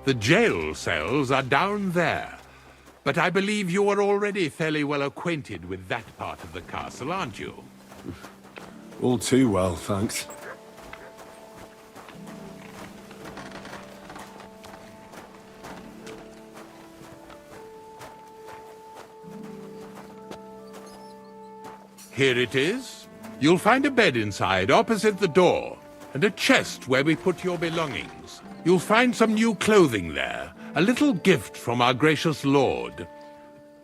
The jail cells are down there. But I believe you are already fairly well acquainted with that part of the castle, aren't you? All too well, thanks. Here it is. You'll find a bed inside, opposite the door, and a chest where we put your belongings. You'll find some new clothing there, a little gift from our gracious lord,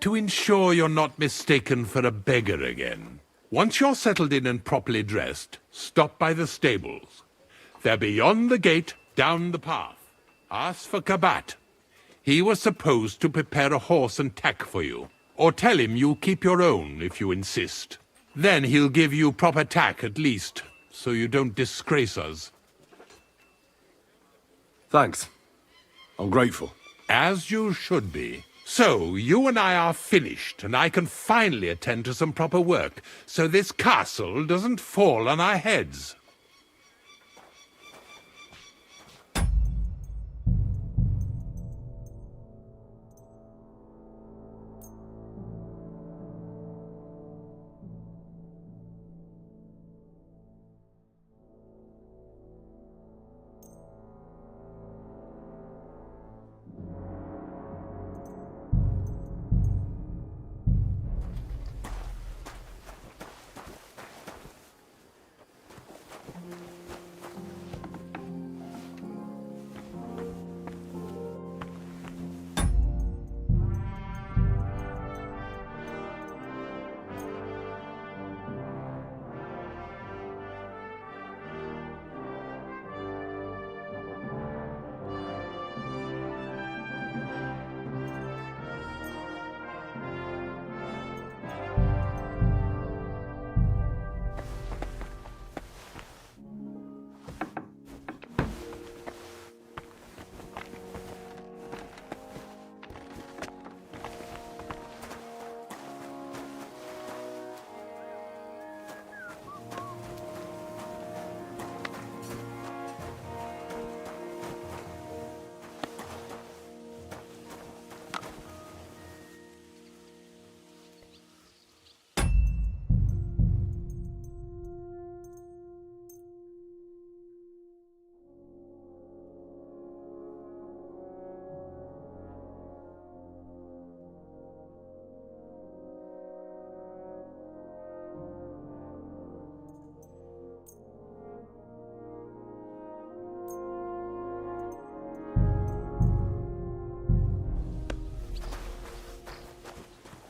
to ensure you're not mistaken for a beggar again. Once you're settled in and properly dressed, stop by the stables. They're beyond the gate, down the path. Ask for Kabat. He was supposed to prepare a horse and tack for you, or tell him you'll keep your own if you insist. Then he'll give you proper tack at least, so you don't disgrace us. Thanks. I'm grateful. As you should be. So, you and I are finished, and I can finally attend to some proper work, so this castle doesn't fall on our heads.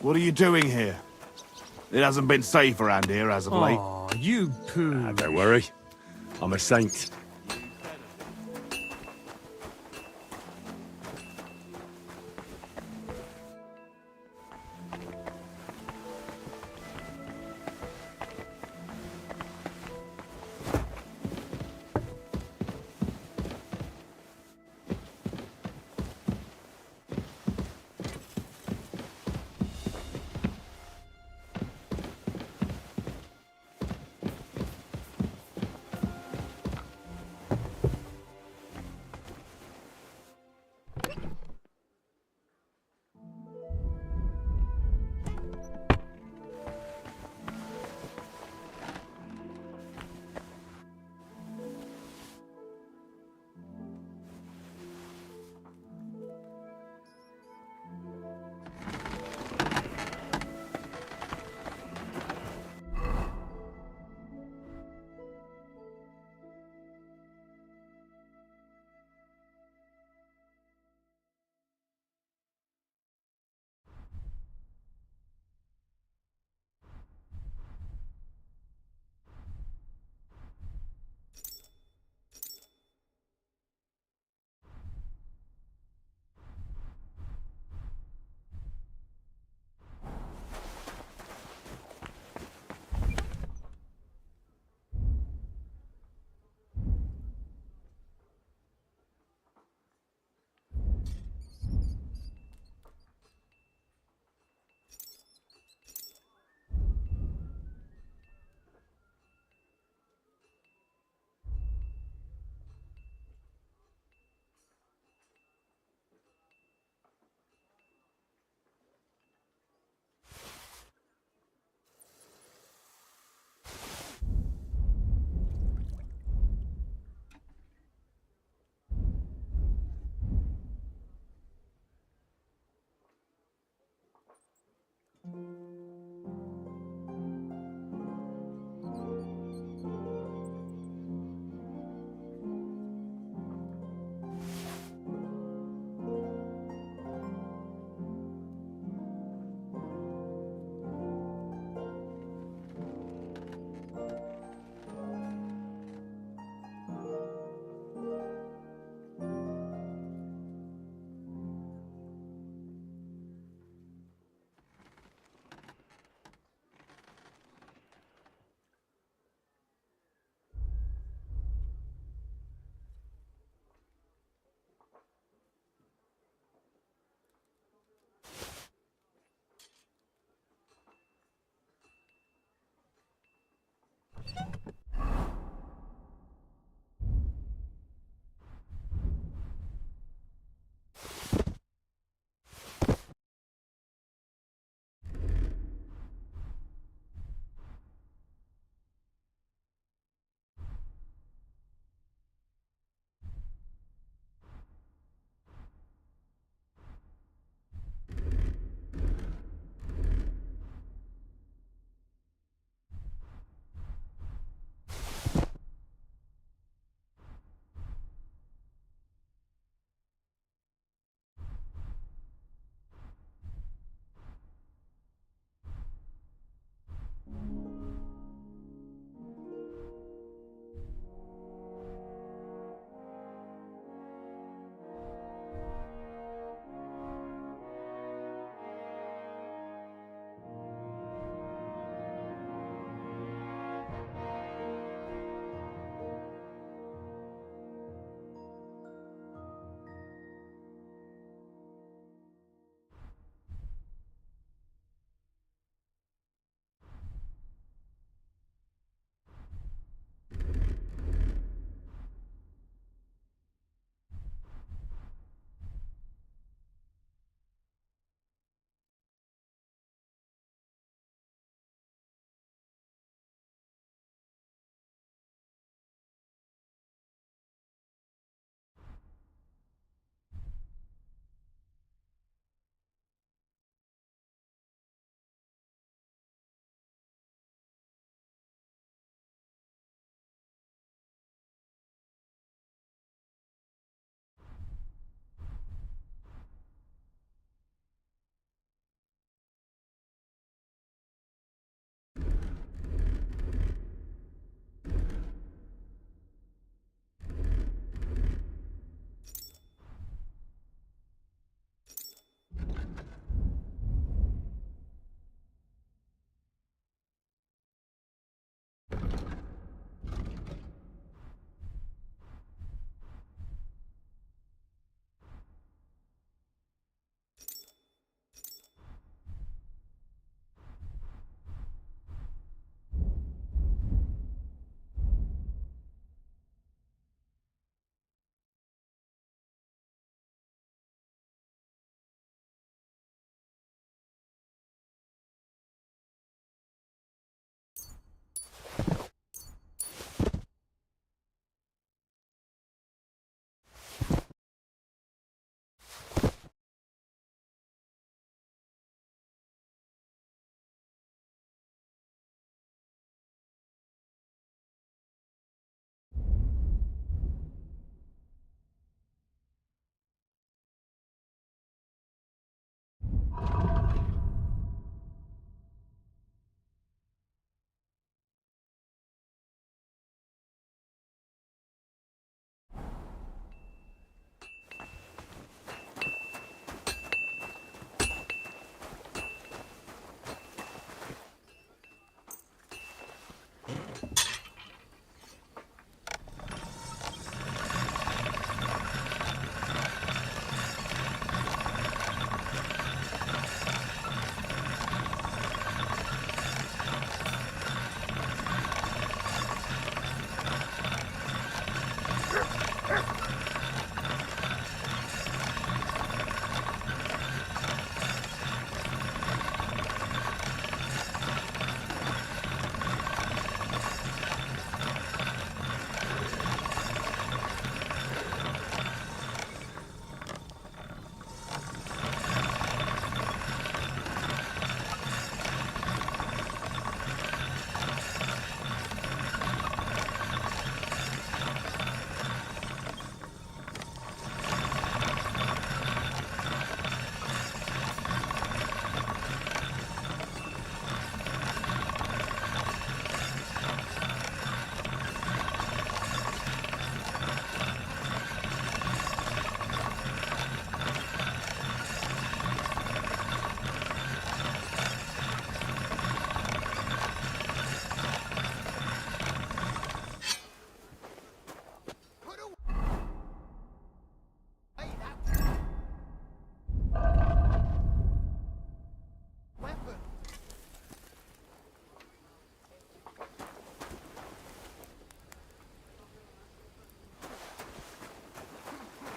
What are you doing here? It hasn't been safe around here as of late. Aw, you poo. Don't worry. I'm a saint.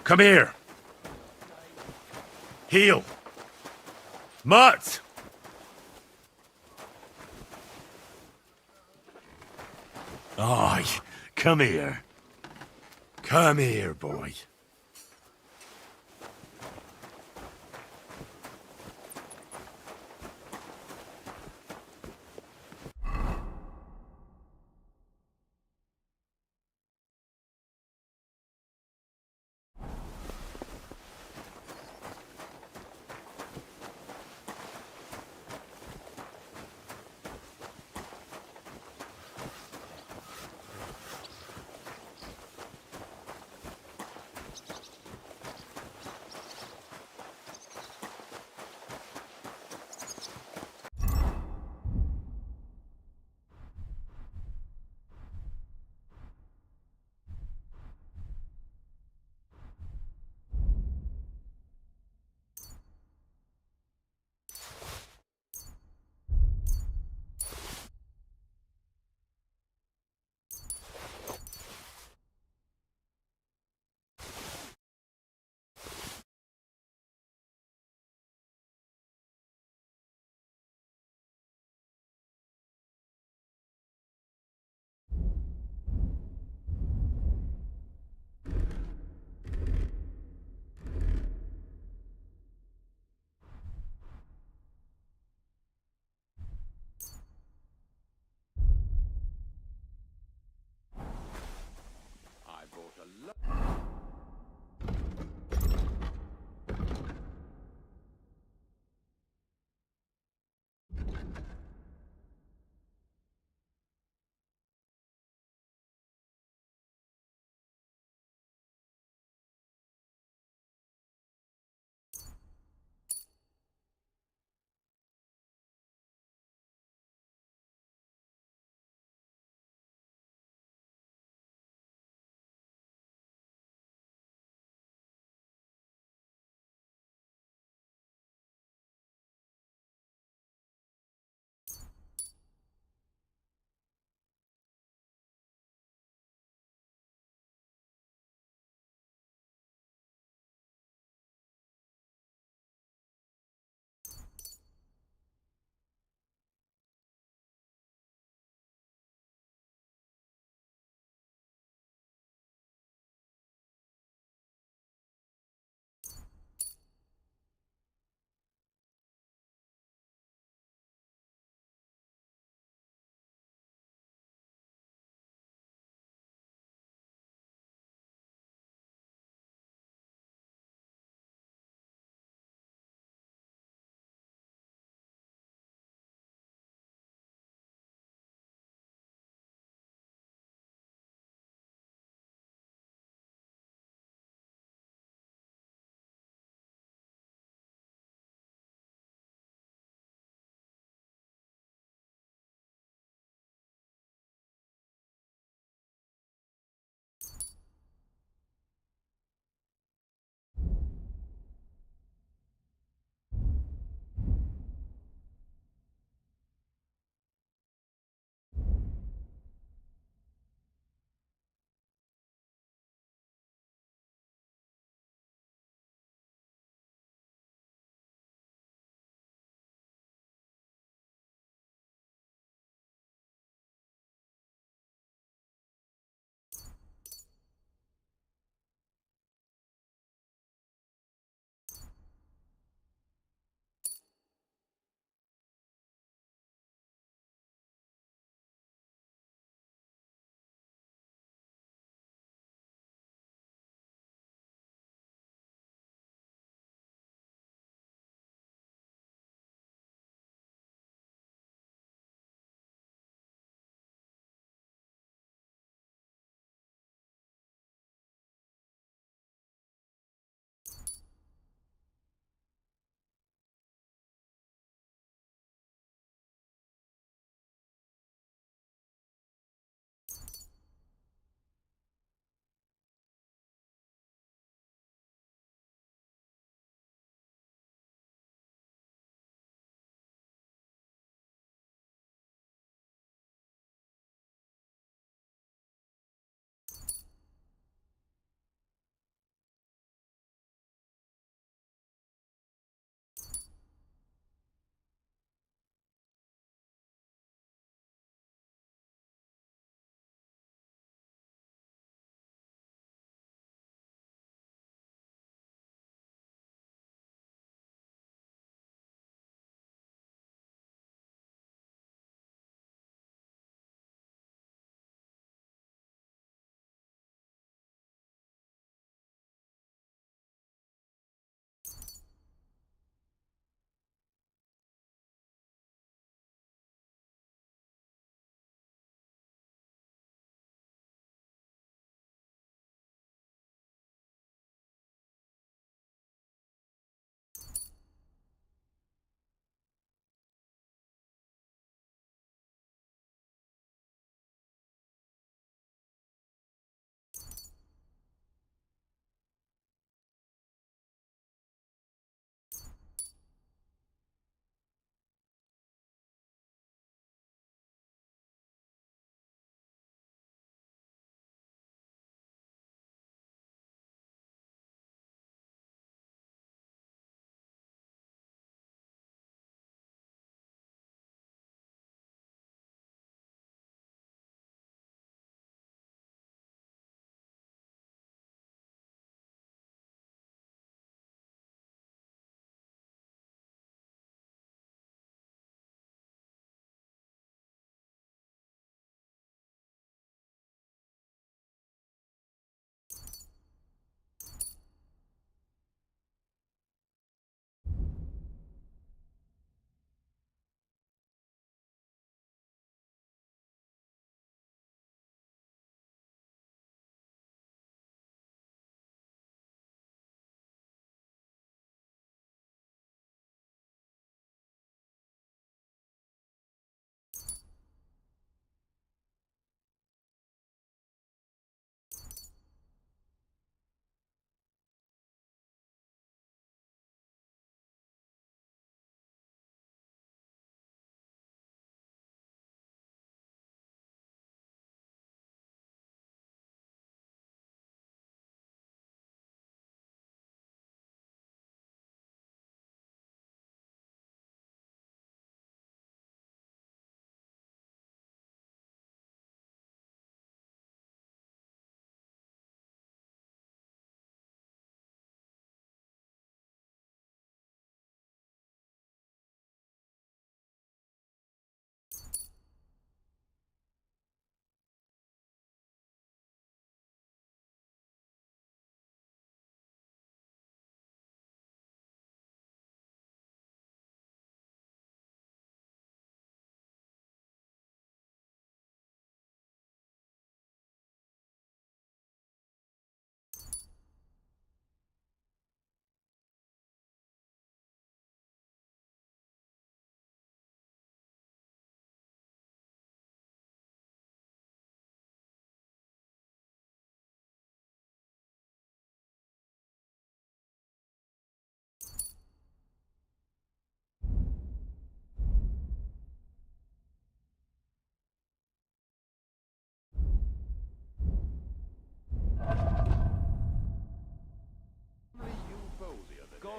Come here. Heel. Mutt! Aye, come here. Come here, boy.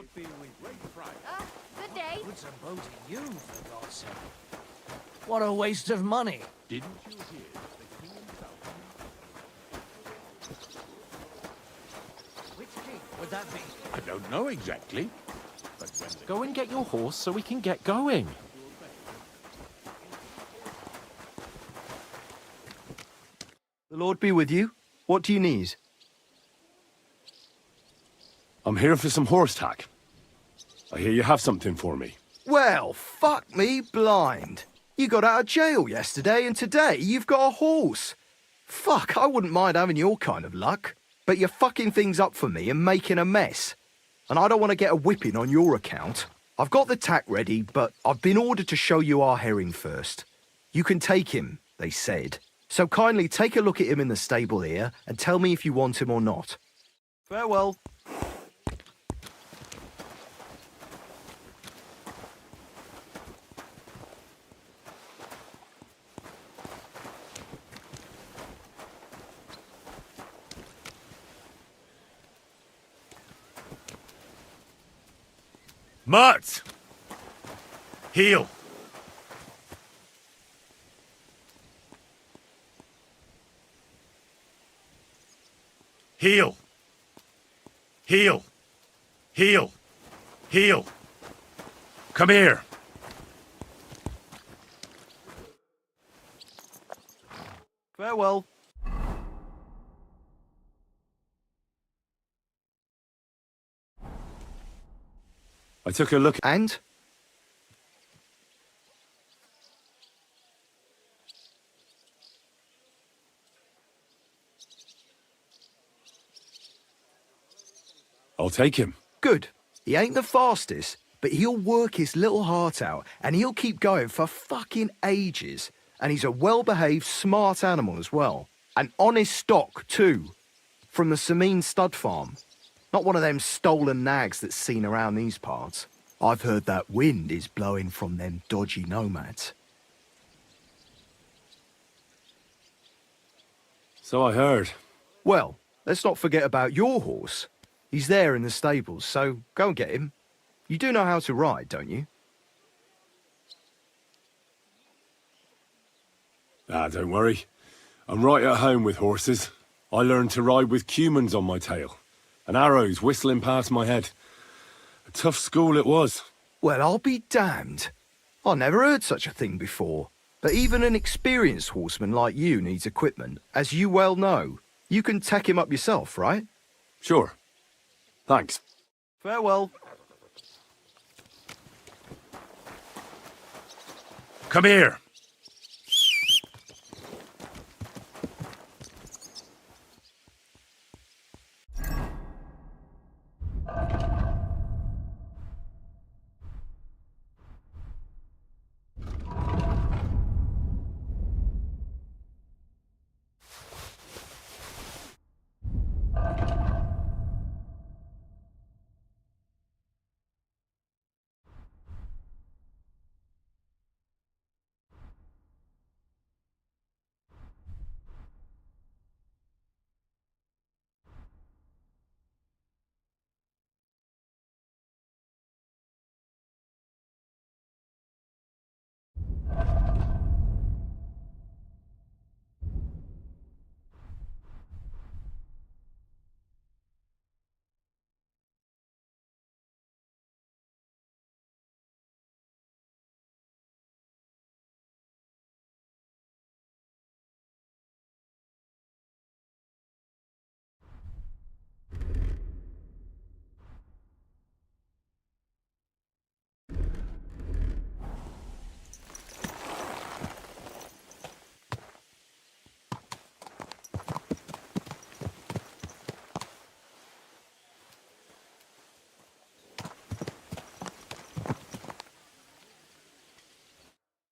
Good day. Put some boat in you, for God's sake. What a waste of money. Didn't you hear the king himself? Which king would that be? I don't know exactly. But when the Go and get your horse so we can get going. The Lord be with you. What do you need? I'm here for some horse tack. I hear you have something for me. Well, fuck me blind. You got out of jail yesterday and today you've got a horse. Fuck, I wouldn't mind having your kind of luck. But you're fucking things up for me and making a mess. And I don't want to get a whipping on your account. I've got the tack ready, but I've been ordered to show you our herring first. You can take him, they said. So kindly take a look at him in the stable here and tell me if you want him or not. Farewell. Mutt! Heel! Heel! Heel! Heel! Heel! Come here! Farewell. I took a look. And? I'll take him. Good. He ain't the fastest, but he'll work his little heart out and he'll keep going for fucking ages. And he's a well-behaved, smart animal as well. An honest stock, too. From the Sameen stud farm. Not one of them stolen nags that's seen around these parts. I've heard that wind is blowing from them dodgy nomads. So I heard. Well, let's not forget about your horse. He's there in the stables, so go and get him. You do know how to ride, don't you? Ah, don't worry. I'm right at home with horses. I learned to ride with cumans on my tail, and arrows whistling past my head. A tough school it was. Well, I'll be damned. I never heard such a thing before. But even an experienced horseman like you needs equipment, as you well know. You can tack him up yourself, right? Sure. Thanks. Farewell. Come here!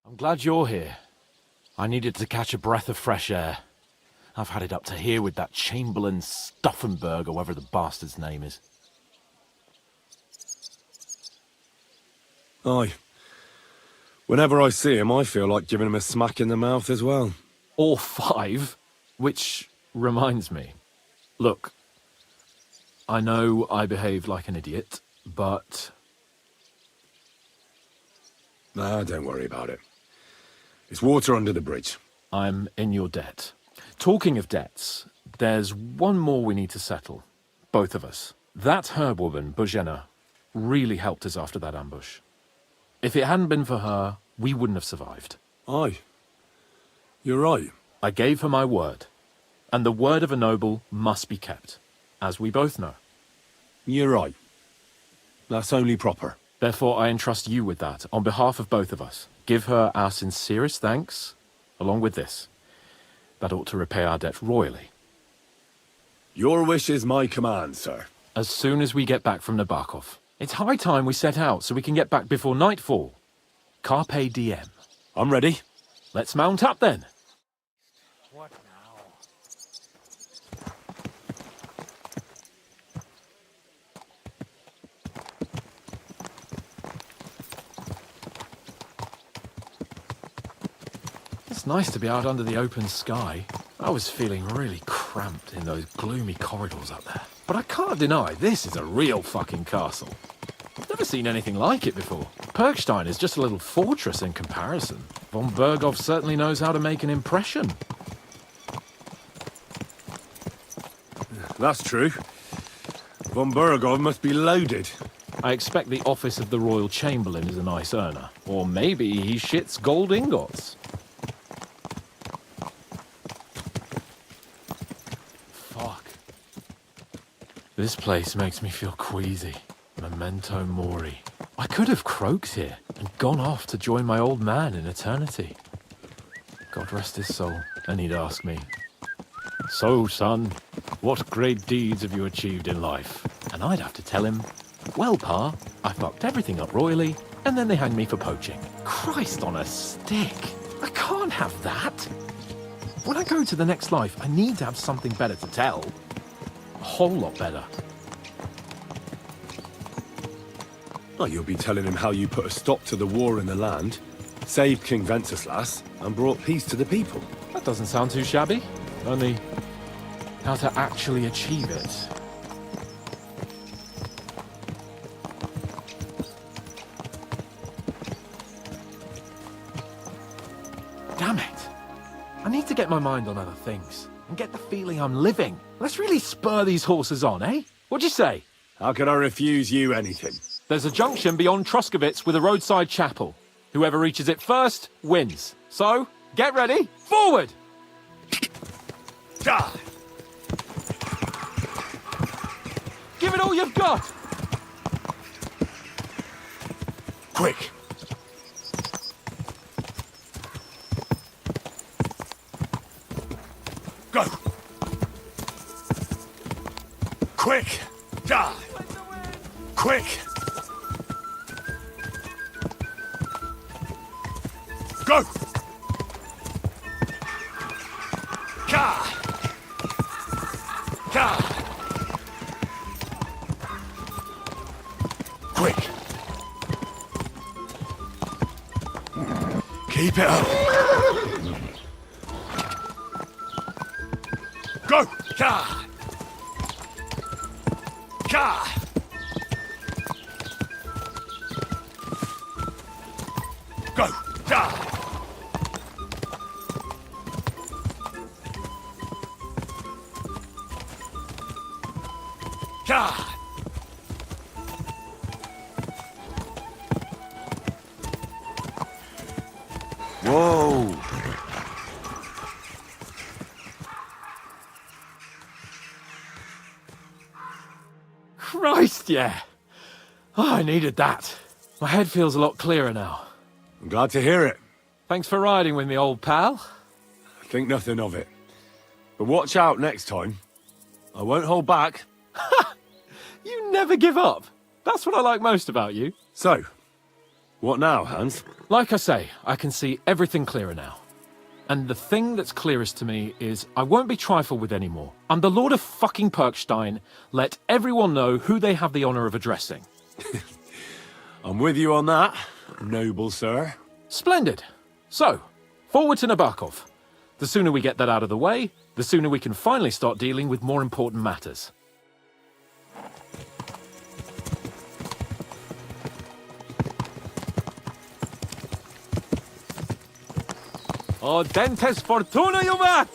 I'm glad you're here. I needed to catch a breath of fresh air. I've had it up to here with that Chamberlain Stuffenberg, or whatever the bastard's name is. Aye. Whenever I see him, I feel like giving him a smack in the mouth as well. Or 5, which reminds me. Look, I know I behaved like an idiot, but Nah, don't worry about it. It's water under the bridge. I'm in your debt. Talking of debts, there's one more we need to settle. Both of us. That herbwoman, Bozhena, really helped us after that ambush. If it hadn't been for her, we wouldn't have survived. Aye. You're right. I gave her my word, and the word of a noble must be kept, as we both know. You're right. That's only proper. Therefore, I entrust you with that, on behalf of both of us. Give her our sincerest thanks, along with this. That ought to repay our debt royally. Your wish is my command, sir. As soon as we get back from Nabokov. It's high time we set out so we can get back before nightfall. Carpe diem. I'm ready. Let's mount up then. What now? It's nice to be out under the open sky. I was feeling really cramped in those gloomy corridors up there. But I can't deny this is a real fucking castle. I've never seen anything like it before. Perkstein is just a little fortress in comparison. Von Bergow certainly knows how to make an impression. That's true. Von Bergow must be loaded. I expect the office of the Royal Chamberlain is a nice earner. Or maybe he shits gold ingots. Fuck. This place makes me feel queasy. Memento mori. I could have croaked here and gone off to join my old man in eternity. God rest his soul. And he'd ask me, "So, son, what great deeds have you achieved in life?" And I'd have to tell him, "Well, Pa, I fucked everything up royally, and then they hanged me for poaching." Christ on a stick. I can't have that. When I go to the next life, I need to have something better to tell. A whole lot better. Well, you'll be telling him how you put a stop to the war in the land, saved King Wenceslas, and brought peace to the people. That doesn't sound too shabby. Only, how to actually achieve it. Damn it. I need to get my mind on other things and get the feeling I'm living. Let's really spur these horses on, eh? What'd you say? How could I refuse you anything? There's a junction beyond Troskovitz with a roadside chapel. Whoever reaches it first wins. So, get ready. Forward! Die! Give it all you've got! Quick! Go! Quick! Die! Quick! Go! Ka! Ka! Quick! Keep it up! Go! Ka! Ka! Go! Ka! Ka! Whoa! Christ, yeah. Oh, I needed that. My head feels a lot clearer now. I'm glad to hear it. Thanks for riding with me, old pal. Think nothing of it. But watch out next time. I won't hold back. You never give up. That's what I like most about you. So, what now, Hans? Like I say, I can see everything clearer now. And the thing that's clearest to me is I won't be trifled with anymore. I'm the Lord of fucking Perkstein. Let everyone know who they have the honor of addressing. I'm with you on that, noble sir. Splendid. So, forward to Nabokov. The sooner we get that out of the way, the sooner we can finally start dealing with more important matters. O dentes fortuna juvat!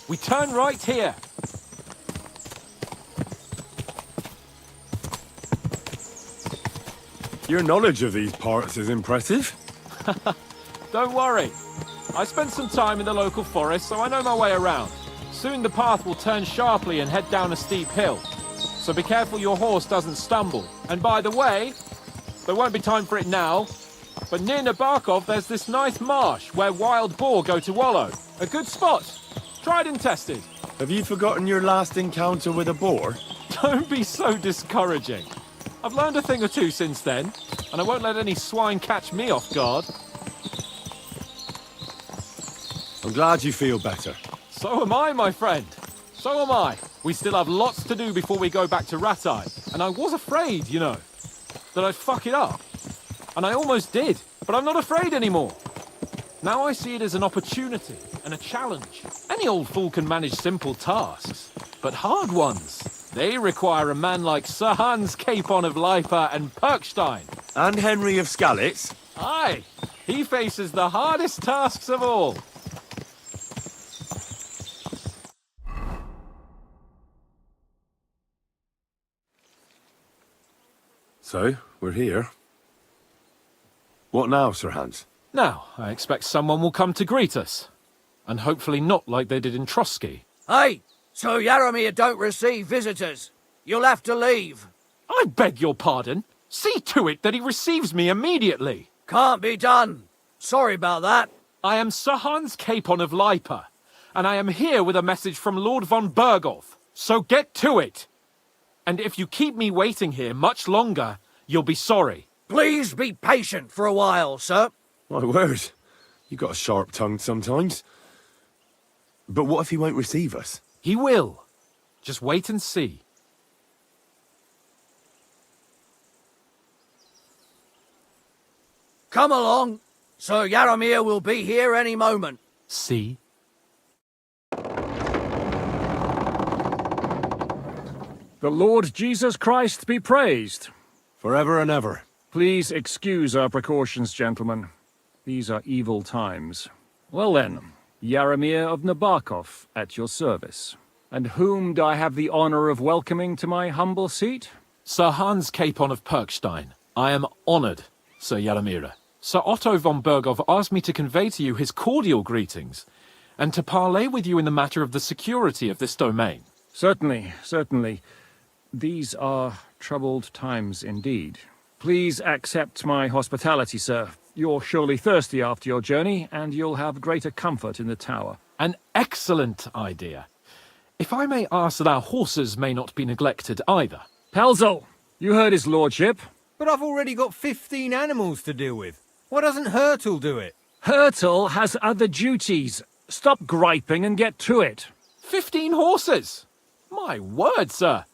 We turn right here. Your knowledge of these parts is impressive. Don't worry. I spent some time in the local forest, so I know my way around. Soon the path will turn sharply and head down a steep hill. So be careful your horse doesn't stumble. And by the way, there won't be time for it now, but near Nabokov there's this nice marsh where wild boar go to wallow. A good spot. Tried and tested. Have you forgotten your last encounter with a boar? Don't be so discouraging. I've learned a thing or two since then, and I won't let any swine catch me off guard. I'm glad you feel better. So am I, my friend. So am I. We still have lots to do before we go back to Ratai, and I was afraid, you know, that I'd fuck it up. And I almost did, but I'm not afraid anymore. Now I see it as an opportunity and a challenge. Any old fool can manage simple tasks, but hard ones, they require a man like Sir Hans Capon of Leipa and Perkstein. And Henry of Skalitz? Aye, he faces the hardest tasks of all. So, we're here. What now, Sir Hans? Now, I expect someone will come to greet us. And hopefully not like they did in Trosky. Hey, so Yaromir don't receive visitors. You'll have to leave. I beg your pardon. See to it that he receives me immediately. Can't be done. Sorry about that. I am Sir Hans Capon of Leipa, and I am here with a message from Lord von Bergow. So get to it. And if you keep me waiting here much longer, you'll be sorry. Please be patient for a while, sir. My word. You got a sharp tongue sometimes. But what if he won't receive us? He will. Just wait and see. Come along. Sir Yaromir will be here any moment. See? The Lord Jesus Christ be praised. Forever and ever. Please excuse our precautions, gentlemen. These are evil times. Well then, Yaromir of Nabokov at your service. And whom do I have the honor of welcoming to my humble seat? Sir Hans Capon of Perkstein. I am honored, Sir Yaromir. Sir Otto von Bergow asked me to convey to you his cordial greetings, and to parley with you in the matter of the security of this domain. Certainly, certainly. These are troubled times indeed. Please accept my hospitality, sir. You're surely thirsty after your journey, and you'll have greater comfort in the tower. An excellent idea. If I may ask that our horses may not be neglected either. Pelzel, you heard his lordship. But I've already got 15 animals to deal with. Why doesn't Hurtle do it? Hurtle has other duties. Stop griping and get to it. 15 horses! My word, sir.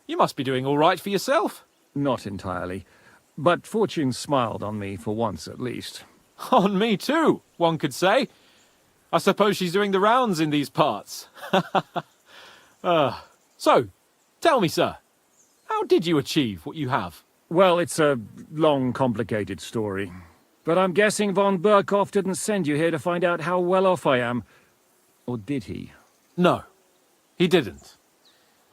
You must be doing all right for yourself. Not entirely. But fortune smiled on me for once at least. On me too, one could say. I suppose she's doing the rounds in these parts. So, tell me, sir, how did you achieve what you have? Well, it's a long, complicated story. But I'm guessing von Berkow didn't send you here to find out how well off I am. Or did he? No, he didn't.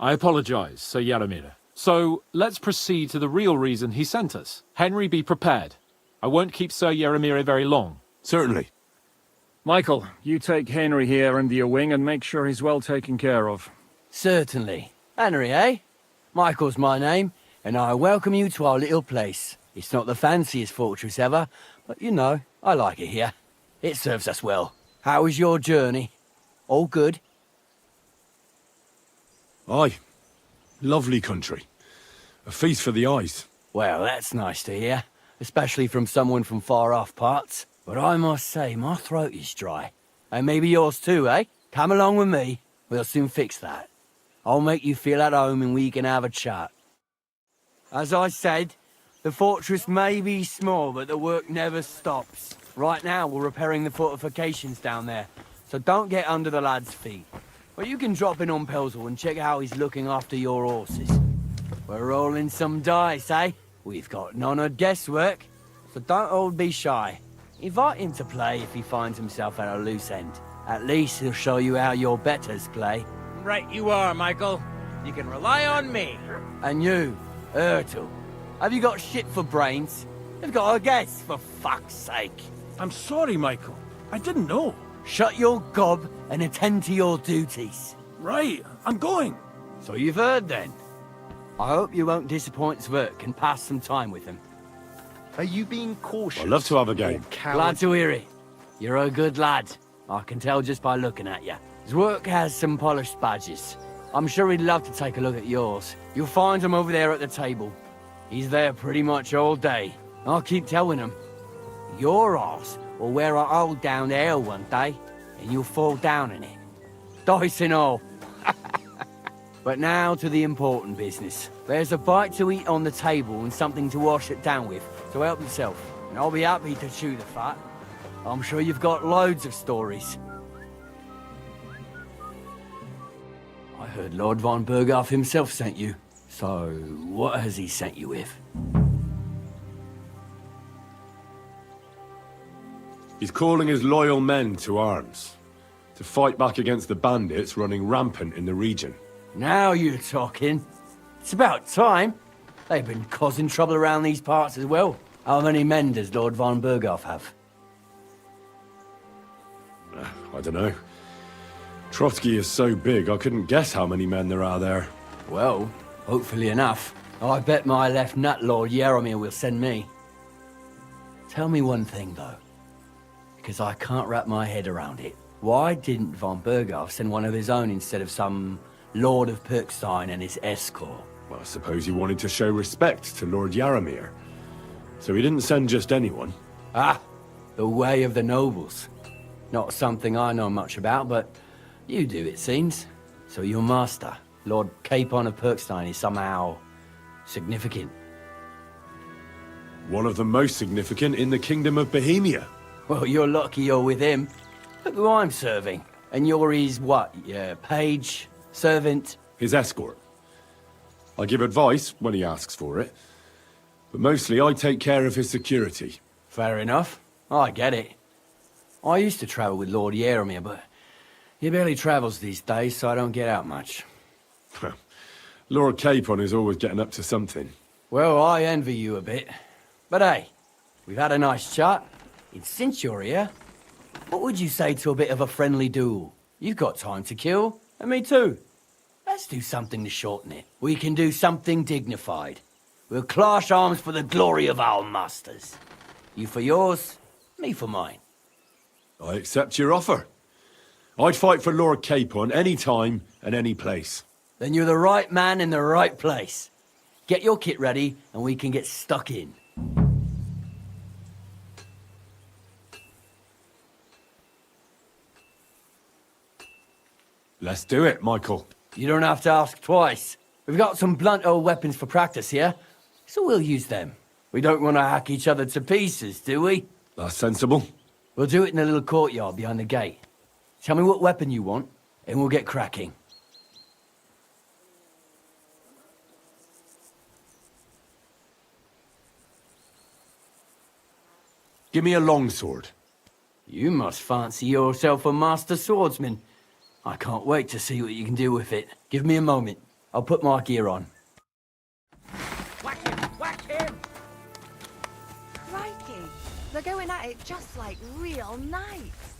I apologize, Sir Yaromir. So, let's proceed to the real reason he sent us. Henry, be prepared. I won't keep Sir Yaromir very long. Certainly. Michael, you take Henry here under your wing and make sure he's well taken care of. Certainly. Henry, eh? Michael's my name, and I welcome you to our little place. It's not the fanciest fortress ever, but you know, I like it here. It serves us well. How was your journey? All good? Aye. Lovely country. A feast for the eyes. Well, that's nice to hear, especially from someone from far-off parts. But I must say, my throat is dry. And maybe yours too, eh? Come along with me. We'll soon fix that. I'll make you feel at home and we can have a chat. As I said, the fortress may be small, but the work never stops. Right now, we're repairing the fortifications down there, so don't get under the lads' feet. Well, you can drop in on Pelzel and check how he's looking after your horses. We're rolling some dice, eh? We've got none of guesswork, so don't all be shy. Invite him to play if he finds himself at a loose end. At least he'll show you how your betters play. Right you are, Michael. You can rely on me. And you, Ertl, have you got shit for brains? You've got a guess, for fuck's sake. I'm sorry, Michael. I didn't know. Shut your gob and attend to your duties. Right, I'm going. So you've heard then. I hope you won't disappoint Zwerk and pass some time with him. Are you being cautious? I'd love to have a game. Glad to hear it. You're a good lad. I can tell just by looking at you. Zwerk has some polished badges. I'm sure he'd love to take a look at yours. You'll find him over there at the table. He's there pretty much all day. I'll keep telling him. Your arse will wear a hole down there one day, and you'll fall down in it. Dice and all. But now to the important business. There's a bite to eat on the table and something to wash it down with, so help yourself. And I'll be happy to chew the fat. I'm sure you've got loads of stories. I heard Lord von Bergow himself sent you. So, what has he sent you with? He's calling his loyal men to arms, to fight back against the bandits running rampant in the region. Now you're talking. It's about time. They've been causing trouble around these parts as well. How many men does Lord von Bergow have? I don't know. Trosky is so big, I couldn't guess how many men there are there. Well, hopefully enough. I bet my left nut Lord Yaromir will send me. Tell me one thing, though, because I can't wrap my head around it. Why didn't von Bergow send one of his own instead of some Lord of Pirkstein and his escort? Well, I suppose he wanted to show respect to Lord Yaromir. So he didn't send just anyone. Ah, the way of the nobles. Not something I know much about, but you do, it seems. So your master, Lord Capon of Pirkstein, is somehow significant. One of the most significant in the Kingdom of Bohemia. Well, you're lucky you're with him. Look who I'm serving. And you're his, what, page, servant? His escort. I give advice when he asks for it, but mostly I take care of his security. Fair enough. I get it. I used to travel with Lord Yaromir, but he barely travels these days, so I don't get out much. Lord Capon is always getting up to something. Well, I envy you a bit. But hey, we've had a nice chat. And since you're here, what would you say to a bit of a friendly duel? You've got time to kill, and me too. Let's do something to shorten it. We can do something dignified. We'll clash arms for the glory of our masters. You for yours, me for mine. I accept your offer. I'd fight for Lord Capon any time and any place. Then you're the right man in the right place. Get your kit ready, and we can get stuck in. Let's do it, Michael. You don't have to ask twice. We've got some blunt old weapons for practice here, so we'll use them. We don't want to hack each other to pieces, do we? That's sensible. We'll do it in the little courtyard behind the gate. Tell me what weapon you want, and we'll get cracking. Give me a longsword. You must fancy yourself a master swordsman. I can't wait to see what you can do with it. Give me a moment. I'll put my gear on. Whack him! Whack him! Crikey, they're going at it just like real knights.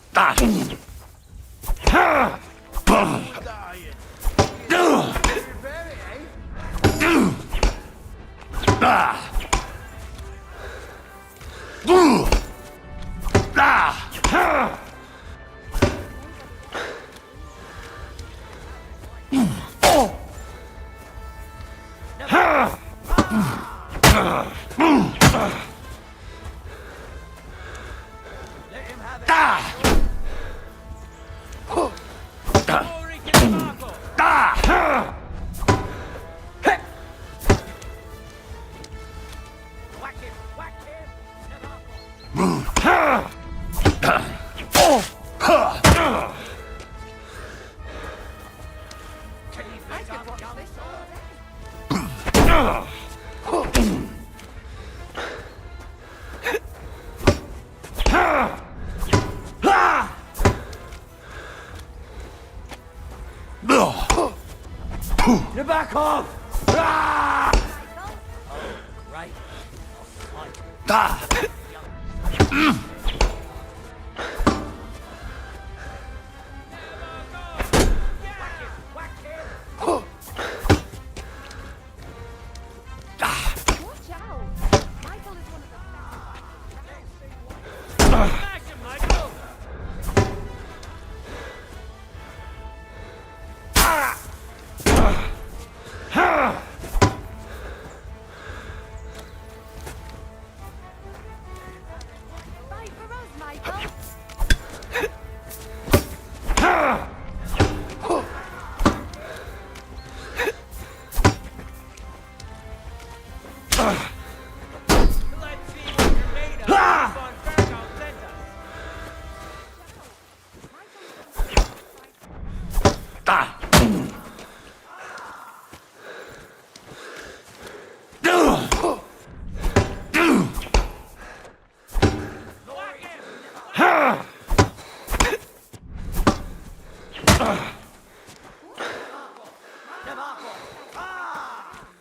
I could watch this all day. You're back off! Ah! Oh, right. Watch out! Michael is one of the Fight for us, Michael!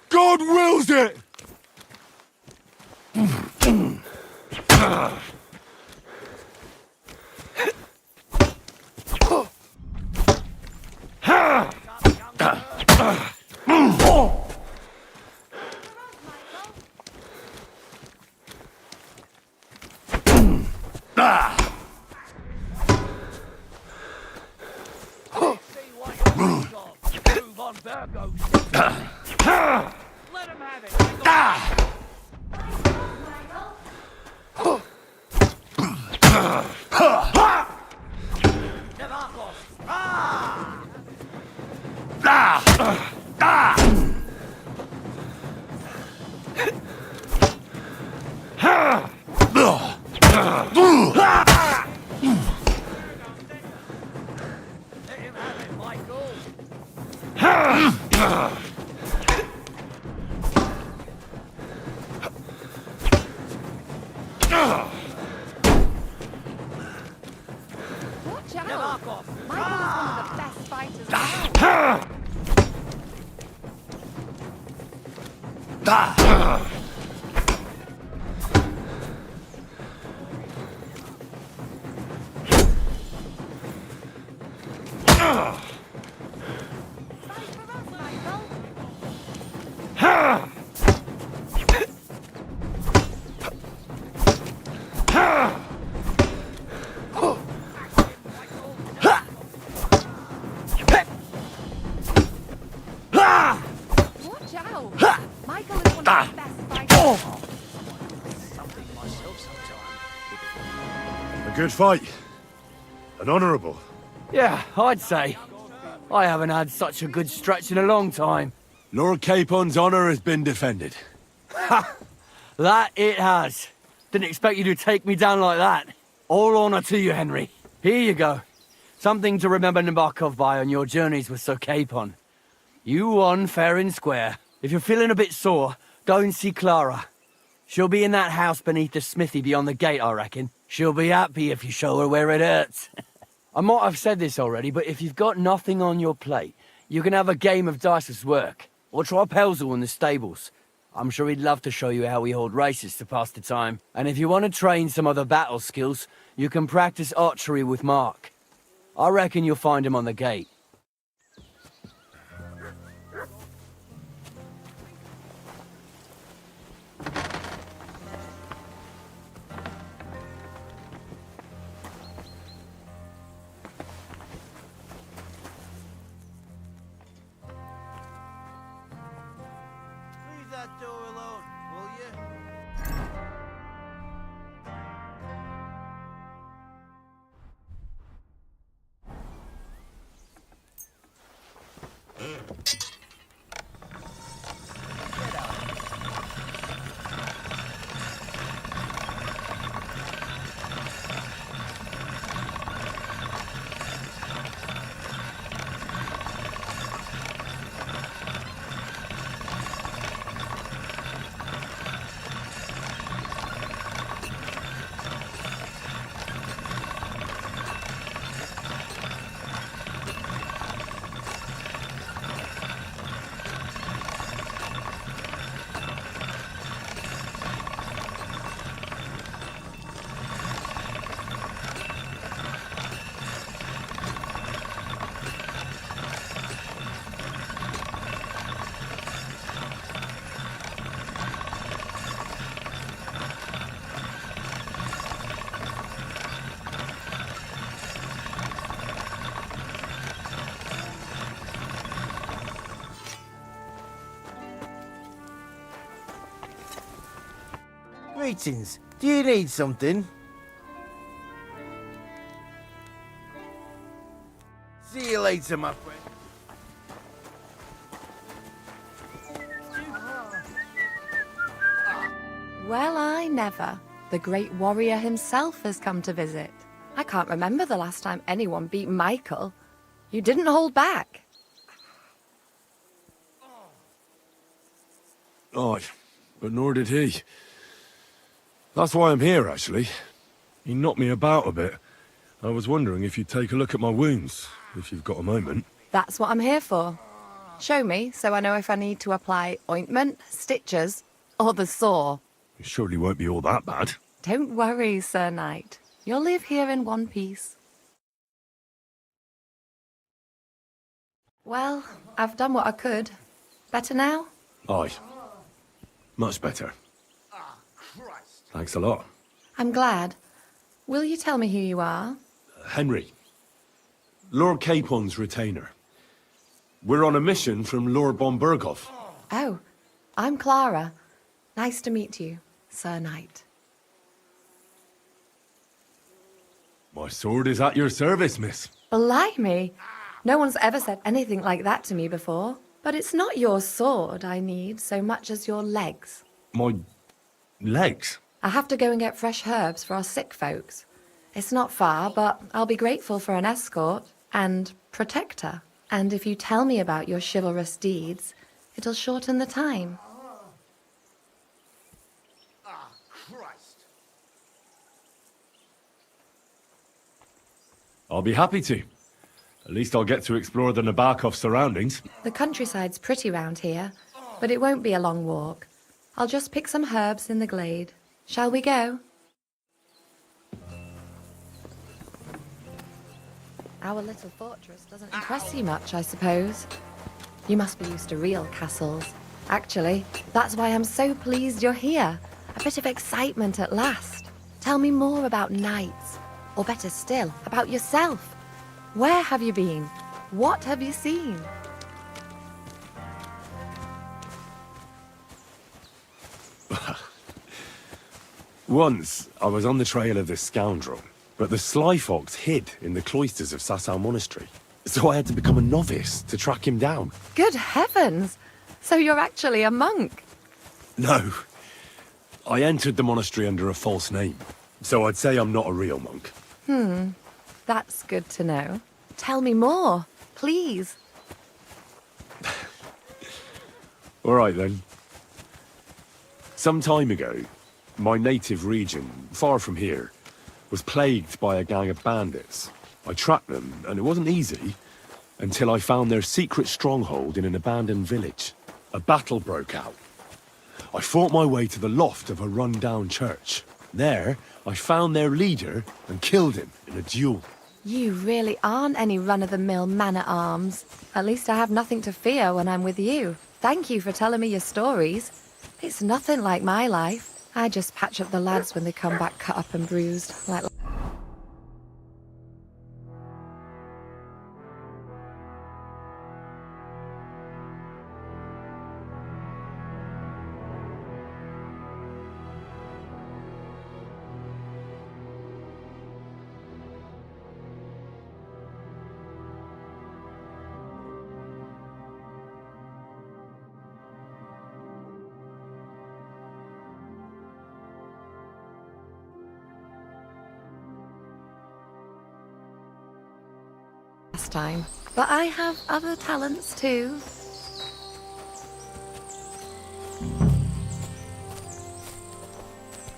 God wills it! Aiuto von Bergow. Let him have it. Let him have it, Michael. Watch out! Knock off. Michael is one of the best fighters around. Fight for us, Michael! Watch out! Michael is one of the best fighters. Something myself sometime. A good fight. An honourable. Yeah, I'd say. I haven't had such a good stretch in a long time. Lord Capon's honour has been defended. That it has. Didn't expect you to take me down like that. All honour to you, Henry. Here you go. Something to remember Nabokov by on your journeys with Sir Capon. You won fair and square. If you're feeling a bit sore, go and see Clara. She'll be in that house beneath the smithy beyond the gate, I reckon. She'll be happy if you show her where it hurts. I might have said this already, but if you've got nothing on your plate, you can have a game of dice's work. Or try Pelzel in the stables. I'm sure he'd love to show you how we hold races to pass the time. And if you want to train some other battle skills, you can practice archery with Mark. I reckon you'll find him on the gate. Leave that door alone, will you? Greetings. Do you need something? See you later, my friend. Well, I never. The great warrior himself has come to visit. I can't remember the last time anyone beat Michael. You didn't hold back. Oh, but nor did he. That's why I'm here, actually. He knocked me about a bit. I was wondering if you'd take a look at my wounds, if you've got a moment. That's what I'm here for. Show me, so I know if I need to apply ointment, stitches, or the saw. It surely won't be all that bad. Don't worry, Sir Knight. You'll live here in one piece. Well, I've done what I could. Better now? Aye. Much better. Thanks a lot. I'm glad. Will you tell me who you are? Henry. Lord Capon's retainer. We're on a mission from Lord von Bergow. Oh, I'm Clara. Nice to meet you, Sir Knight. My sword is at your service, miss. Blimey! No one's ever said anything like that to me before. But it's not your sword I need so much as your legs. My legs? I have to go and get fresh herbs for our sick folks. It's not far, but I'll be grateful for an escort and protector. And if you tell me about your chivalrous deeds, it'll shorten the time. I'll be happy to. At least I'll get to explore the Nabokov surroundings. The countryside's pretty round here, but it won't be a long walk. I'll just pick some herbs in the glade. Shall we go? Our little fortress doesn't impress you much, I suppose. You must be used to real castles. Actually, that's why I'm so pleased you're here. A bit of excitement at last. Tell me more about knights, or better still, about yourself. Where have you been? What have you seen? Once, I was on the trail of this scoundrel, but the sly fox hid in the cloisters of Sasau Monastery. So I had to become a novice to track him down. Good heavens! So you're actually a monk? No. I entered the monastery under a false name, so I'd say I'm not a real monk. That's good to know. Tell me more, please. All right, then. Some time ago, my native region, far from here, was plagued by a gang of bandits. I tracked them, and it wasn't easy, until I found their secret stronghold in an abandoned village. A battle broke out. I fought my way to the loft of a run-down church. There, I found their leader and killed him in a duel. You really aren't any run-of-the-mill man-at-arms. At least I have nothing to fear when I'm with you. Thank you for telling me your stories. It's nothing like my life. I just patch up the lads when they come back cut up and bruised, like... time. But I have other talents too.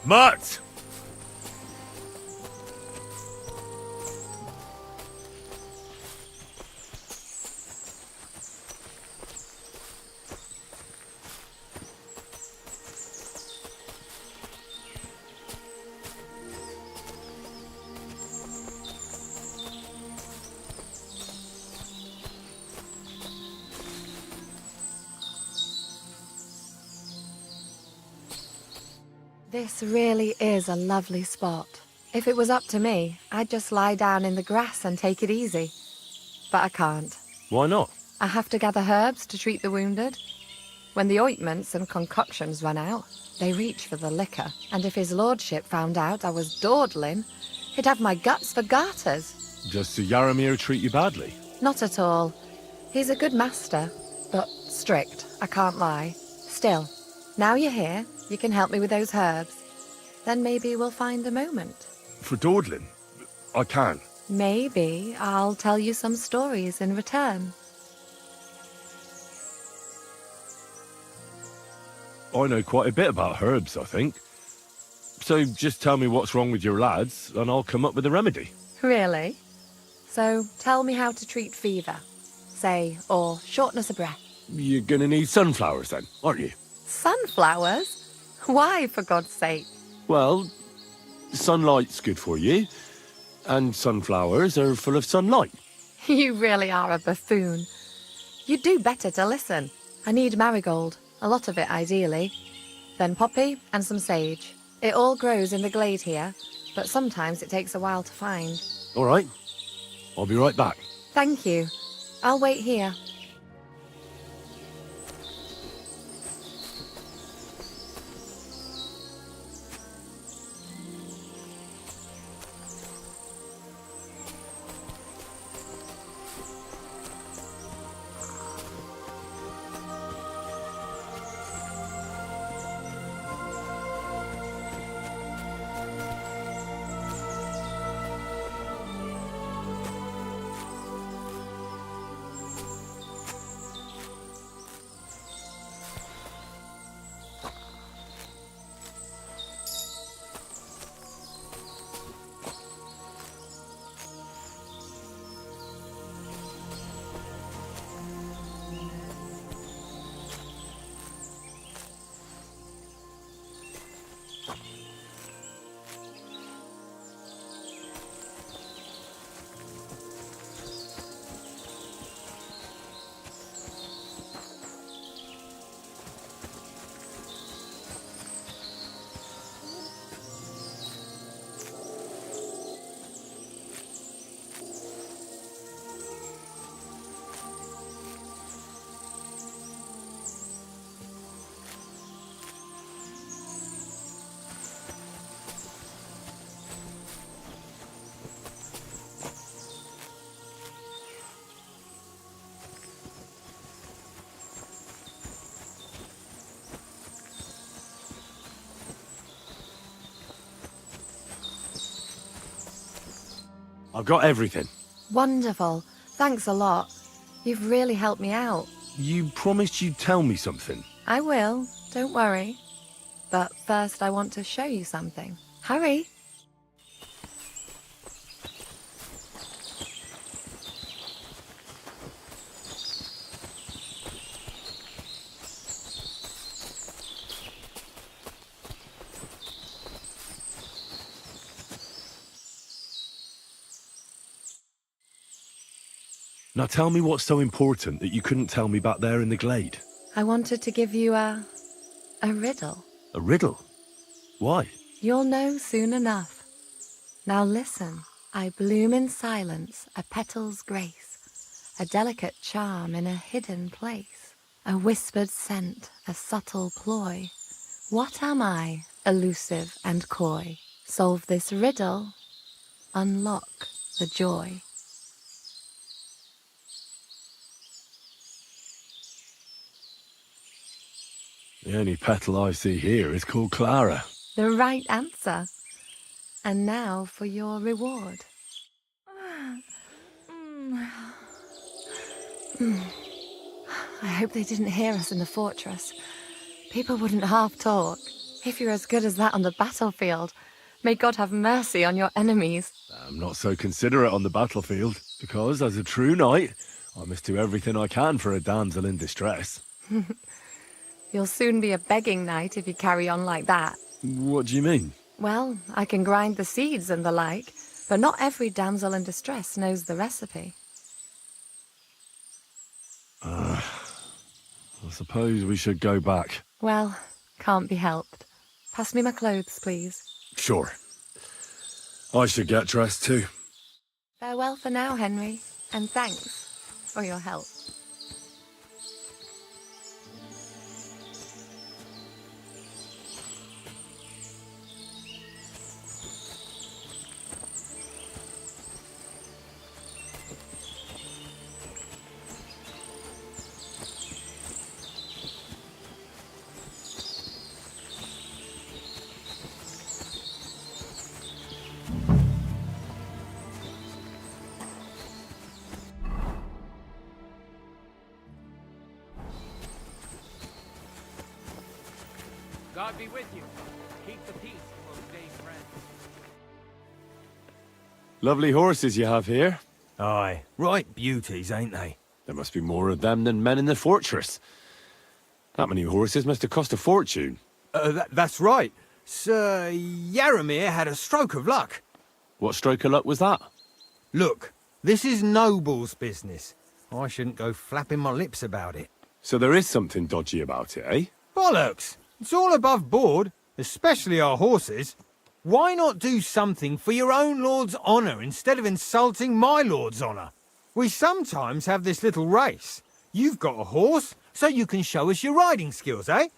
Mutt! This really is a lovely spot. If it was up to me, I'd just lie down in the grass and take it easy. But I can't. Why not? I have to gather herbs to treat the wounded. When the ointments and concoctions run out, they reach for the liquor, and if his lordship found out I was dawdling, he'd have my guts for garters. Does Sir Yaramir treat you badly? Not at all. He's a good master, but strict, I can't lie. Still, now you're here, you can help me with those herbs. Then maybe we'll find a moment. For dawdling? I can. Maybe I'll tell you some stories in return. I know quite a bit about herbs, I think. So just tell me what's wrong with your lads, and I'll come up with a remedy. Really? So tell me how to treat fever, say, or shortness of breath. You're gonna need sunflowers then, aren't you? Sunflowers? Why, for God's sake? Well, sunlight's good for you, and sunflowers are full of sunlight. You really are a buffoon. You'd do better to listen. I need marigold, a lot of it ideally. Then poppy and some sage. It all grows in the glade here, but sometimes it takes a while to find. All right, I'll be right back. Thank you. I'll wait here. I've got everything. Wonderful. Thanks a lot. You've really helped me out. You promised you'd tell me something. I will. Don't worry. But first I want to show you something. Hurry. Now tell me what's so important that you couldn't tell me back there in the glade. I wanted to give you a riddle. A riddle? Why? You'll know soon enough. Now listen. I bloom in silence, a petal's grace, a delicate charm in a hidden place, a whispered scent, a subtle ploy. What am I, elusive and coy? Solve this riddle, unlock the joy. The only petal I see here is called Clara. The right answer. And now for your reward. I hope they didn't hear us in the fortress. People wouldn't half talk. If you're as good as that on the battlefield, may God have mercy on your enemies. I'm not so considerate on the battlefield, because as a true knight, I must do everything I can for a damsel in distress. You'll soon be a begging knight if you carry on like that. What do you mean? Well, I can grind the seeds and the like, but not every damsel in distress knows the recipe. I suppose we should go back. Well, can't be helped. Pass me my clothes, please. Sure. I should get dressed too. Farewell for now, Henry, and thanks for your help. God be with you. Keep the peace, and we'll stay friends. Lovely horses you have here. Aye, right beauties, ain't they? There must be more of them than men in the fortress. That many horses must have cost a fortune. That's right. Sir Yaramir had a stroke of luck. What stroke of luck was that? Look, this is noble's business. I shouldn't go flapping my lips about it. So there is something dodgy about it, eh? Bollocks! It's all above board, especially our horses. Why not do something for your own lord's honour instead of insulting my lord's honour? We sometimes have this little race. You've got a horse, so you can show us your riding skills, eh?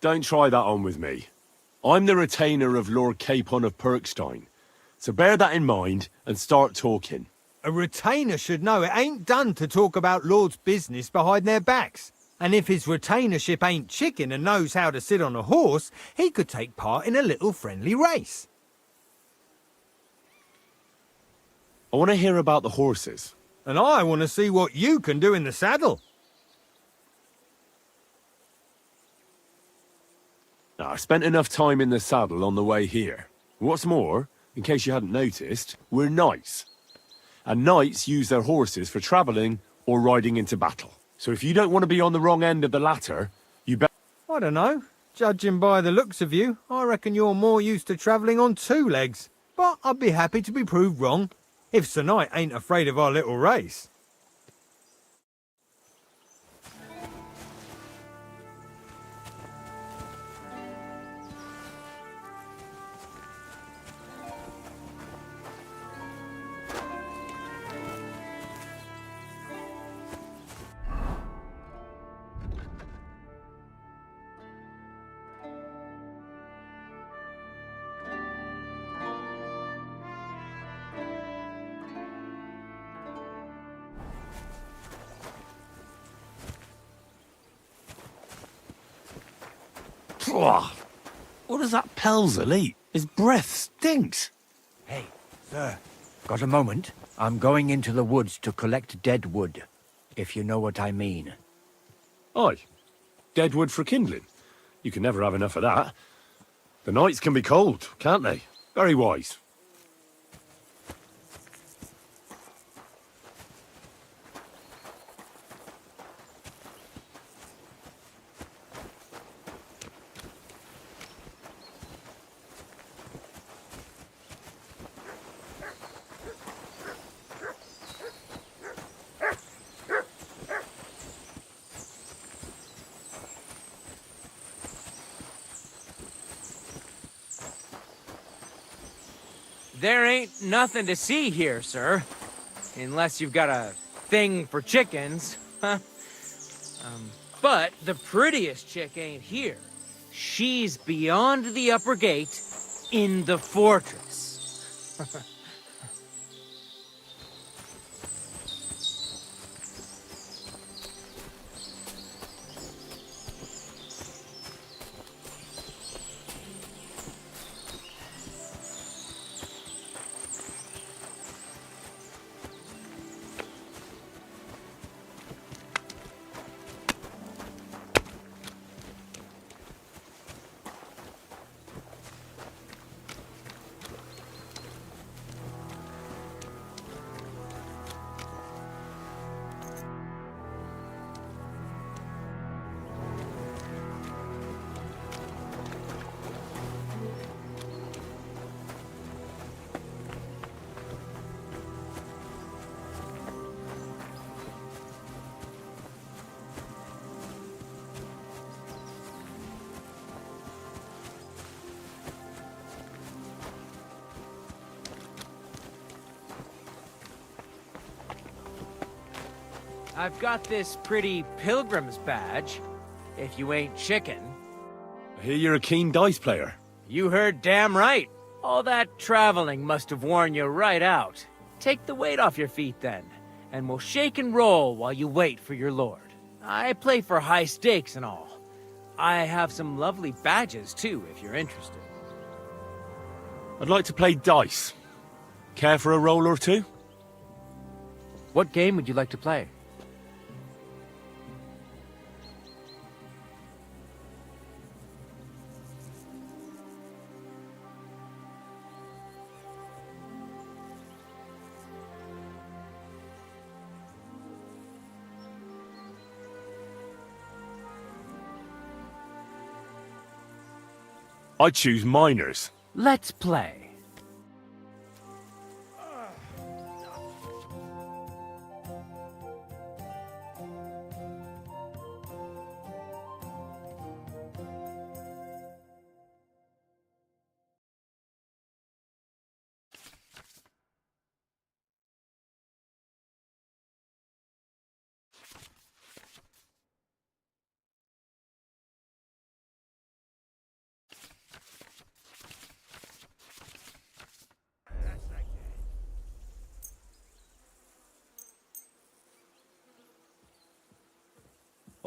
Don't try that on with me. I'm the retainer of Lord Capon of Perkstein. So bear that in mind and start talking. A retainer should know it ain't done to talk about lords' business behind their backs. And if his retainership ain't chicken and knows how to sit on a horse, he could take part in a little friendly race. I want to hear about the horses. And I want to see what you can do in the saddle. Now, I spent enough time in the saddle on the way here. What's more, in case you hadn't noticed, we're knights. And knights use their horses for travelling or riding into battle. So if you don't want to be on the wrong end of the latter, you better... I don't know. Judging by the looks of you, I reckon you're more used to travelling on two legs. But I'd be happy to be proved wrong, if Sir Knight ain't afraid of our little race. What does that Pelzer eat? His breath stinks. Hey, sir. Got a moment? I'm going into the woods to collect dead wood, if you know what I mean. Aye. Dead wood for kindling. You can never have enough of that. The nights can be cold, can't they? Very wise. There ain't nothing to see here, sir. Unless you've got a thing for chickens. Huh? But the prettiest chick ain't here. She's beyond the upper gate in the fortress. I've got this pretty pilgrim's badge, if you ain't chicken. I hear you're a keen dice player. You heard damn right. All that traveling must have worn you right out. Take the weight off your feet then, and we'll shake and roll while you wait for your lord. I play for high stakes and all. I have some lovely badges too, if you're interested. I'd like to play dice. Care for a roll or two? What game would you like to play? I choose miners. Let's play.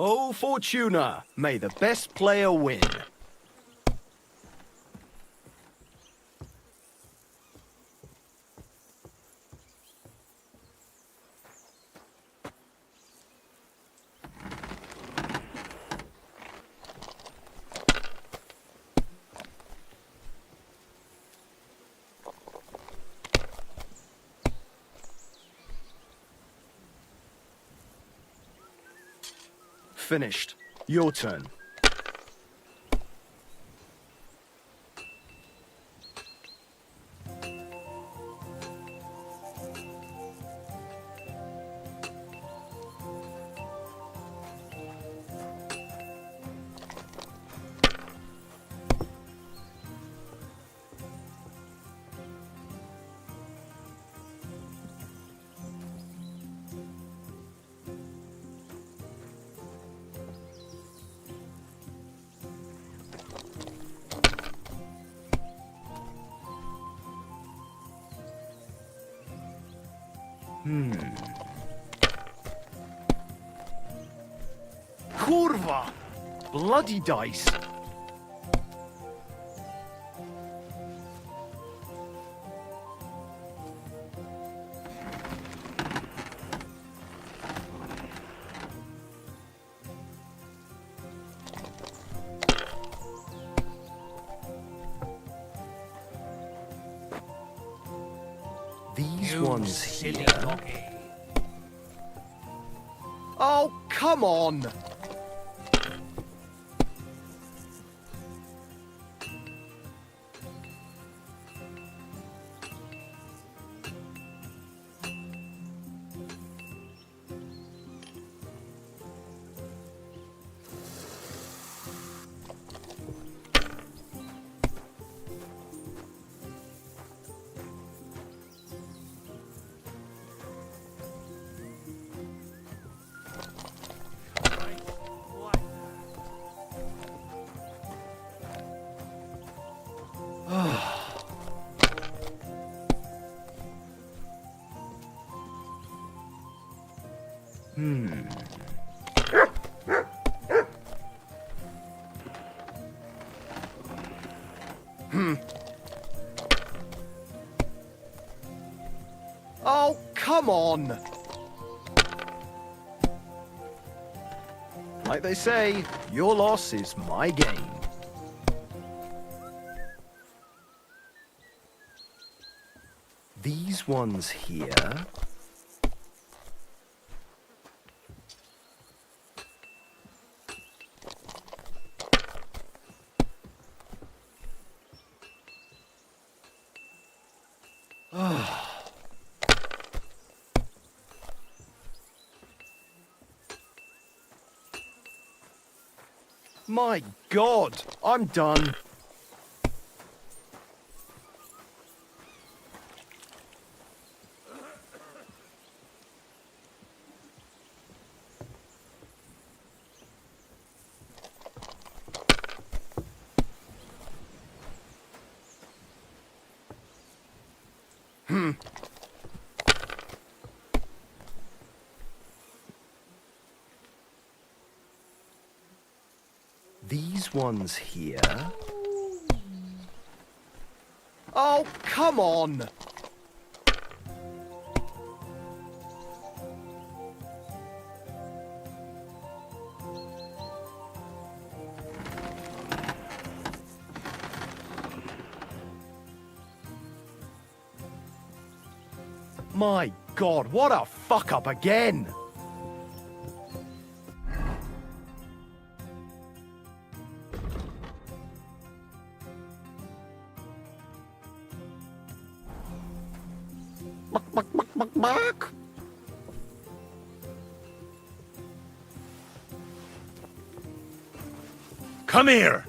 Oh, Fortuna, may the best player win. Finished. Your turn. Kurwa! Bloody dice! These ones here. Oh, come on! Oh, come on! Like they say, your loss is my gain. These ones here. My God, I'm done. These ones here. Oh, come on! My God, what a fuck up again! Come here!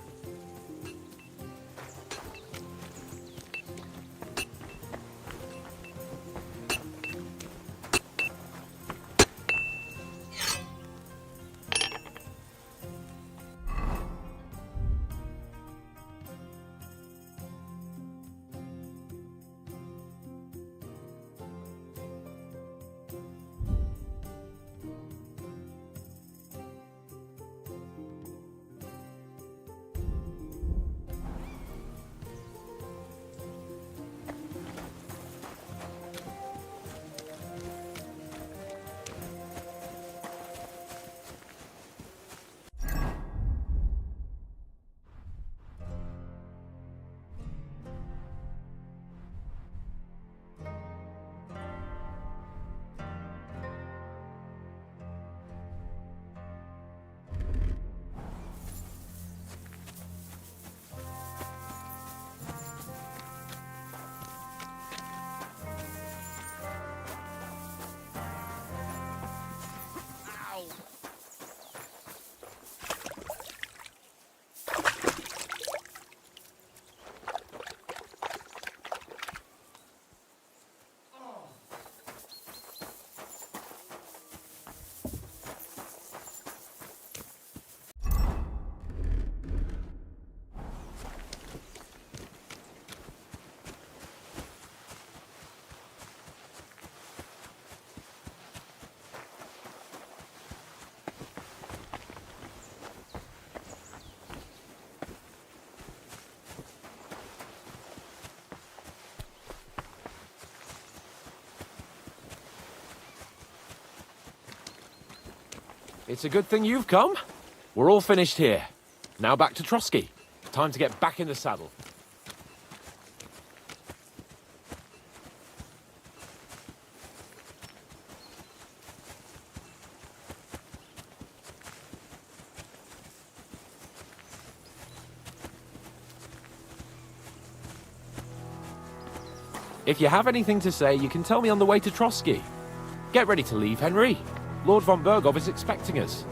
It's a good thing you've come. We're all finished here. Now back to Trosky. Time to get back in the saddle. If you have anything to say, you can tell me on the way to Trosky. Get ready to leave, Henry. Lord von Bergow is expecting us.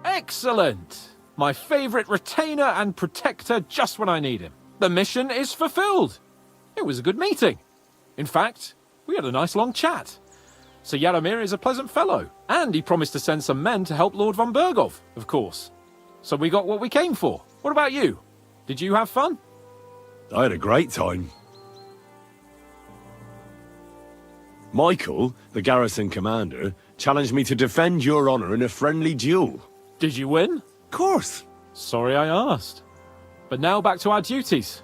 Excellent! My favourite retainer and protector just when I need him. The mission is fulfilled. It was a good meeting. In fact, we had a nice long chat. Sir Jaromir is a pleasant fellow, and he promised to send some men to help Lord von Bergow, of course. So we got what we came for. What about you? Did you have fun? I had a great time. Michael, the garrison commander, challenged me to defend your honor in a friendly duel. Did you win? Of course. Sorry I asked. But now back to our duties.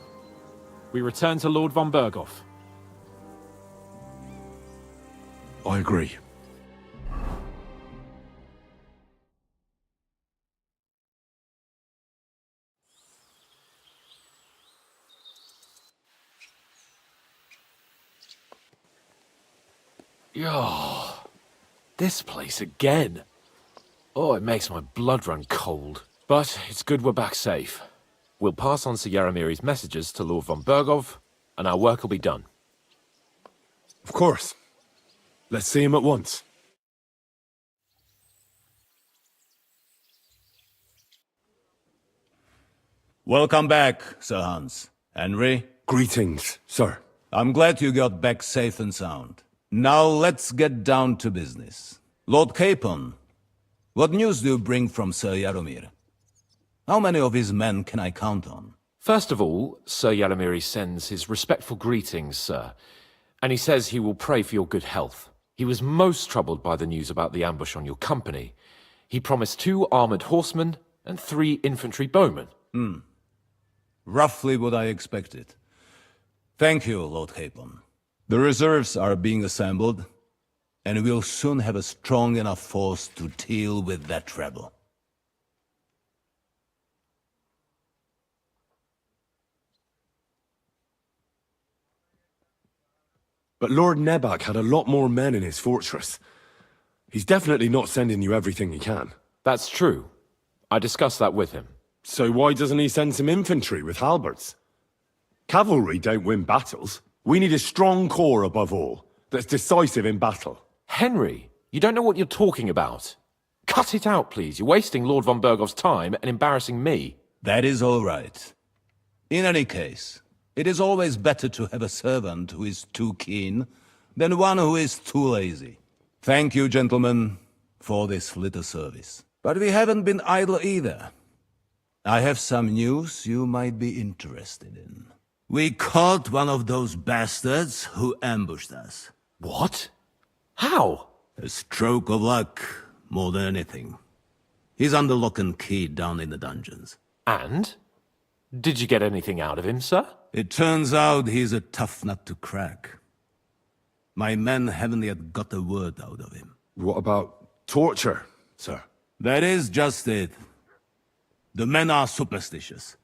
We return to Lord von Bergow. I agree. Yo, this place again. Oh, it makes my blood run cold. But it's good we're back safe. We'll pass on Sir Jaromiri's messages to Lord von Bergow, and our work will be done. Of course. Let's see him at once. Welcome back, Sir Hans. Henry? Greetings, sir. I'm glad you got back safe and sound. Now let's get down to business. Lord Capon, what news do you bring from Sir Jaromir? How many of his men can I count on? First of all, Sir Jaromir sends his respectful greetings, sir. And he says he will pray for your good health. He was most troubled by the news about the ambush on your company. He promised 2 armored horsemen and 3 infantry bowmen. Roughly what I expected. Thank you, Lord Capon. The reserves are being assembled, and we'll soon have a strong enough force to deal with that rebel. But Lord Nebak had a lot more men in his fortress. He's definitely not sending you everything he can. That's true. I discussed that with him. So why doesn't he send some infantry with halberds? Cavalry don't win battles. We need a strong corps above all, that's decisive in battle. Henry, you don't know what you're talking about. Cut it out, please. You're wasting Lord von Bergow's time and embarrassing me. That is all right. In any case, it is always better to have a servant who is too keen than one who is too lazy. Thank you, gentlemen, for this little service. But we haven't been idle either. I have some news you might be interested in. We caught one of those bastards who ambushed us. What? How? A stroke of luck, more than anything. He's under lock and key down in the dungeons. And? Did you get anything out of him, sir? It turns out he's a tough nut to crack. My men haven't yet got a word out of him. What about torture, sir? That is just it. The men are superstitious.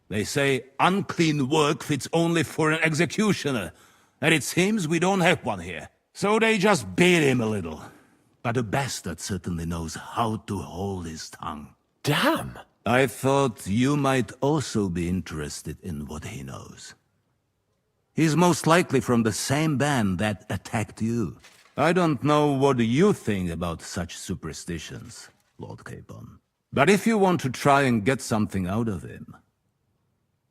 They say unclean work fits only for an executioner, and it seems we don't have one here. So they just beat him a little. But a bastard certainly knows how to hold his tongue. Damn! I thought you might also be interested in what he knows. He's most likely from the same band that attacked you. I don't know what you think about such superstitions, Lord Capon. But if you want to try and get something out of him,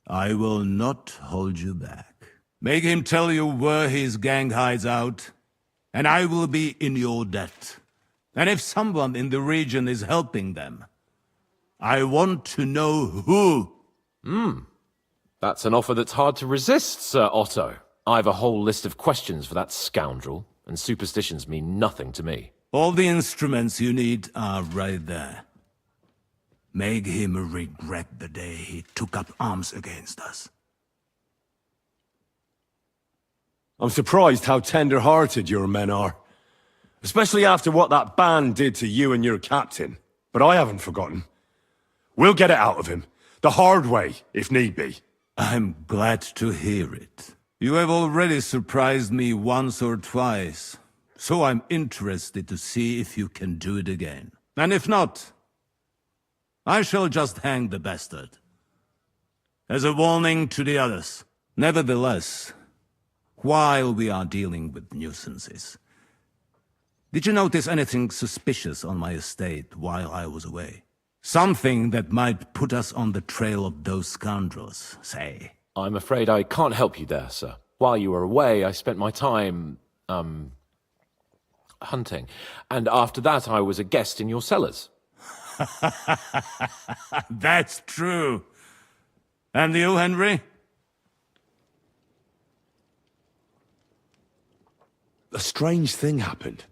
I will not hold you back. Make him tell you where his gang hides out, and I will be in your debt. And if someone in the region is helping them, I want to know who. That's an offer that's hard to resist, Sir Otto. I've a whole list of questions for that scoundrel, and superstitions mean nothing to me. All the instruments you need are right there. Make him regret the day he took up arms against us. I'm surprised how tender-hearted your men are. Especially after what that band did to you and your captain. But I haven't forgotten. We'll get it out of him. The hard way, if need be. I'm glad to hear it. You have already surprised me once or twice, so I'm interested to see if you can do it again. And if not, I shall just hang the bastard. As a warning to the others. Nevertheless, while we are dealing with nuisances, did you notice anything suspicious on my estate while I was away? Something that might put us on the trail of those scoundrels, say. I'm afraid I can't help you there, sir. While you were away, I spent my time, hunting. And after that, I was a guest in your cellars. That's true. And you, Henry? A strange thing happened.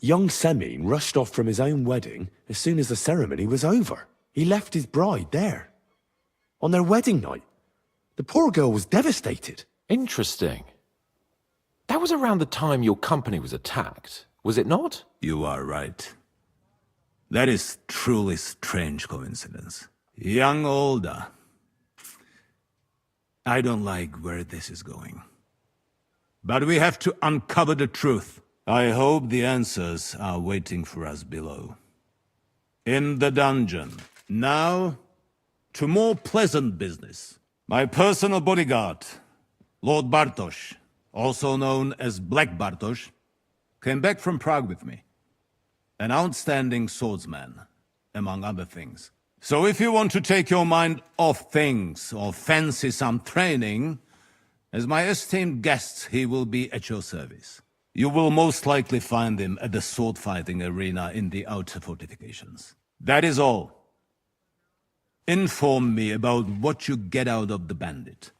Young Semine rushed off from his own wedding as soon as the ceremony was over. He left his bride there. On their wedding night. The poor girl was devastated. Interesting. That was around the time your company was attacked, was it not? You are right. That is truly strange coincidence. Young Olda. I don't like where this is going. But we have to uncover the truth. I hope the answers are waiting for us below. In the dungeon. Now, to more pleasant business. My personal bodyguard, Lord Bartosz, also known as Black Bartosz, came back from Prague with me. An outstanding swordsman, among other things. So if you want to take your mind off things or fancy some training, as my esteemed guest, he will be at your service. You will most likely find him at the sword-fighting arena in the outer fortifications. That is all. Inform me about what you get out of the bandit.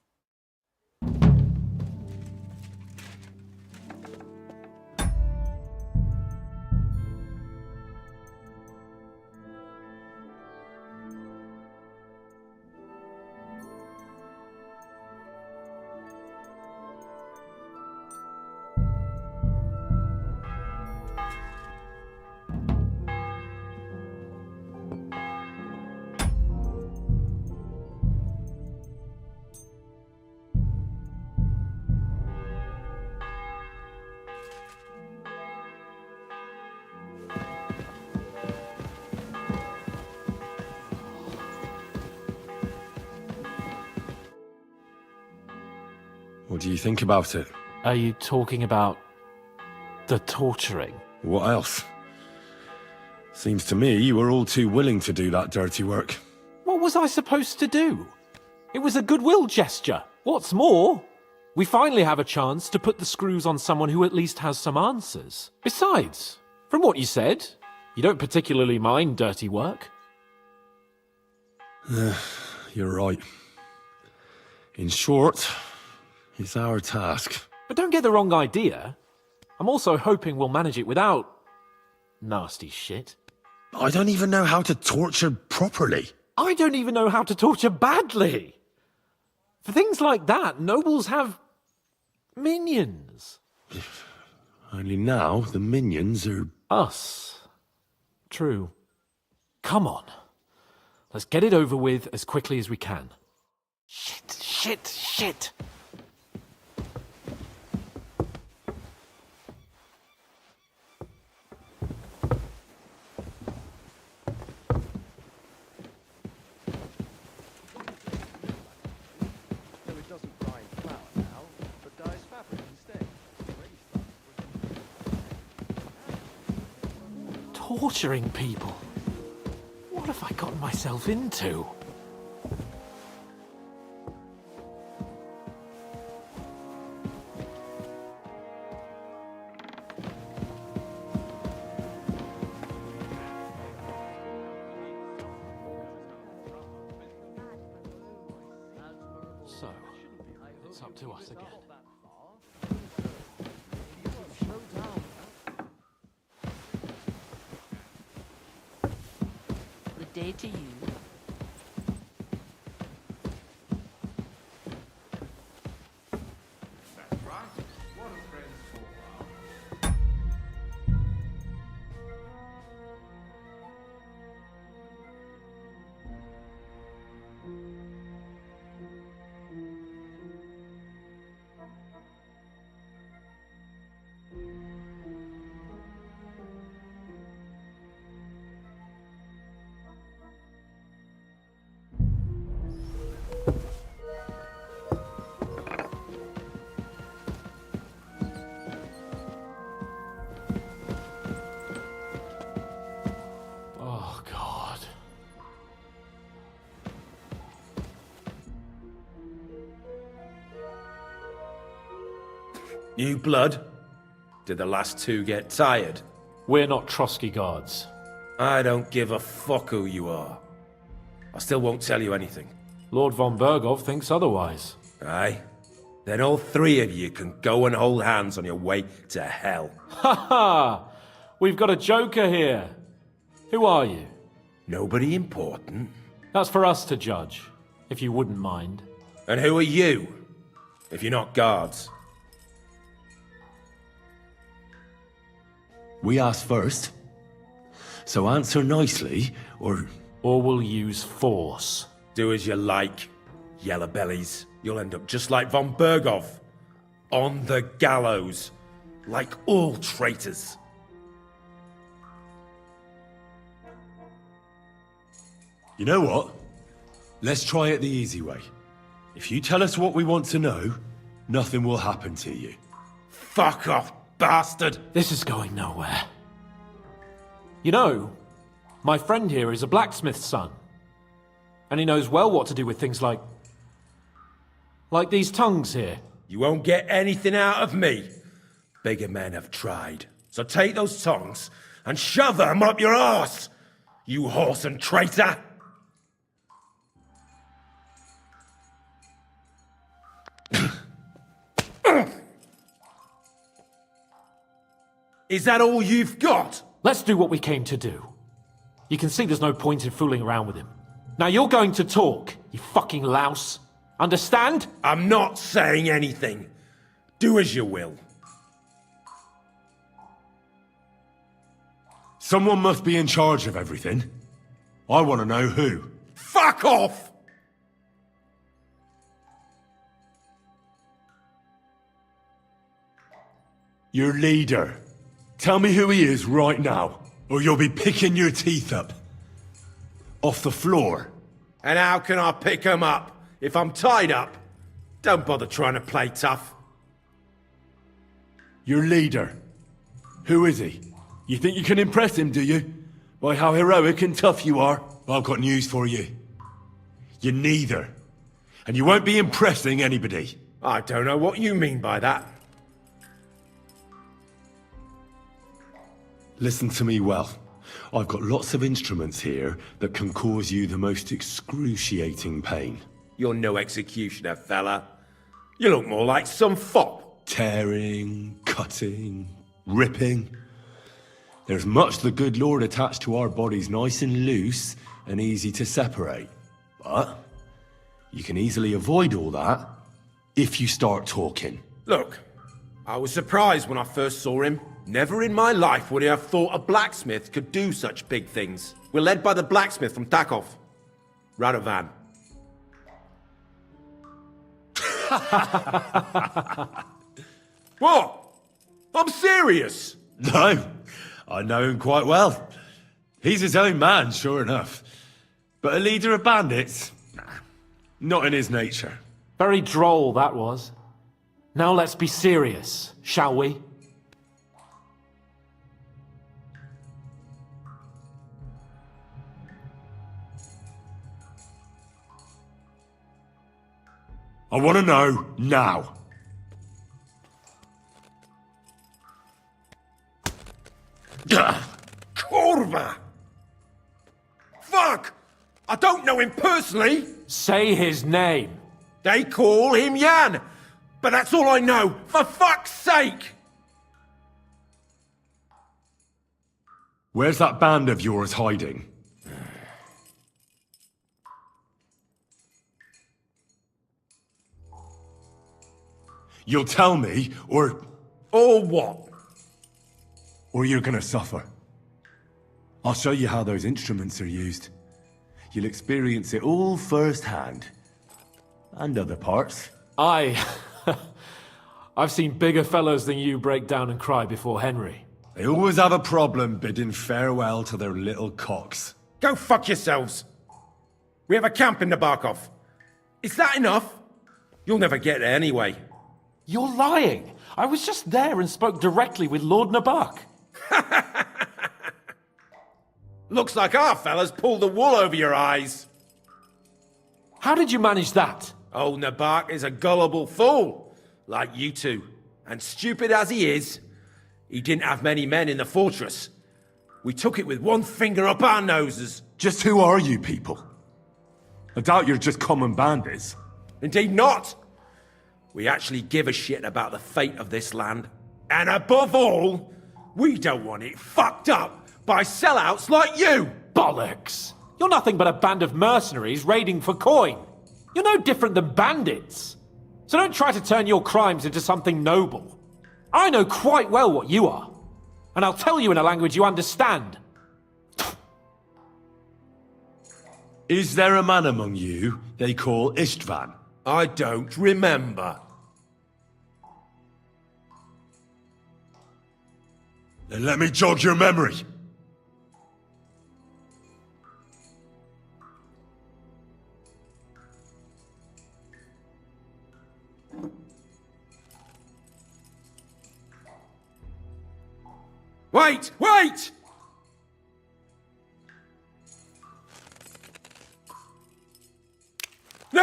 What do you think about it? Are you talking about the torturing? What else? Seems to me you were all too willing to do that dirty work. What was I supposed to do? It was a goodwill gesture. What's more, we finally have a chance to put the screws on someone who at least has some answers. Besides, from what you said, you don't particularly mind dirty work. You're right. In short, it's our task. But don't get the wrong idea. I'm also hoping we'll manage it without nasty shit. I don't even know how to torture properly. I don't even know how to torture badly. For things like that, nobles have minions. Only now the minions are... Us. True. Come on. Let's get it over with as quickly as we can. Shit. Torturing people. What have I gotten myself into? So, it's up to us again. Good day to you. Oh, God. New blood? Did the last two get tired? We're not Trosky guards. I don't give a fuck who you are. I still won't tell you anything. Lord von Bergow thinks otherwise. Aye? Then all three of you can go and hold hands on your way to hell. Ha ha! We've got a joker here. Who are you? Nobody important. That's for us to judge, if you wouldn't mind. And who are you, if you're not guards? We asked first. So answer nicely, or... Or we'll use force. Do as you like, yellow bellies. You'll end up just like von Bergow. On the gallows. Like all traitors. You know what? Let's try it the easy way. If you tell us what we want to know, nothing will happen to you. Fuck off, bastard! This is going nowhere. You know, my friend here is a blacksmith's son. And he knows well what to do with things like these tongues here. You won't get anything out of me. Bigger men have tried. So take those tongues and shove them up your arse, you horse and traitor! Is that all you've got? Let's do what we came to do. You can see there's no point in fooling around with him. Now you're going to talk, you fucking louse. Understand? I'm not saying anything. Do as you will. Someone must be in charge of everything. I want to know who. Fuck off! Your leader. Tell me who he is right now, or you'll be picking your teeth up. Off the floor. And how can I pick 'em up if I'm tied up? Don't bother trying to play tough. Your leader. Who is he? You think you can impress him, do you? By how heroic and tough you are? Well, I've got news for you. You're neither. And you won't be impressing anybody. I don't know what you mean by that. Listen to me well. I've got lots of instruments here that can cause you the most excruciating pain. You're no executioner, fella. You look more like some fop. Tearing, cutting, ripping. There's much the good Lord attached to our bodies, nice and loose and easy to separate. But you can easily avoid all that if you start talking. Look, I was surprised when I first saw him. Never in my life would I have thought a blacksmith could do such big things. We're led by the blacksmith from Takov. Radovan. What? I'm serious. No, I know him quite well. He's his own man, sure enough. But a leader of bandits? Nah, not in his nature. Very droll, that was. Now let's be serious, shall we? I want to know now. Kurva! Fuck! I don't know him personally. Say his name. They call him Jan, but that's all I know. For fuck's sake! Where's that band of yours hiding? You'll tell me, or... Or what? Or you're gonna suffer. I'll show you how those instruments are used. You'll experience it all firsthand. And other parts. I've seen bigger fellows than you break down and cry before Henry. They always have a problem bidding farewell to their little cocks. Go fuck yourselves. We have a camp in Nabarkov. Is that enough? You'll never get there anyway. You're lying. I was just there and spoke directly with Lord Nabak. Looks like our fellas pulled the wool over your eyes. How did you manage that? Old Nabak is a gullible fool, like you two. And stupid as he is, he didn't have many men in the fortress. We took it with one finger up our noses. Just who are you people? I doubt you're just common bandits. Indeed not. We actually give a shit about the fate of this land. And above all, we don't want it fucked up by sellouts like you! Bollocks! You're nothing but a band of mercenaries raiding for coin. You're no different than bandits. So don't try to turn your crimes into something noble. I know quite well what you are. And I'll tell you in a language you understand. Is there a man among you they call Istvan? I don't remember. Then let me jog your memory. Wait! Wait! No!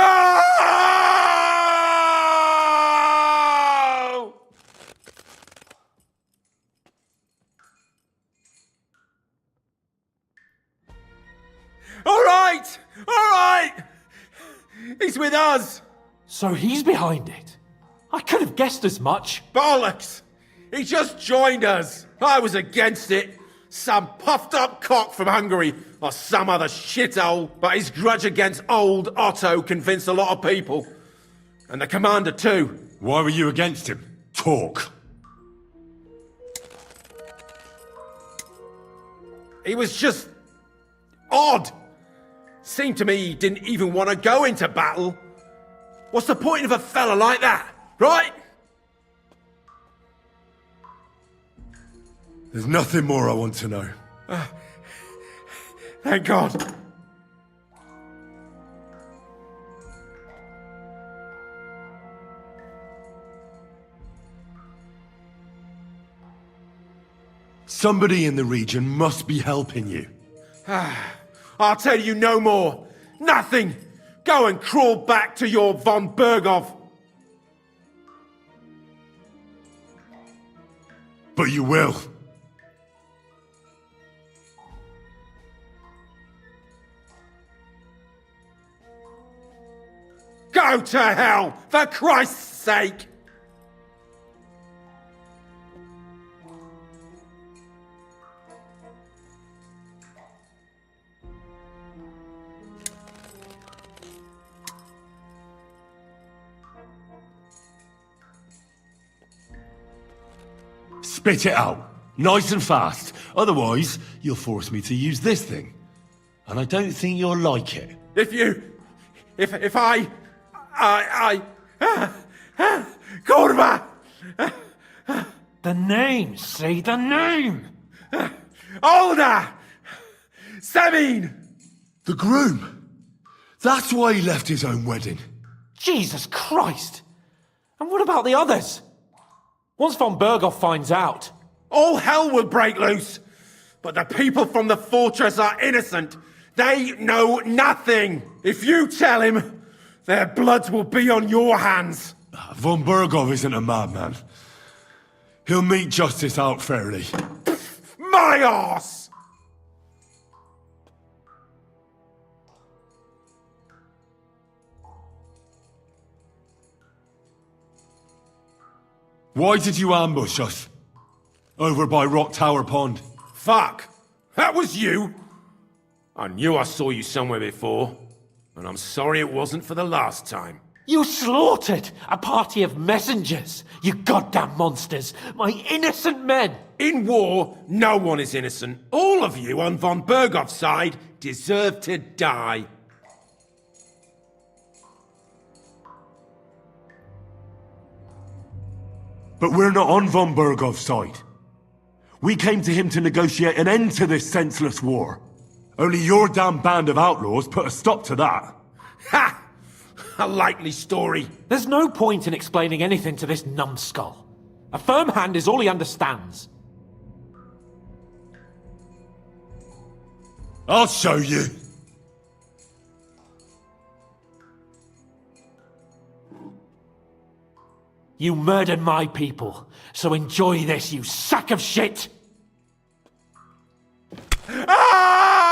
All right! All right! He's with us! So he's behind it. I could have guessed as much. Bollocks! He just joined us. I was against it. Some puffed up cock from Hungary or some other shithole. But his grudge against old Otto convinced a lot of people. And the commander too. Why were you against him? Talk. He was just odd. Seemed to me he didn't even want to go into battle. What's the point of a fella like that, right? There's nothing more I want to know. Thank God. Somebody in the region must be helping you. I'll tell you no more. Nothing. Go and crawl back to your von Bergow. But you will. Go to hell, for Christ's sake! Spit it out, nice and fast. Otherwise, you'll force me to use this thing. And I don't think you'll like it. If I Kurva! The name, say the name! Older! Sabine! The groom. That's why he left his own wedding. Jesus Christ! And what about the others? Once von Bergow finds out... All hell will break loose! But the people from the fortress are innocent. They know nothing. If you tell him, their blood will be on your hands. Von Bergow isn't a madman. He'll mete justice out fairly. My arse! Why did you ambush us? Over by Rock Tower Pond. Fuck! That was you! I knew I saw you somewhere before, and I'm sorry it wasn't for the last time. You slaughtered a party of messengers, you goddamn monsters, my innocent men! In war, no one is innocent. All of you on von Bergow's side deserve to die. But we're not on von Bergow's side. We came to him to negotiate an end to this senseless war. Only your damn band of outlaws put a stop to that. Ha! A likely story. There's no point in explaining anything to this numbskull. A firm hand is all he understands. I'll show you. You murdered my people, so enjoy this, you sack of shit! Ah!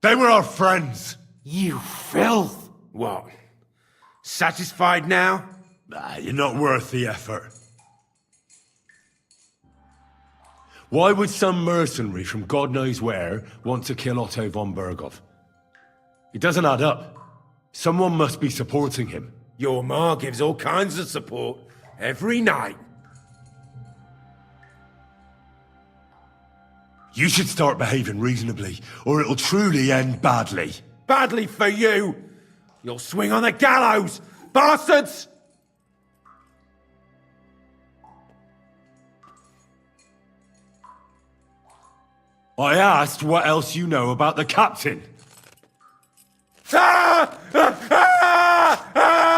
They were our friends. You filth! What? Satisfied now? You're not worth the effort. Why would some mercenary from God knows where want to kill Otto von Bergow? It doesn't add up. Someone must be supporting him. Your ma gives all kinds of support every night. You should start behaving reasonably, or it'll truly end badly. Badly for you! You'll swing on the gallows, bastards! I asked what else you know about the captain. Ah! Ah! Ah! Ah!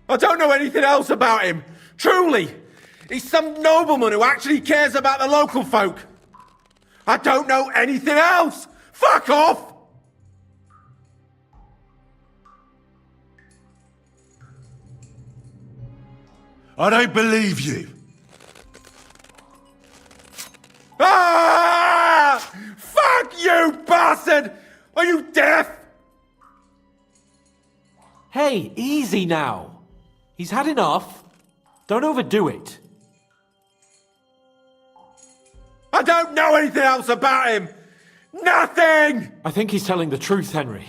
I don't know anything else about him. Truly. He's some nobleman who actually cares about the local folk. I don't know anything else. Fuck off! I don't believe you. Ah! Fuck you, bastard! Are you deaf? Hey, easy now. He's had enough. Don't overdo it. I don't know anything else about him. Nothing! I think he's telling the truth, Henry.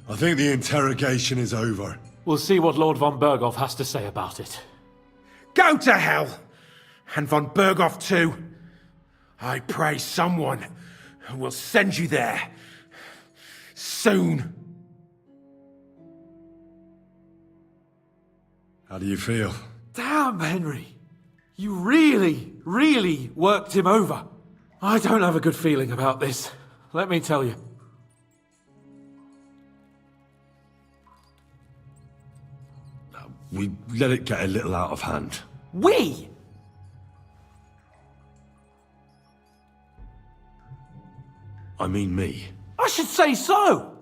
I think the interrogation is over. We'll see what Lord von Bergow has to say about it. Go to hell! And von Bergow too. I pray someone will send you there. Soon. How do you feel? Damn, Henry. You really worked him over. I don't have a good feeling about this, let me tell you. We let it get a little out of hand. We? I mean me. I should say so.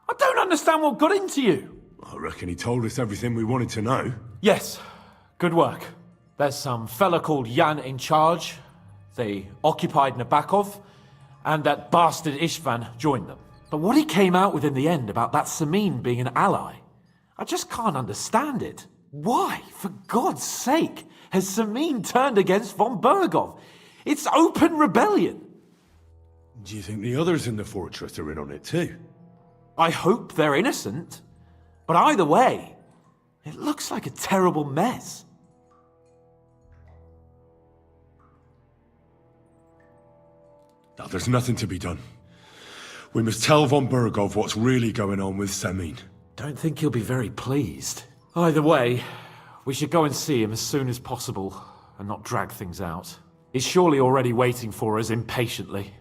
I don't understand what got into you. I reckon he told us everything we wanted to know. Yes, good work. There's some fella called Jan in charge. They occupied Nabokov, and that bastard Istvan joined them. But what he came out with in the end about that Samin being an ally, I just can't understand it. Why, for God's sake, has Samin turned against von Bergow? It's open rebellion. Do you think the others in the fortress are in on it too? I hope they're innocent. But either way, it looks like a terrible mess. Now, there's nothing to be done. We must tell von Bergow what's really going on with Samin. Don't think he'll be very pleased. Either way, we should go and see him as soon as possible and not drag things out. He's surely already waiting for us impatiently.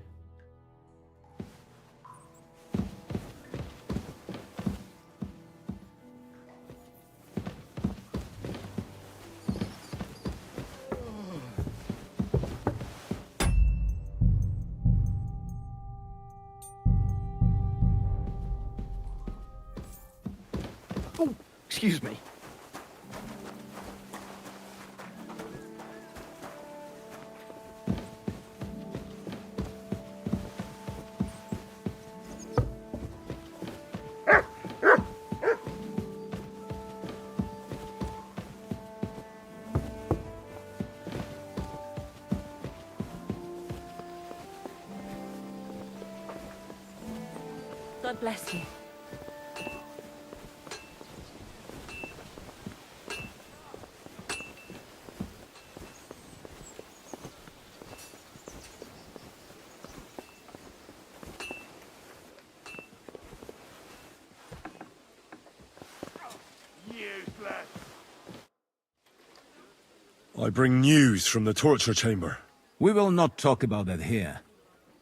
Excuse me. God bless you. I bring news from the torture chamber. We will not talk about that here.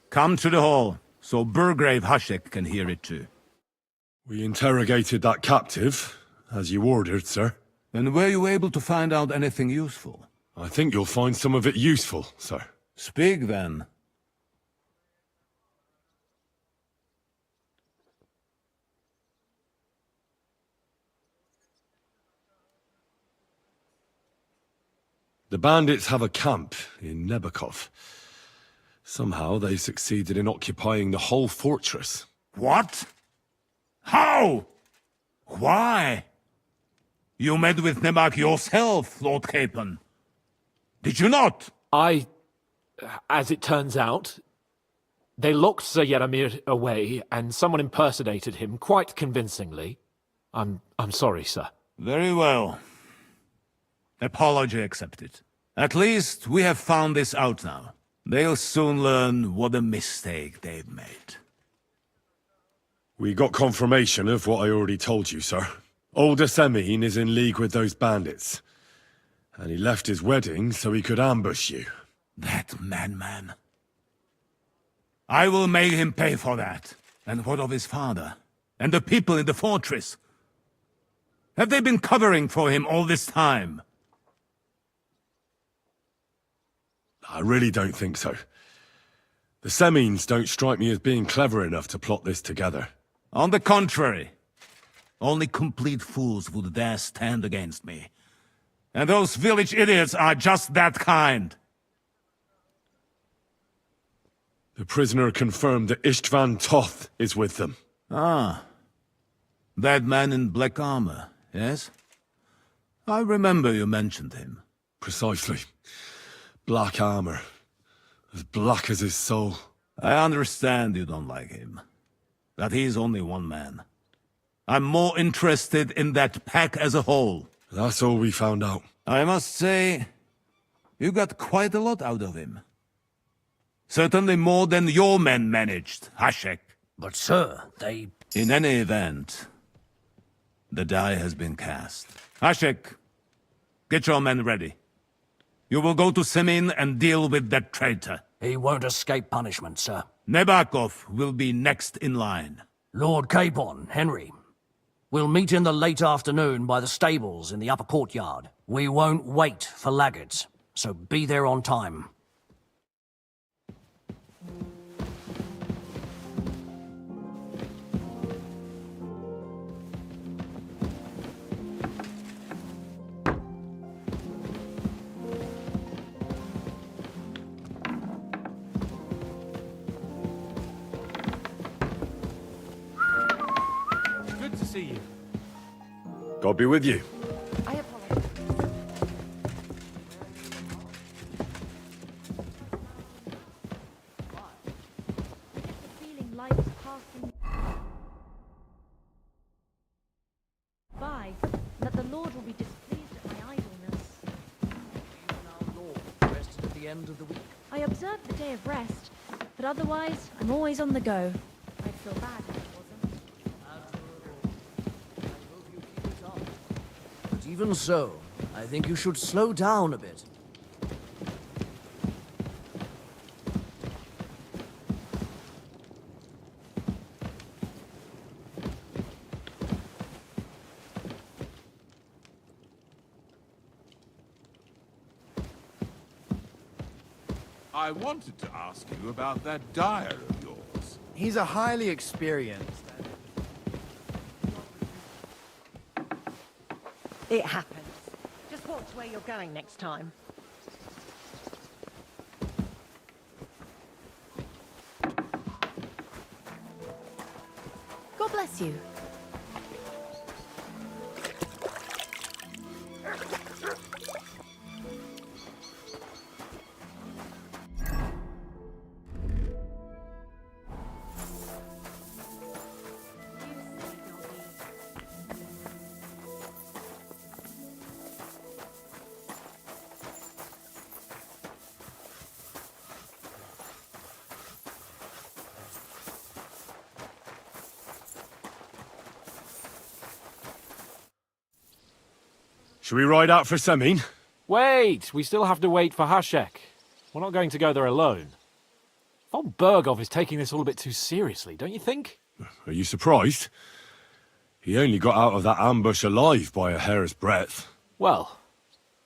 Come to the hall, so Burgrave Hashek can hear it too. We interrogated that captive, as you ordered, sir. And were you able to find out anything useful? I think you'll find some of it useful, sir. Speak then. The bandits have a camp in Nabokov. Somehow they succeeded in occupying the whole fortress. What? How? Why? You met with Nemak yourself, Lord Capon. Did you not? As it turns out, they locked Sir Yaramir away and someone impersonated him quite convincingly. I'm sorry, sir. Very well. Apology accepted. At least we have found this out now. They'll soon learn what a mistake they've made. We got confirmation of what I already told you, sir. Older Semin is in league with those bandits. And he left his wedding so he could ambush you. That madman. I will make him pay for that. And what of his father? And the people in the fortress? Have they been covering for him all this time? I really don't think so. The Semins don't strike me as being clever enough to plot this together. On the contrary. Only complete fools would dare stand against me. And those village idiots are just that kind. The prisoner confirmed that Istvan Toth is with them. Ah. That man in black armor, yes? I remember you mentioned him. Precisely. Black armor. As black as his soul. I understand you don't like him. But he's only one man. I'm more interested in that pack as a whole. That's all we found out. I must say, you got quite a lot out of him. Certainly more than your men managed, Hashek. But sir, they... In any event, the die has been cast. Hashek, get your men ready. You will go to Semin and deal with that traitor. He won't escape punishment, sir. Nebakov will be next in line. Lord Capon, Henry. We'll meet in the late afternoon by the stables in the upper courtyard. We won't wait for laggards, so be there on time. Good to see you. God be with you. I apologize. Feeling light passing by, that the Lord will be displeased at my idleness. Our Lord rested at the end of the week. I observed the day of rest, but otherwise, I'm always on the go. I'd feel bad if it wasn't. I hope you keep it up. But even so, I think you should slow down a bit. I wanted to ask you about that dyer of yours. He's a highly experienced... It happens. Just watch where you're going next time. God bless you. Should we ride out for Semin? Wait! We still have to wait for Hashek. We're not going to go there alone. Von Bergow is taking this all a bit too seriously, don't you think? Are you surprised? He only got out of that ambush alive by a hair's breadth. Well,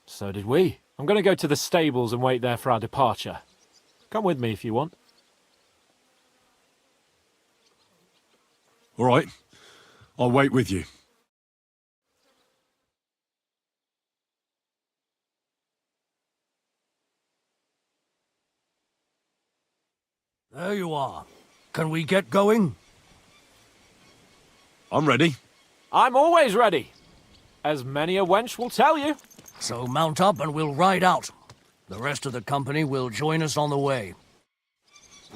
so did we. I'm going to go to the stables and wait there for our departure. Come with me if you want. All right. I'll wait with you. There you are. Can we get going? I'm ready. I'm always ready. As many a wench will tell you. So mount up and we'll ride out. The rest of the company will join us on the way.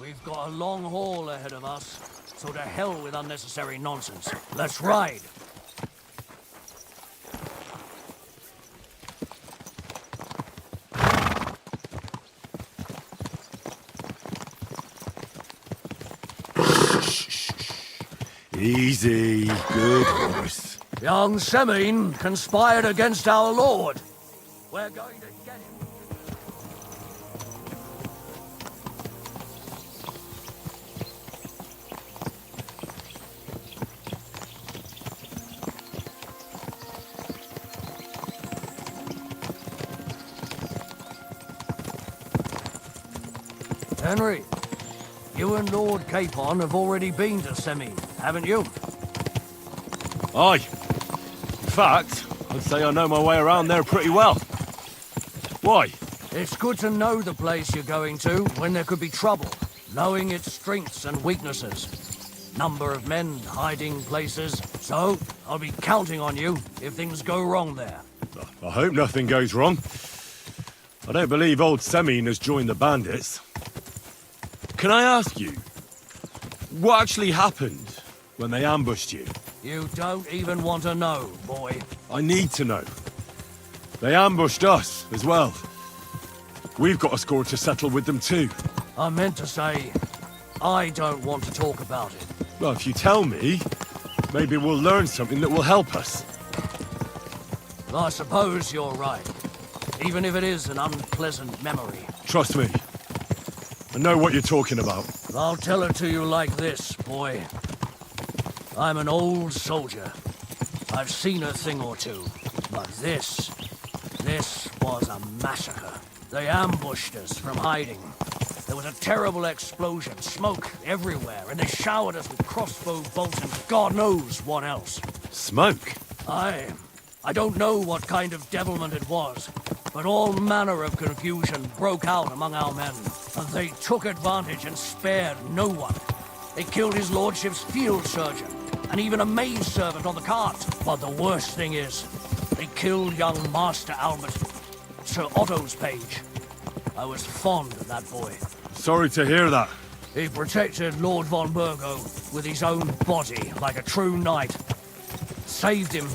We've got a long haul ahead of us, so to hell with unnecessary nonsense. Let's ride! Easy, good horse. Young Semin conspired against our Lord. We're going to get him. Henry, you and Lord Capon have already been to Semin, haven't you? Aye. In fact, I'd say I know my way around there pretty well. Why? It's good to know the place you're going to when there could be trouble, knowing its strengths and weaknesses. Number of men, hiding places. So, I'll be counting on you if things go wrong there. I hope nothing goes wrong. I don't believe old Semin has joined the bandits. Can I ask you, what actually happened when they ambushed you? You don't even want to know, boy. I need to know. They ambushed us as well. We've got a score to settle with them too. I meant to say, I don't want to talk about it. Well, if you tell me, maybe we'll learn something that will help us. I suppose you're right. Even if it is an unpleasant memory. Trust me. I know what you're talking about. I'll tell it to you like this, boy. I'm an old soldier. I've seen a thing or two. But this was a massacre. They ambushed us from hiding. There was a terrible explosion, smoke everywhere, and they showered us with crossbow bolts and God knows what else. Smoke? I don't know what kind of devilment it was, but all manner of confusion broke out among our men, and they took advantage and spared no one. They killed his lordship's field surgeon, and even a maidservant on the cart. But the worst thing is, they killed young Master Albert, Sir Otto's page. I was fond of that boy. Sorry to hear that. He protected Lord von Bergow with his own body like a true knight. Saved him,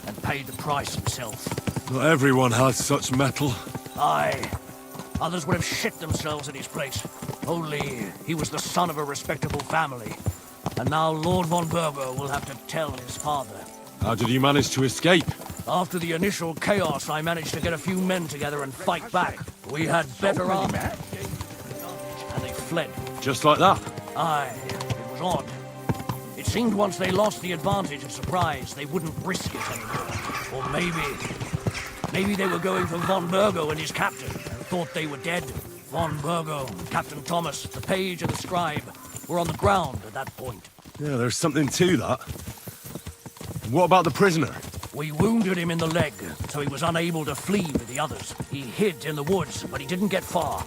and paid the price himself. Not everyone has such metal. Aye. Others would have shit themselves in his place. Only he was the son of a respectable family. And now Lord von Bergow will have to tell his father. How did you manage to escape? After the initial chaos, I managed to get a few men together and fight back. We had better armor, and they fled. Just like that? Aye, it was odd. It seemed once they lost the advantage of surprise, they wouldn't risk it anymore. Or maybe they were going for von Bergow and his captain, and thought they were dead. Von Bergow, Captain Thomas, the page and the scribe were on the ground at that point. Yeah, there's something to that. What about the prisoner? We wounded him in the leg, so he was unable to flee with the others. He hid in the woods, but he didn't get far.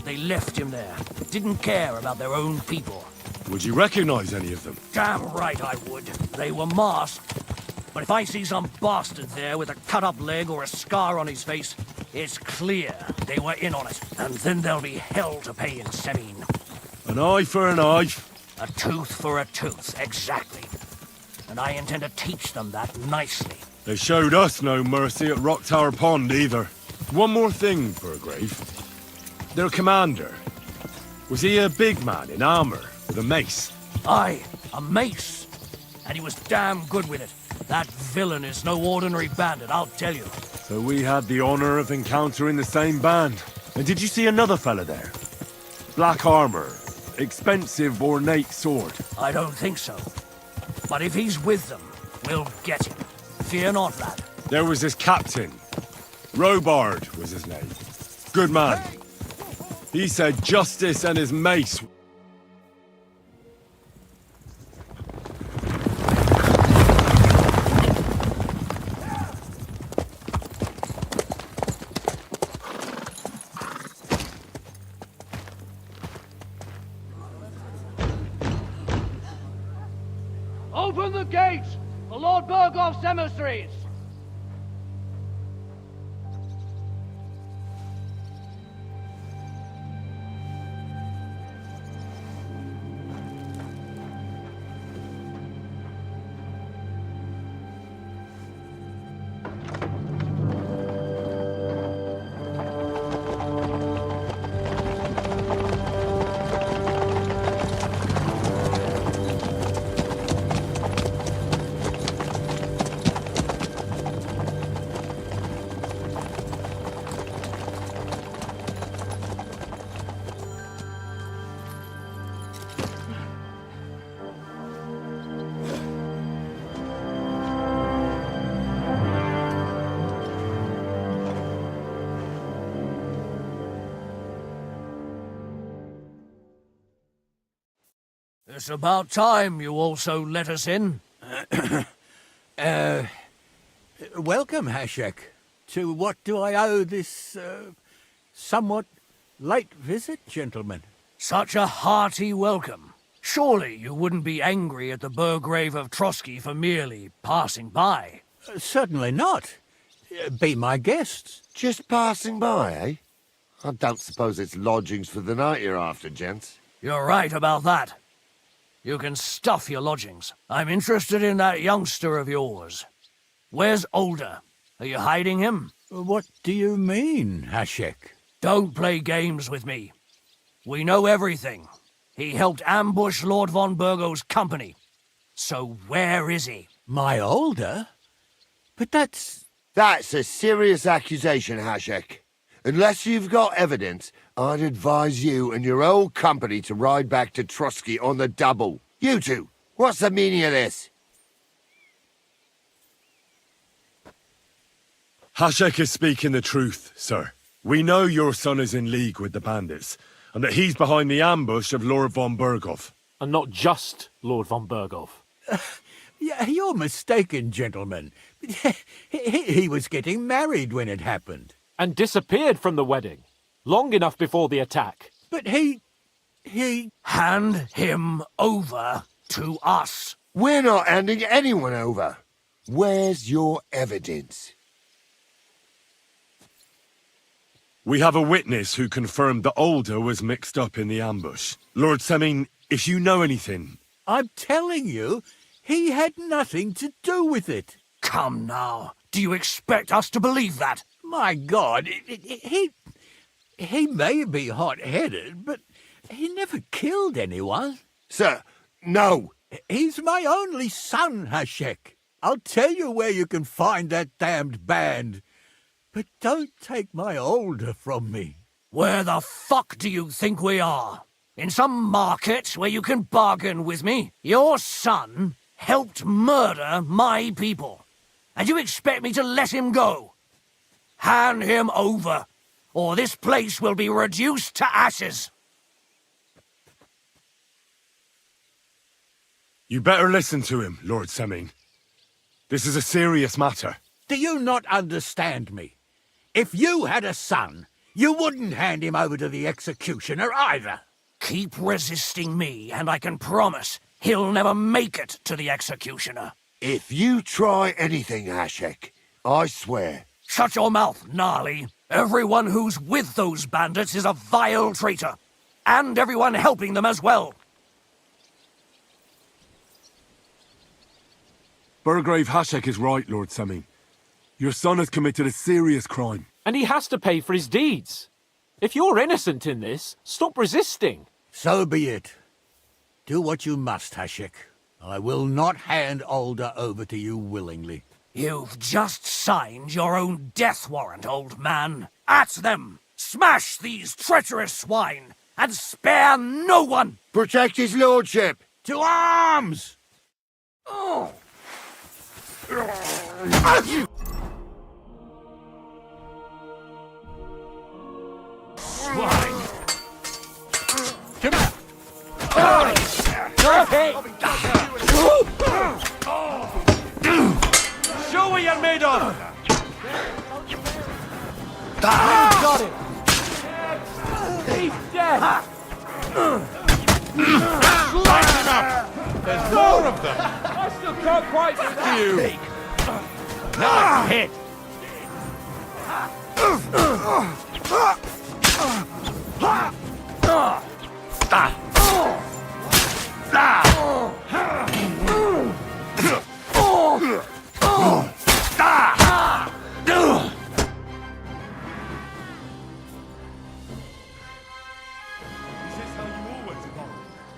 They left him there. Didn't care about their own people. Would you recognize any of them? Damn right I would. They were masked. But if I see some bastard there with a cut-up leg or a scar on his face, it's clear they were in on it. And then there'll be hell to pay in Semine. An eye for an eye. A tooth for a tooth, exactly. And I intend to teach them that nicely. They showed us no mercy at Rock Tower Pond either. One more thing, Burgrave. Their commander. Was he a big man in armor with a mace? Aye, a mace. And he was damn good with it. That villain is no ordinary bandit, I'll tell you. So we had the honor of encountering the same band. And did you see another fella there? Black armor, expensive ornate sword. I don't think so. But if he's with them, we'll get him. Fear not, lad. There was this captain. Robard was his name. Good man. He said justice and his mace. Open the gates for Lord Bergow's emissaries! It's about time you also let us in. Welcome, Hashek. To what do I owe this, somewhat late visit, gentlemen? Such a hearty welcome. Surely you wouldn't be angry at the Burgrave of Trosky for merely passing by? Certainly not. Be my guests. Just passing by, eh? I don't suppose it's lodgings for the night you're after, gents. You're right about that. You can stuff your lodgings. I'm interested in that youngster of yours. Where's Older? Are you hiding him? What do you mean, Hashek? Don't play games with me. We know everything. He helped ambush Lord von Bergow's company. So where is he? My Older? But that's... That's a serious accusation, Hashek. Unless you've got evidence, I'd advise you and your old company to ride back to Trosky on the double. You two, what's the meaning of this? Hashek is speaking the truth, sir. We know your son is in league with the bandits, and that he's behind the ambush of Lord von Bergow. And not just Lord von Bergow. You're mistaken, gentlemen. He was getting married when it happened. And disappeared from the wedding, long enough before the attack. But he... Hand him over to us. We're not handing anyone over. Where's your evidence? We have a witness who confirmed that Older was mixed up in the ambush. Lord Semin, if you know anything... I'm telling you, he had nothing to do with it. Come now. Do you expect us to believe that? My God, he may be hot-headed, but he never killed anyone. Sir, no. He's my only son, Hashek. I'll tell you where you can find that damned band. But don't take my Older from me. Where the fuck do you think we are? In some market where you can bargain with me? Your son helped murder my people. And you expect me to let him go? Hand him over, or this place will be reduced to ashes. You better listen to him, Lord Semin. This is a serious matter. Do you not understand me? If you had a son, you wouldn't hand him over to the executioner either. Keep resisting me, and I can promise he'll never make it to the executioner. If you try anything, Hashek, I swear... Shut your mouth, Gnarly. Everyone who's with those bandits is a vile traitor. And everyone helping them as well. Burgrave Hashek is right, Lord Semin. Your son has committed a serious crime. And he has to pay for his deeds. If you're innocent in this, stop resisting. So be it. Do what you must, Hashek. I will not hand Older over to you willingly. You've just signed your own death warrant, old man. At them! Smash these treacherous swine, and spare no one! Protect his lordship! To arms! Oh. Swine! Come here! Show what you're made of! Got it! He's dead! Light him up! There's more of them! I still can't quite see you! Nice hit!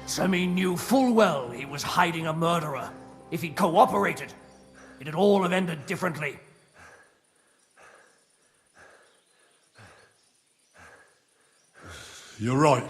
Semin knew full well he was hiding a murderer. If he'd cooperated, it'd all have ended differently. You're right.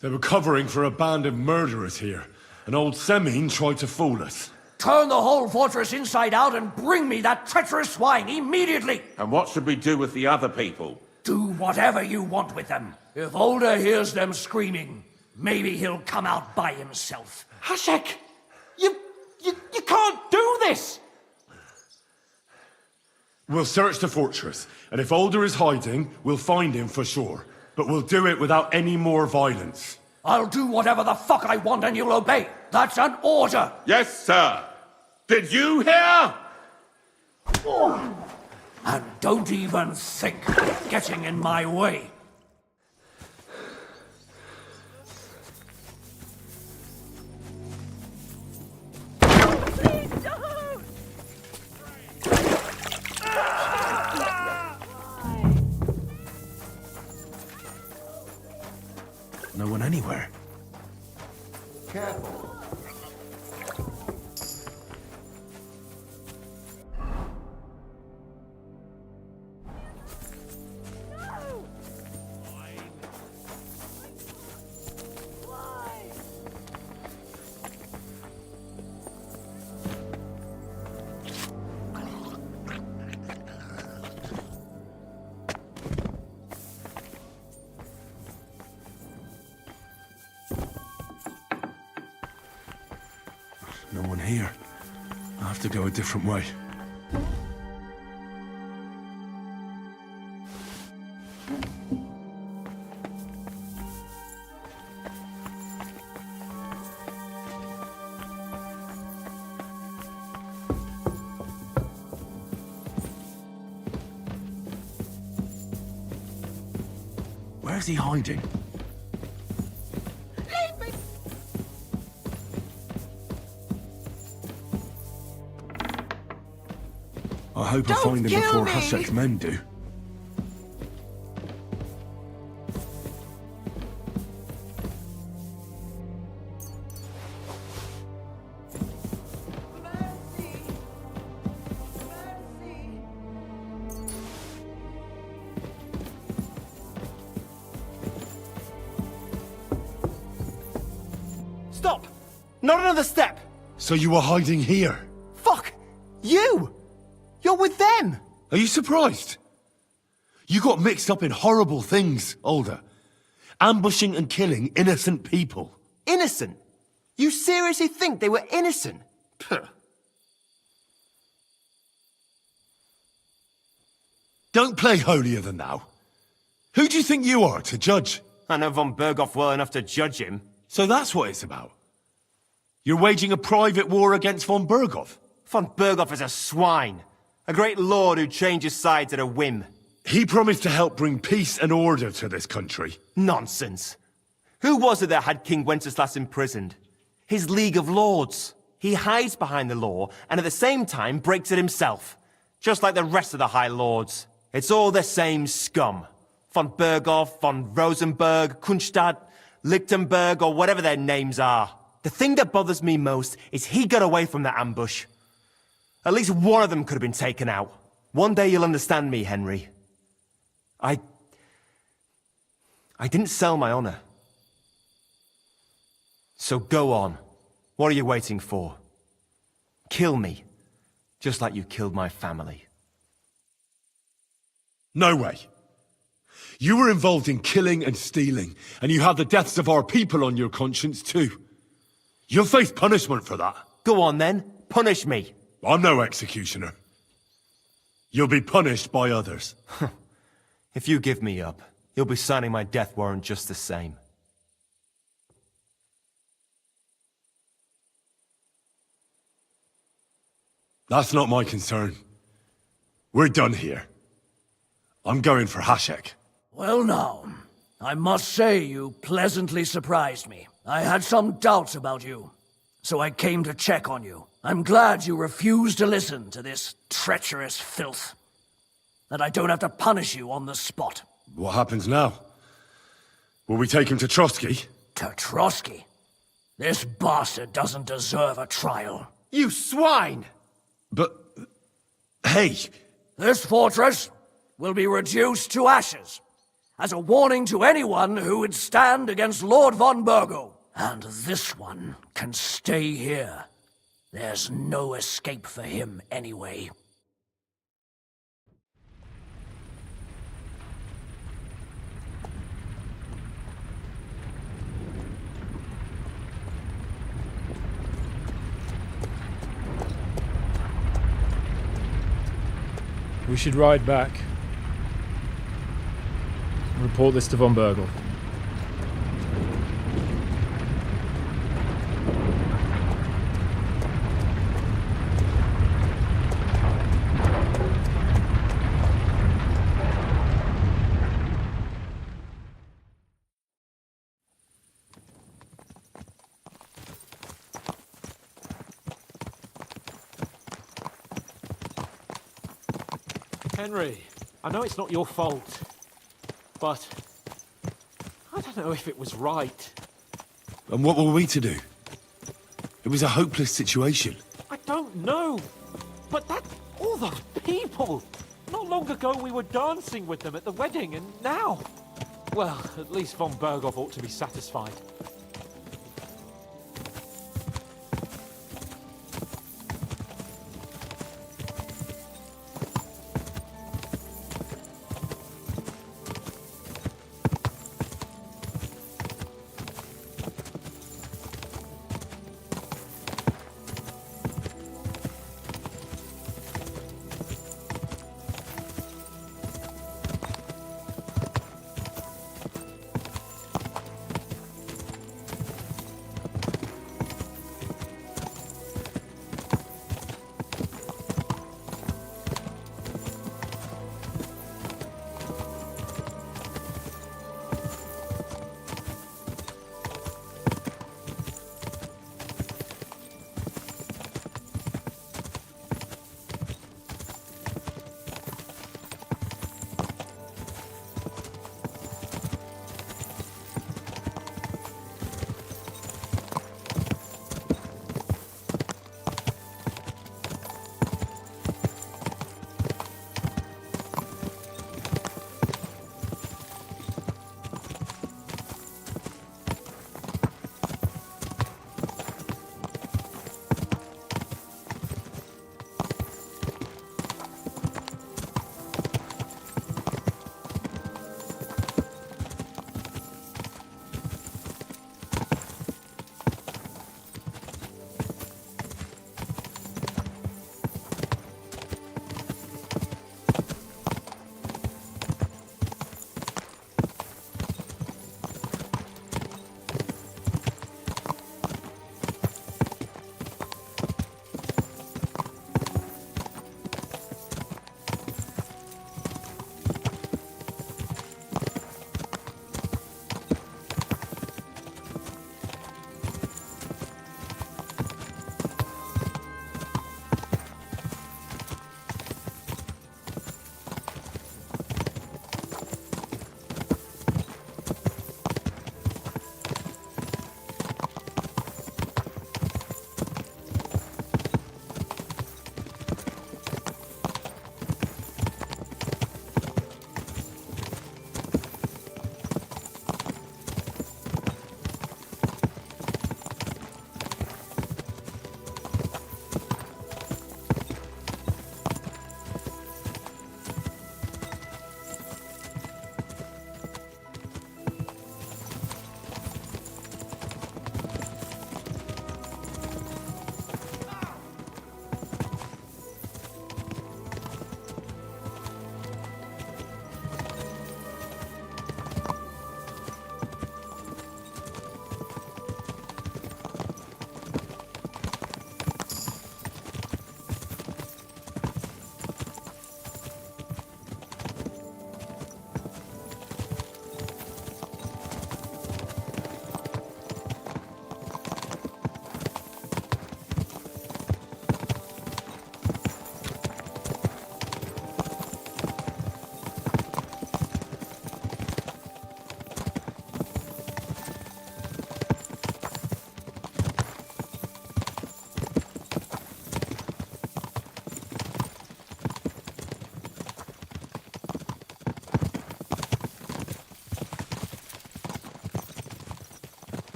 They were covering for a band of murderers here, and old Semin tried to fool us. Turn the whole fortress inside out and bring me that treacherous swine immediately! And what should we do with the other people? Do whatever you want with them. If Older hears them screaming, maybe he'll come out by himself. Hashek! You can't do this! We'll search the fortress, and if Older is hiding, we'll find him for sure. But we'll do it without any more violence. I'll do whatever the fuck I want and you'll obey. That's an order! Yes, sir! Did you hear? And don't even think of getting in my way. anywhere. Careful. No one here. I have to go a different way. Where's he hiding? I hope I find him before Hashek's men do. Stop! Not another step! So you were hiding here? Fuck! You! You're with them! Are you surprised? You got mixed up in horrible things, Alder. Ambushing and killing innocent people. Innocent? You seriously think they were innocent? Puh. Don't play holier than thou. Who do you think you are to judge? I know von Bergow well enough to judge him. So that's what it's about. You're waging a private war against von Bergow. Von Bergow is a swine. A great lord who changes sides at a whim. He promised to help bring peace and order to this country. Nonsense. Who was it that had King Wenceslas imprisoned? His League of Lords. He hides behind the law and at the same time breaks it himself. Just like the rest of the High Lords. It's all the same scum. Von Bergow, von Rosenberg, Kunstadt, Lichtenberg, or whatever their names are. The thing that bothers me most is he got away from the ambush. At least one of them could have been taken out. One day you'll understand me, Henry. I didn't sell my honor. So go on. What are you waiting for? Kill me. Just like you killed my family. No way. You were involved in killing and stealing, and you have the deaths of our people on your conscience too. You'll face punishment for that. Go on then. Punish me. I'm no executioner. You'll be punished by others. If you give me up, you'll be signing my death warrant just the same. That's not my concern. We're done here. I'm going for Hashek. Well now, I must say you pleasantly surprised me. I had some doubts about you, so I came to check on you. I'm glad you refused to listen to this treacherous filth. That I don't have to punish you on the spot. What happens now? Will we take him to Trosky? To Trosky? This bastard doesn't deserve a trial. You swine! But... hey! This fortress will be reduced to ashes, as a warning to anyone who would stand against Lord von Bergow. And this one can stay here. There's no escape for him anyway. We should ride back. Report this to von Bergow. Henry, I know it's not your fault, but I don't know if it was right. And what were we to do? It was a hopeless situation. I don't know. But all those people. Not long ago we were dancing with them at the wedding, and now... Well, at least von Bergow ought to be satisfied.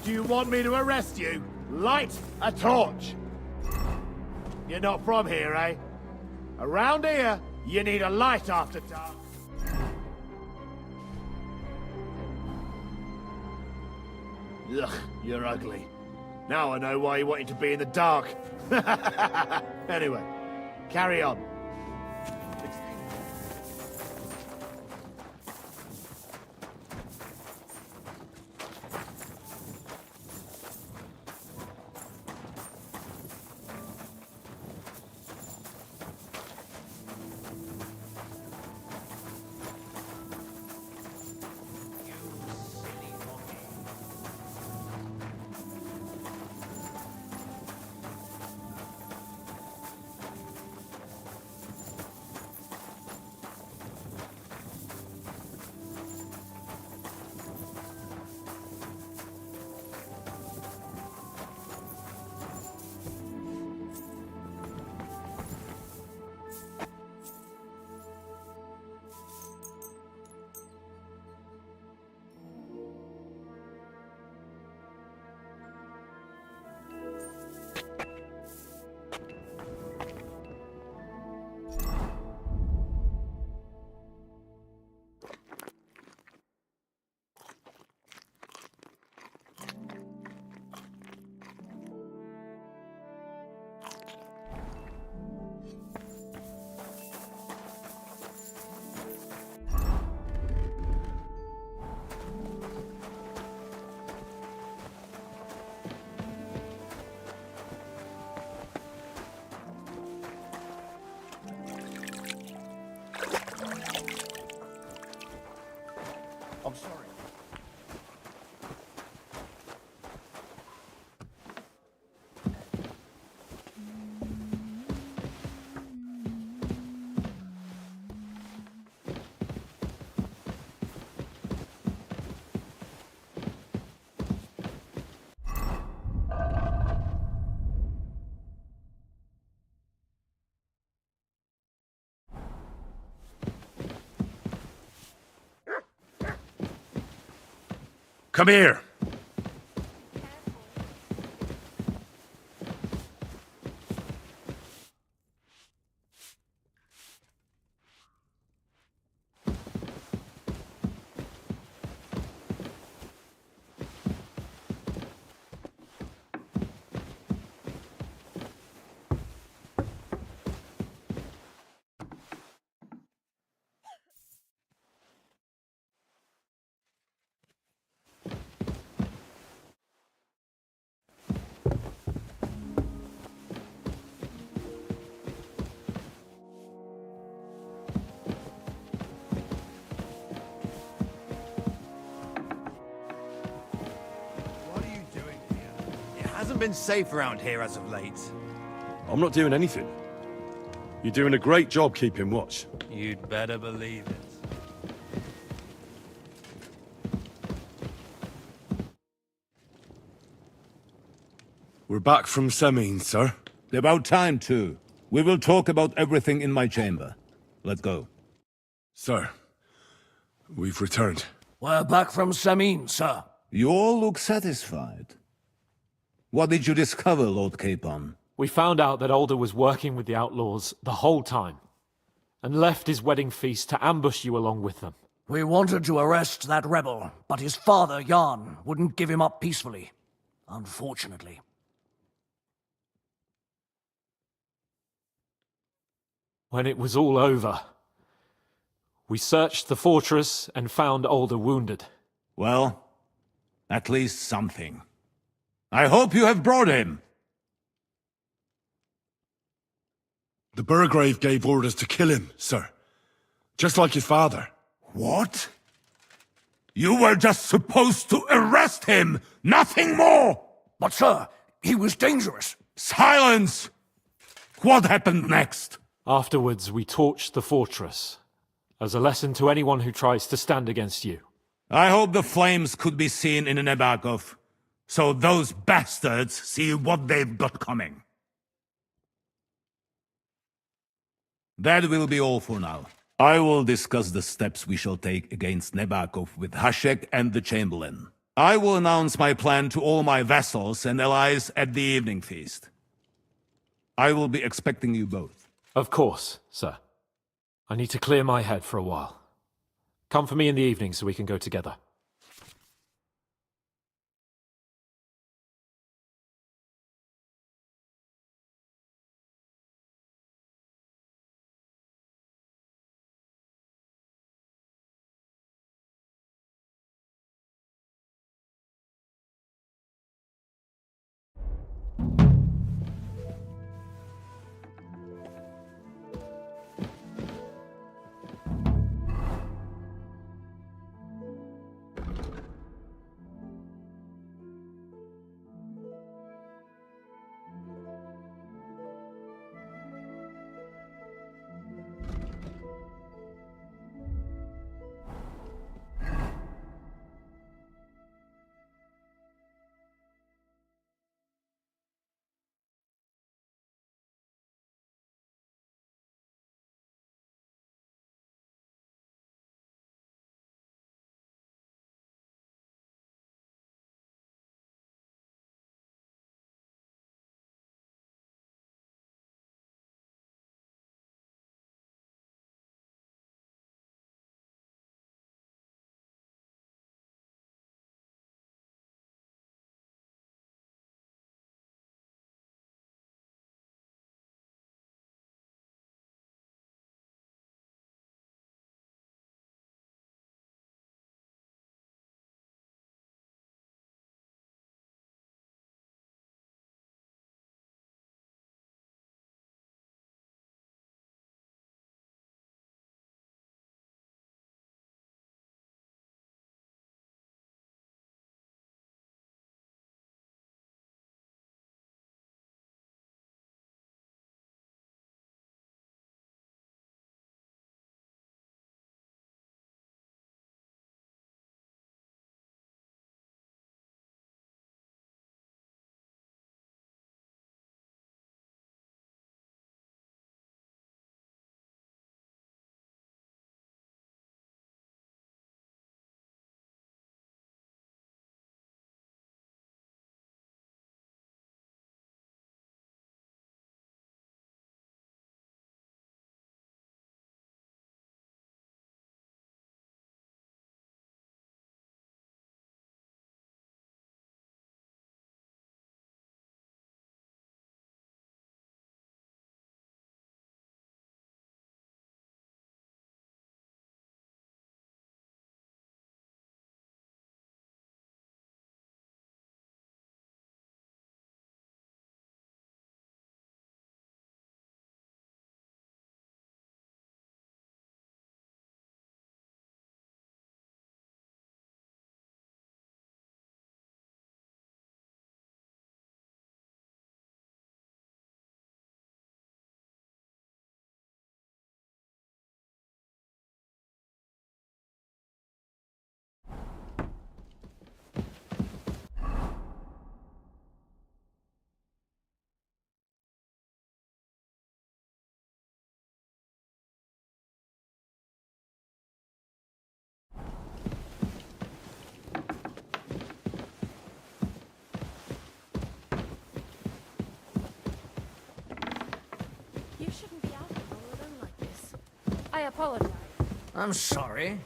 Do you want me to arrest you? Light a torch! You're not from here, eh? Around here, you need a light after dark. Ugh, you're ugly. Now I know why you wanted to be in the dark. Anyway, carry on. Come here. Hasn't been safe around here as of late. I'm not doing anything. You're doing a great job keeping watch. You'd better believe it. We're back from Semin, sir. About time, too. We will talk about everything in my chamber. Let's go. Sir, we've returned. We're back from Semin, sir. You all look satisfied. What did you discover, Lord Capon? We found out that Alder was working with the outlaws the whole time, and left his wedding feast to ambush you along with them. We wanted to arrest that rebel, but his father, Jan, wouldn't give him up peacefully. Unfortunately. When it was all over, we searched the fortress and found Alder wounded. Well, at least something. I hope you have brought him. The Burgrave gave orders to kill him, sir. Just like his father. What? You were just supposed to arrest him, nothing more! But sir, he was dangerous. Silence! What happened next? Afterwards, we torched the fortress, as a lesson to anyone who tries to stand against you. I hope the flames could be seen in Nebakov, so those bastards see what they've got coming. That will be all for now. I will discuss the steps we shall take against Nebakov with Hashek and the Chamberlain. I will announce my plan to all my vassals and allies at the evening feast. I will be expecting you both. Of course, sir. I need to clear my head for a while. Come for me in the evening so we can go together. I apologize. I'm sorry.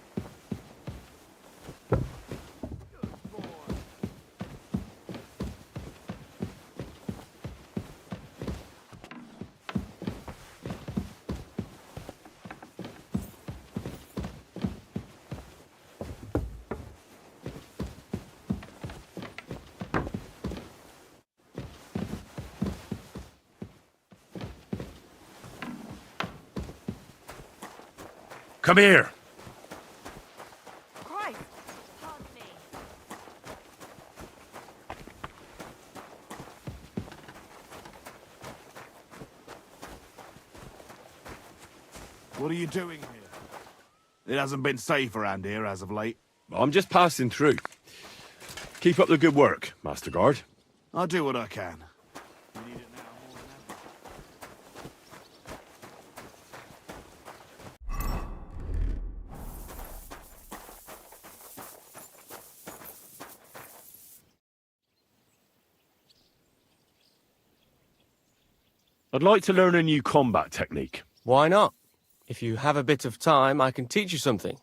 Come here. Christ! Pardon me. What are you doing here? It hasn't been safe around here as of late. I'm just passing through. Keep up the good work, Master Guard. I'll do what I can. I'd like to learn a new combat technique. Why not? If you have a bit of time, I can teach you something.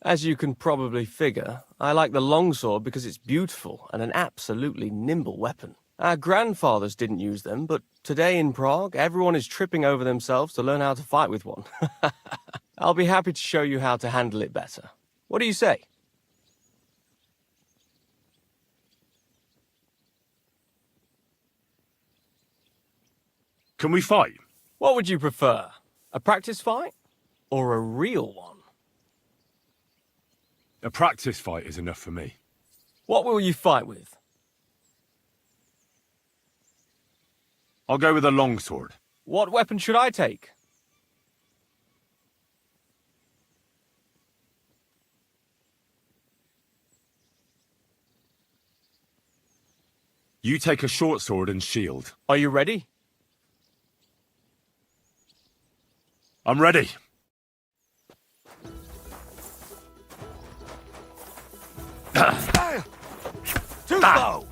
As you can probably figure, I like the longsword because it's beautiful and an absolutely nimble weapon. Our grandfathers didn't use them, but today in Prague, everyone is tripping over themselves to learn how to fight with one. I'll be happy to show you how to handle it better. What do you say? Can we fight? What would you prefer? A practice fight? Or a real one? A practice fight is enough for me. What will you fight with? I'll go with a longsword. What weapon should I take? You take a short sword and shield. Are you ready? I'm ready. Too slow!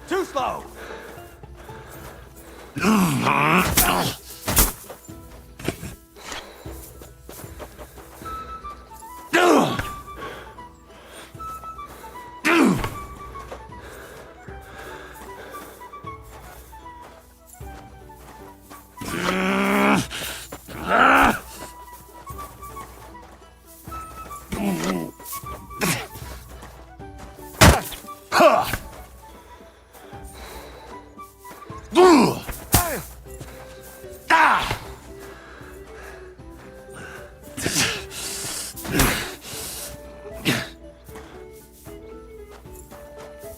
Too slow!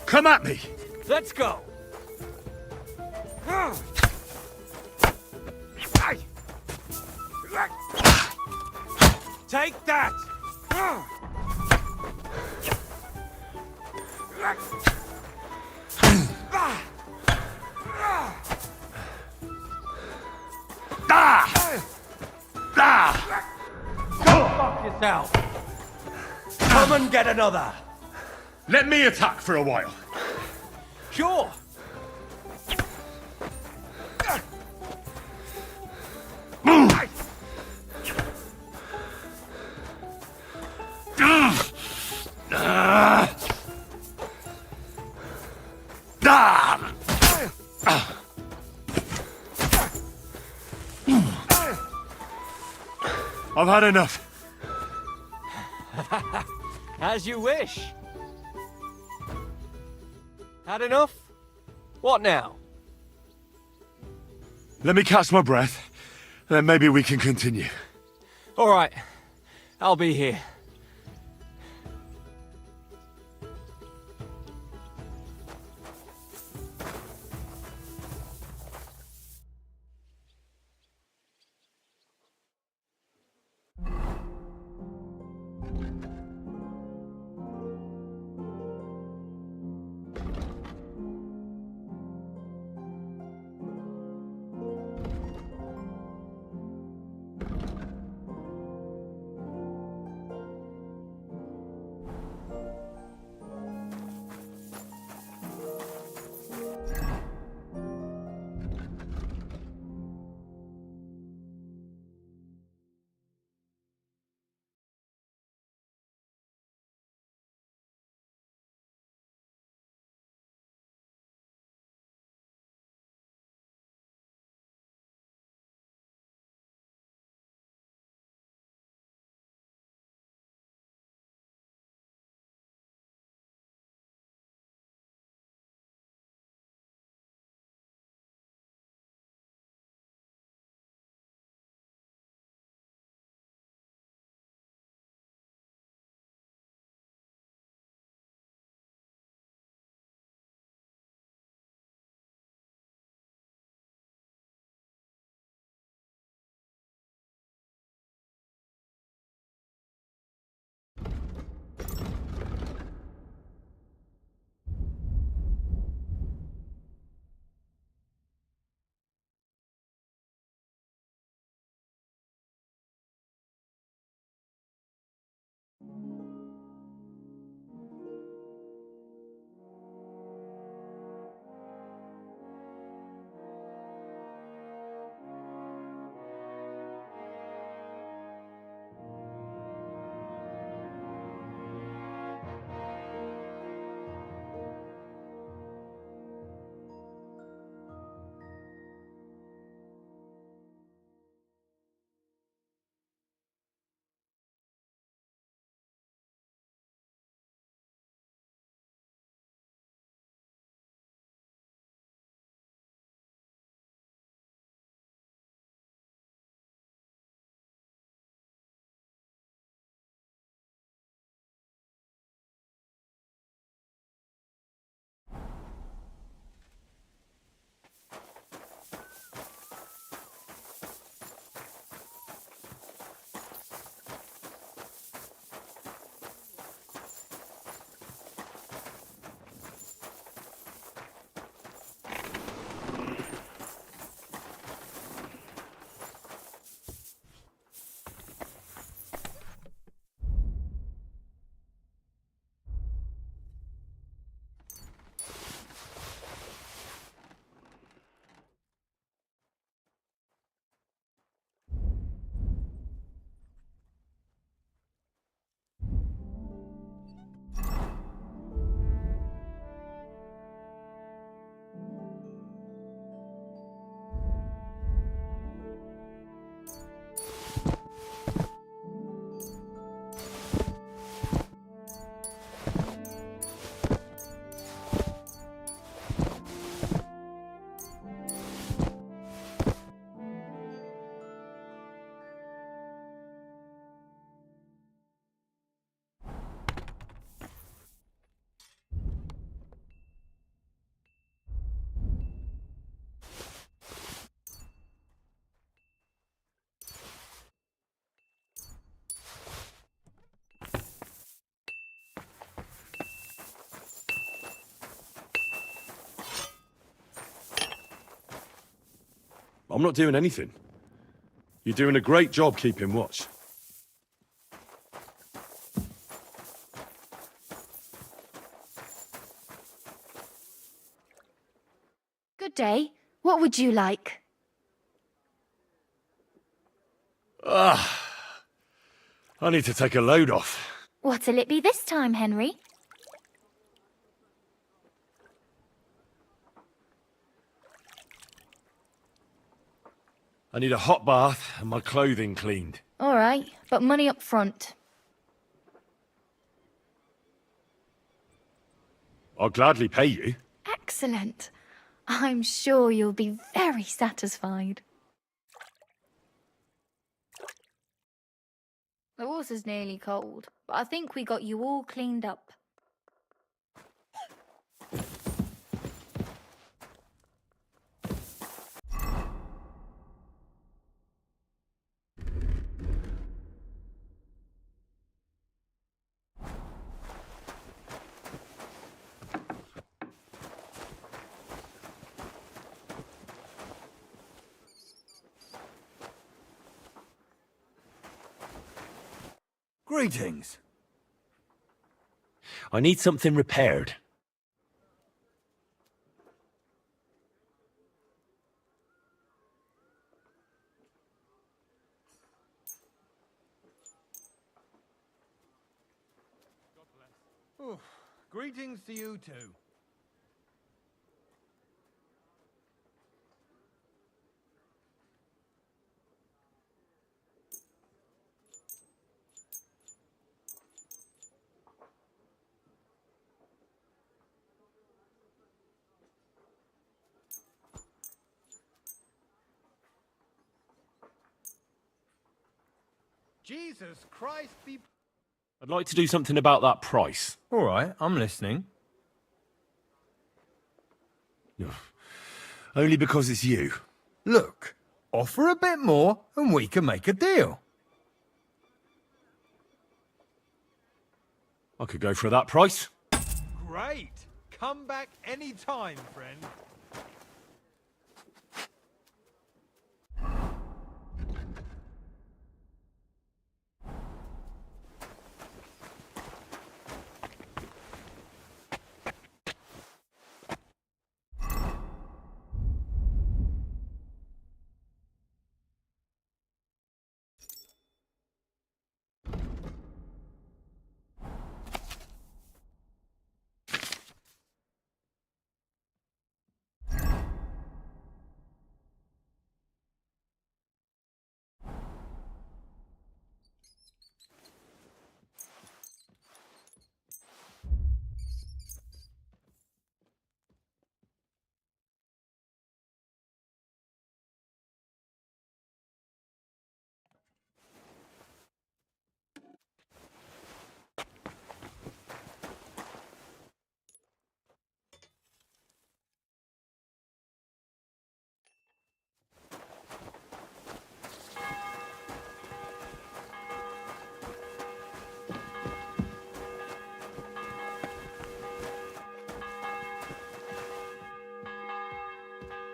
Come at me! Let's go! Take that! Go fuck yourself! Come and get another! Let me attack for a while. Sure! I've had enough. As you wish. Had enough? What now? Let me catch my breath, then maybe we can continue. All right. I'll be here. I'm not doing anything. You're doing a great job keeping watch. Good day. What would you like? I need to take a load off. What'll it be this time, Henry? I need a hot bath and my clothing cleaned. All right, but money up front. I'll gladly pay you. Excellent. I'm sure you'll be very satisfied. The water's nearly cold, but I think we got you all cleaned up. Greetings. I need something repaired. Oh, greetings to you too. Jesus Christ be... I'd like to do something about that price. All right, I'm listening. Only because it's you. Look, offer a bit more and we can make a deal. I could go for that price. Great. Come back any time, friend.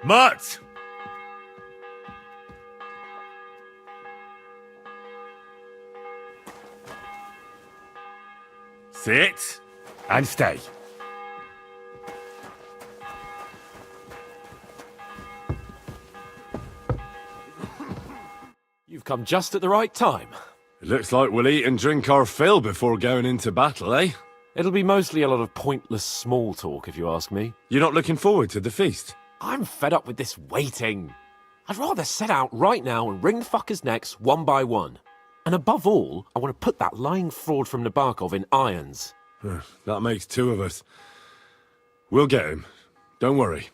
Mutt! Sit and stay. You've come just at the right time. It looks like we'll eat and drink our fill before going into battle, eh? It'll be mostly a lot of pointless small talk, if you ask me. You're not looking forward to the feast? I'm fed up with this waiting. I'd rather set out right now and wring the fuckers' necks one by one. And above all, I want to put that lying fraud from Nabokov in irons. That makes two of us. We'll get him. Don't worry.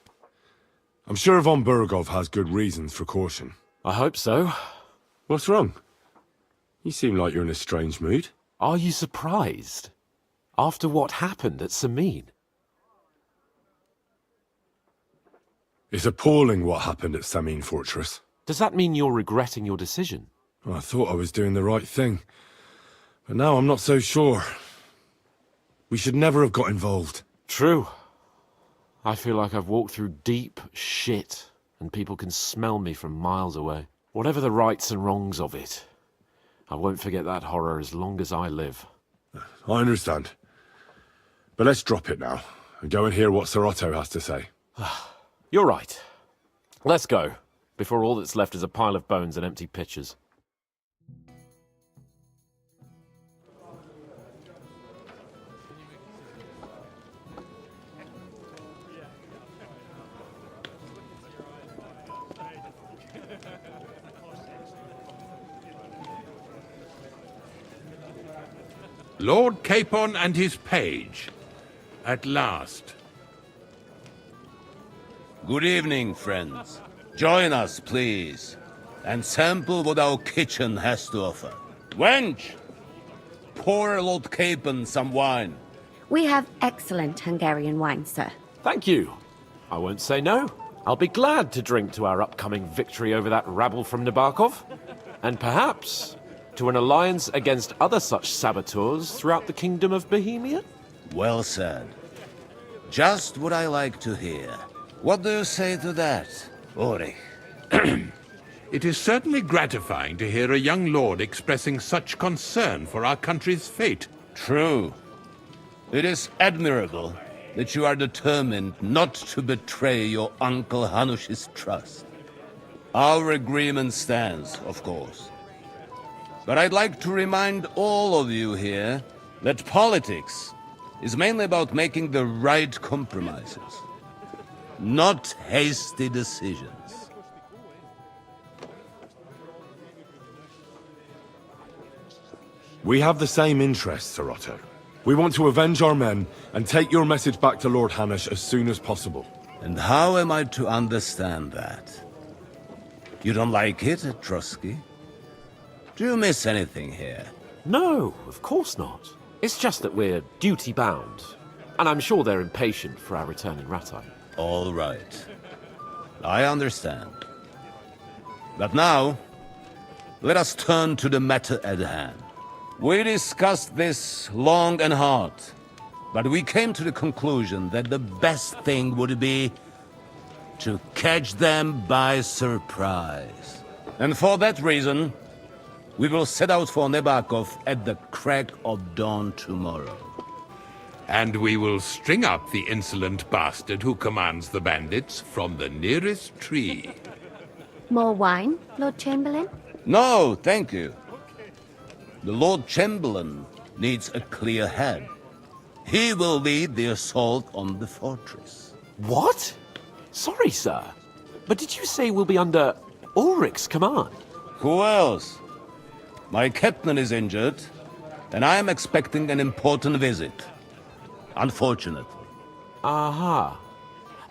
I'm sure von Bergow has good reasons for caution. I hope so. What's wrong? You seem like you're in a strange mood. Are you surprised? After what happened at Samin? It's appalling what happened at Samin Fortress. Does that mean you're regretting your decision? Well, I thought I was doing the right thing. But now I'm not so sure. We should never have got involved. True. I feel like I've walked through deep shit and people can smell me from miles away. Whatever the rights and wrongs of it, I won't forget that horror as long as I live. I understand. But let's drop it now, and go and hear what Sir Otto has to say. You're right. Let's go, before all that's left is a pile of bones and empty pitchers. Lord Capon and his page. At last. Good evening, friends. Join us, please, and sample what our kitchen has to offer. Wench, pour Lord Capon some wine. We have excellent Hungarian wine, sir. Thank you. I won't say no. I'll be glad to drink to our upcoming victory over that rabble from Nabokov. And perhaps to an alliance against other such saboteurs throughout the Kingdom of Bohemia? Well said. Just what I like to hear. What do you say to that, Ulrich? It is certainly gratifying to hear a young lord expressing such concern for our country's fate. True. It is admirable that you are determined not to betray your Uncle Hanush's trust. Our agreement stands, of course. But I'd like to remind all of you here that politics is mainly about making the right compromises, not hasty decisions. We have the same interests, Sir Otto. We want to avenge our men and take your message back to Lord Hanush as soon as possible. And how am I to understand that? You don't like it, Trosky? Do you miss anything here? No, of course not. It's just that we're duty-bound, and I'm sure they're impatient for our return in Rattay. All right. I understand. But now, let us turn to the matter at hand. We discussed this long and hard, but we came to the conclusion that the best thing would be to catch them by surprise. And for that reason, we will set out for Nabokov at the crack of dawn tomorrow. And we will string up the insolent bastard who commands the bandits from the nearest tree. More wine, Lord Chamberlain? No, thank you. The Lord Chamberlain needs a clear head. He will lead the assault on the fortress. What? Sorry, sir. But did you say we'll be under Ulrich's command? Who else? My captain is injured, and I am expecting an important visit. Unfortunately. Aha.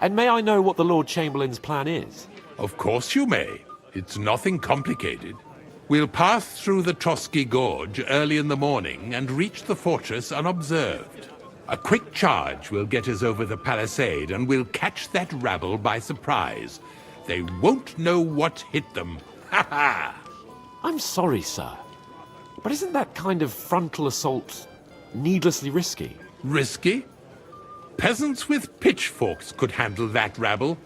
And may I know what the Lord Chamberlain's plan is? Of course you may. It's nothing complicated. We'll pass through the Trosky Gorge early in the morning and reach the fortress unobserved. A quick charge will get us over the palisade, and we'll catch that rabble by surprise. They won't know what hit them. Ha ha! I'm sorry, sir. But isn't that kind of frontal assault needlessly risky? Risky? Peasants with pitchforks could handle that rabble.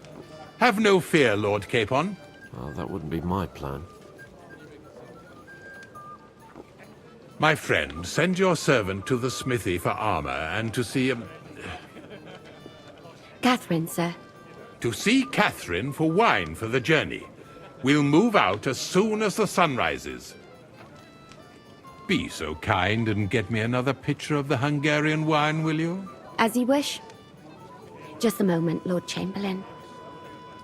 Have no fear, Lord Capon. Well, that wouldn't be my plan. My friend, send your servant to the smithy for armor and to see Catherine, sir. To see Catherine for wine for the journey. We'll move out as soon as the sun rises. Be so kind and get me another pitcher of the Hungarian wine, will you? As you wish. Just a moment, Lord Chamberlain.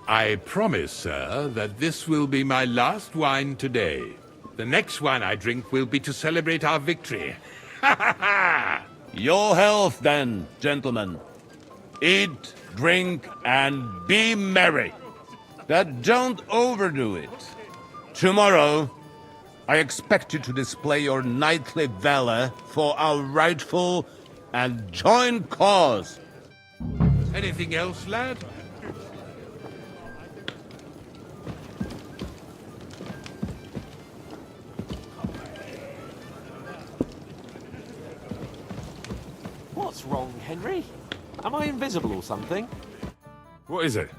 I promise, sir, that this will be my last wine today. The next wine I drink will be to celebrate our victory. Ha ha ha! Your health, then, gentlemen. Eat, drink, and be merry. But don't overdo it. Tomorrow, I expect you to display your knightly valor for our rightful and joint cause. Anything else, lad? What's wrong, Henry? Am I invisible or something? What is it?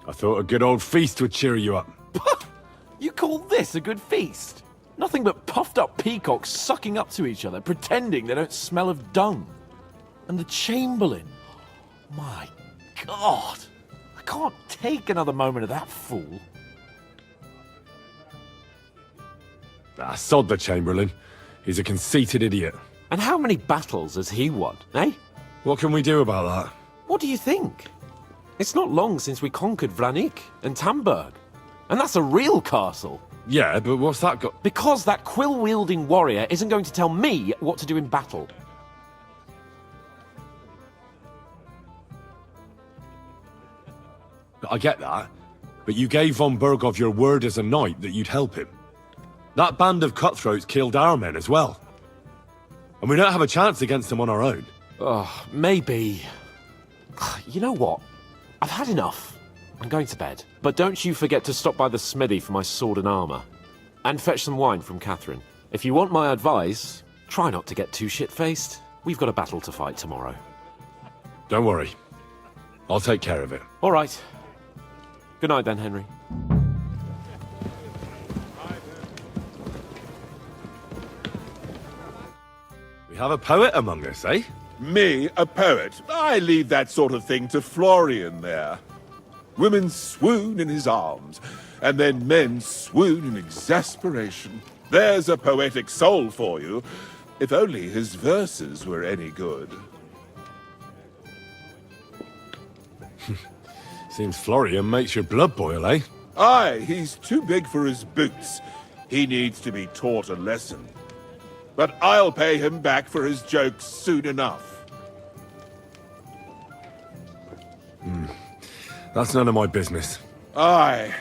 I thought a good old feast would cheer you up. You call this a good feast? Nothing but puffed up peacocks sucking up to each other, pretending they don't smell of dung. And the Chamberlain. My God. I can't take another moment of that fool. Ah, sod the Chamberlain. He's a conceited idiot. And how many battles has he won, eh? What can we do about that? What do you think? It's not long since we conquered Vlanik and Tamburg. And that's a real castle. Yeah, but what's that got? Because that quill-wielding warrior isn't going to tell me what to do in battle. I get that, but you gave von Bergow your word as a knight that you'd help him. That band of cutthroats killed our men as well. And we don't have a chance against them on our own. Oh, maybe. You know what? I've had enough. I'm going to bed. But don't you forget to stop by the smithy for my sword and armour. And fetch some wine from Catherine. If you want my advice, try not to get too shit-faced. We've got a battle to fight tomorrow. Don't worry. I'll take care of it. All right. Good night then, Henry. We have a poet among us, eh? Me, a poet? I leave that sort of thing to Florian there. Women swoon in his arms, and then men swoon in exasperation. There's a poetic soul for you, if only his verses were any good. Seems Florian makes your blood boil, eh? Aye, he's too big for his boots. He needs to be taught a lesson. But I'll pay him back for his jokes soon enough. That's none of my business. Aye,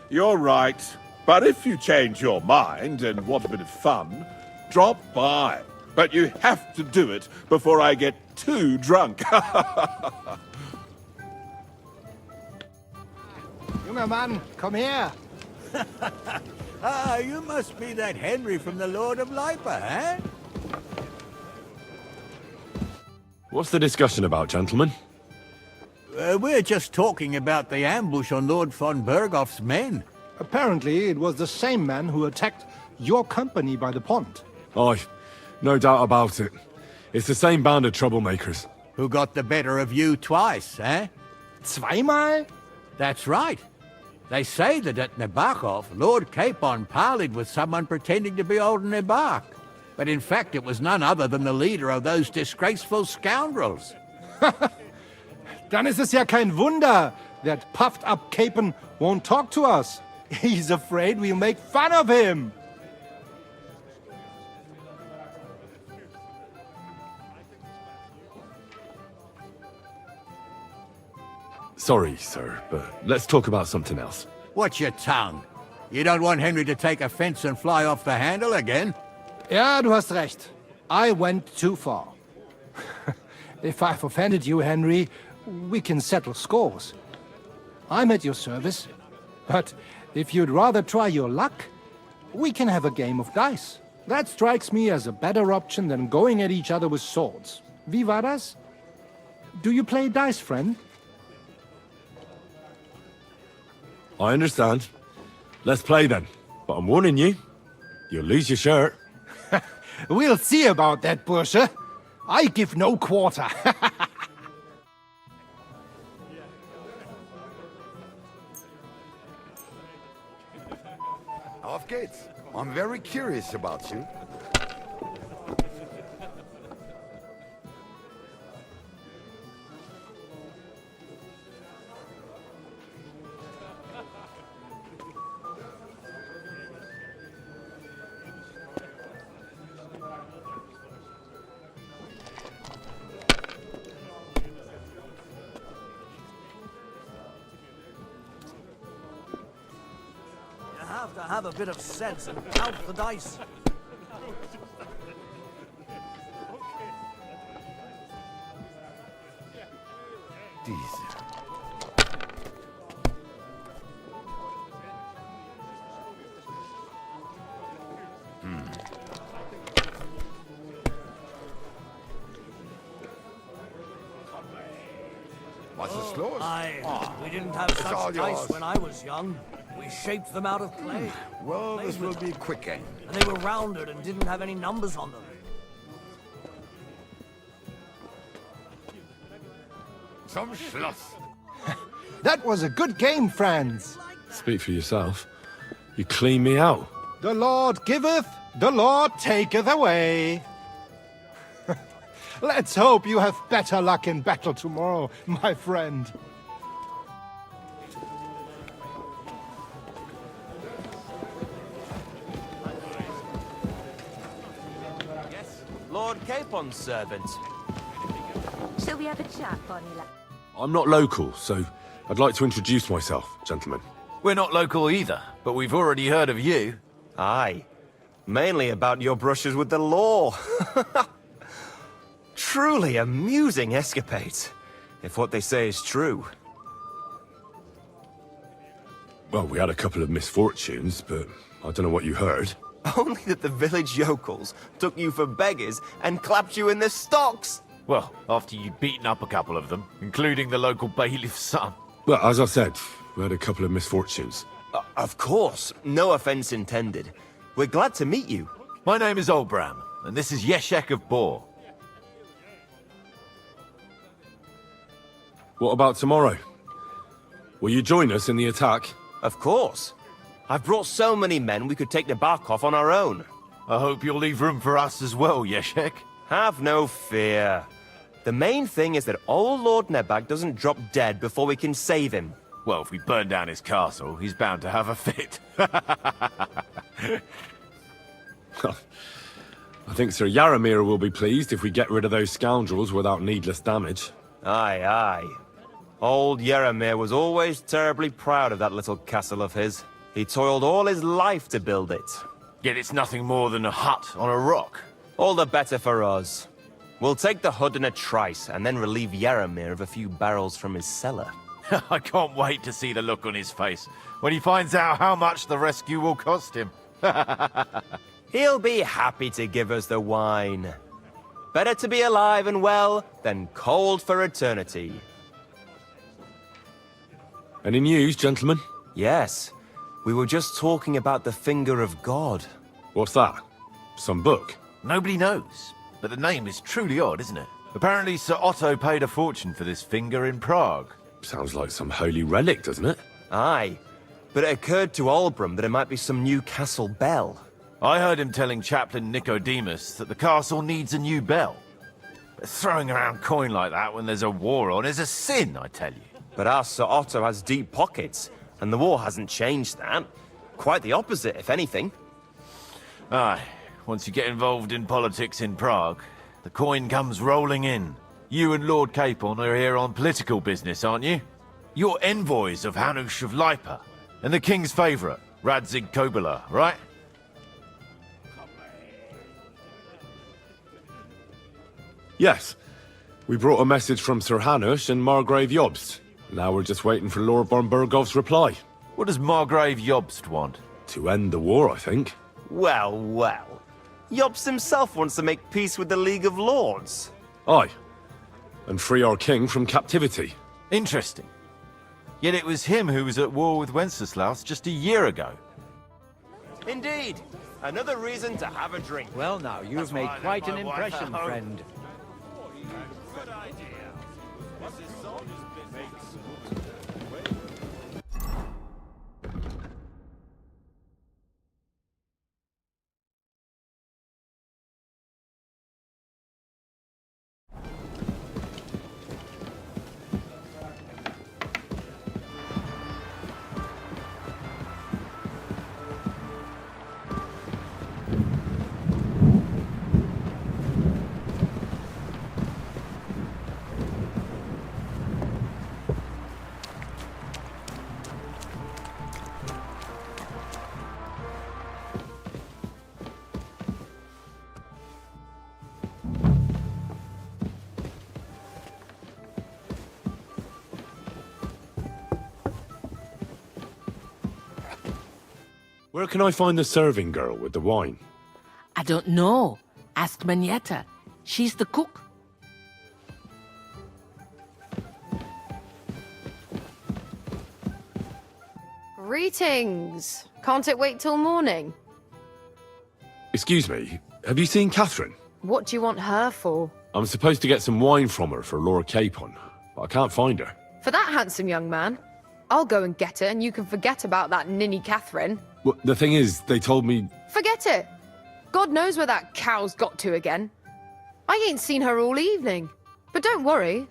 you're right. But if you change your mind and want a bit of fun, drop by. But you have to do it before I get too drunk. Junger Mann, komm her! Ah, you must be that Henry from the Lord of Lipa, eh? What's the discussion about, gentlemen? We're just talking about the ambush on Lord von Bergow's men. Apparently, it was the same man who attacked your company by the pond. Aye, no doubt about it. It's the same band of troublemakers. Who got the better of you twice, eh? Zweimal? That's right. They say that at Nabokov, Lord Capon parleyed with someone pretending to be old Nebak. But in fact, it was none other than the leader of those disgraceful scoundrels. Dann ist es ja kein Wunder that puffed-up Capon won't talk to us. He's afraid we'll make fun of him. Sorry, sir, but let's talk about something else. Watch your tongue. You don't want Henry to take offense and fly off the handle again? Ja, du hast recht. I went too far. If I've offended you, Henry, we can settle scores. I'm at your service. But if you'd rather try your luck, we can have a game of dice. That strikes me as a better option than going at each other with swords. Wie war das? Do you play dice, friend? I understand. Let's play then. But I'm warning you, you'll lose your shirt. We'll see about that, Bursche. I give no quarter. Auf geht's. I'm very curious about you. Have to have a bit of sense and count the dice. What's the scores? Aye, we didn't have it's all such dice yours. when I was young. We shaped them out of clay. Well, Played this will with be them. quick game. And they were rounded and didn't have any numbers on them. Some Schloss. That was a good game, friends. Speak for yourself. You clean me out. The Lord giveth, the Lord taketh away. Let's hope you have better luck in battle tomorrow, my friend. Yes, Lord Capon's servant. Shall we have a chat, Bonnie? I'm not local, so I'd like to introduce myself, gentlemen. We're not local either, but we've already heard of you. Aye. Mainly about your brushes with the law. Truly amusing escapades, if what they say is true. Well, we had a couple of misfortunes, but I don't know what you heard. Only that the village yokels took you for beggars and clapped you in the stocks. Well, after you'd beaten up a couple of them, including the local bailiff's son. Well, as I said, we had a couple of misfortunes. Of course, no offense intended. We're glad to meet you. My name is Olbram, and this is Yeshek of Bor. What about tomorrow? Will you join us in the attack? Of course. I've brought so many men we could take the bark off on our own. I hope you'll leave room for us as well, Yeshek. Have no fear. The main thing is that old Lord Nebag doesn't drop dead before we can save him. Well, if we burn down his castle, he's bound to have a fit. I think Sir Yaramir will be pleased if we get rid of those scoundrels without needless damage. Aye, aye. Old Yaramir was always terribly proud of that little castle of his. He toiled all his life to build it. Yet it's nothing more than a hut on a rock. All the better for us. We'll take the hood in a trice and then relieve Yaramir of a few barrels from his cellar. I can't wait to see the look on his face when he finds out how much the rescue will cost him. He'll be happy to give us the wine. Better to be alive and well than cold for eternity. Any news, gentlemen? Yes. We were just talking about the Finger of God. What's that? Some book? Nobody knows, but the name is truly odd, isn't it? Apparently Sir Otto paid a fortune for this finger in Prague. Sounds like some holy relic, doesn't it? Aye. But it occurred to Olbram that it might be some new castle bell. I heard him telling Chaplain Nicodemus that the castle needs a new bell. But throwing around coin like that when there's a war on is a sin, I tell you. But our Sir Otto has deep pockets, and the war hasn't changed that. Quite the opposite, if anything. Aye. Once you get involved in politics in Prague, the coin comes rolling in. You and Lord Capon are here on political business, aren't you? You're envoys of Hanush of Lipa, and the king's favourite, Radzig Kobyla, right? Yes. We brought a message from Sir Hanush and Margrave Jobst. Now we're just waiting for Lord von Bergow's reply. What does Margrave Jobst want? To end the war, I think. Well, well. Jobst himself wants to make peace with the League of Lords. Aye. And free our king from captivity. Interesting. Yet it was him who was at war with Wenceslaus just a year ago. Indeed. Another reason to have a drink. Well now, you've made quite an impression, friend. Good idea. What's his soldiers been making? Where can I find the serving girl with the wine? I don't know. Ask Manietta. She's the cook. Greetings. Can't it wait till morning? Excuse me, have you seen Catherine? What do you want her for? I'm supposed to get some wine from her for Lord Capon, but I can't find her. For that handsome young man? I'll go and get her, and you can forget about that ninny Catherine. Well, the thing is, they told me... Forget it! God knows where that cow's got to again. I ain't seen her all evening. But don't worry.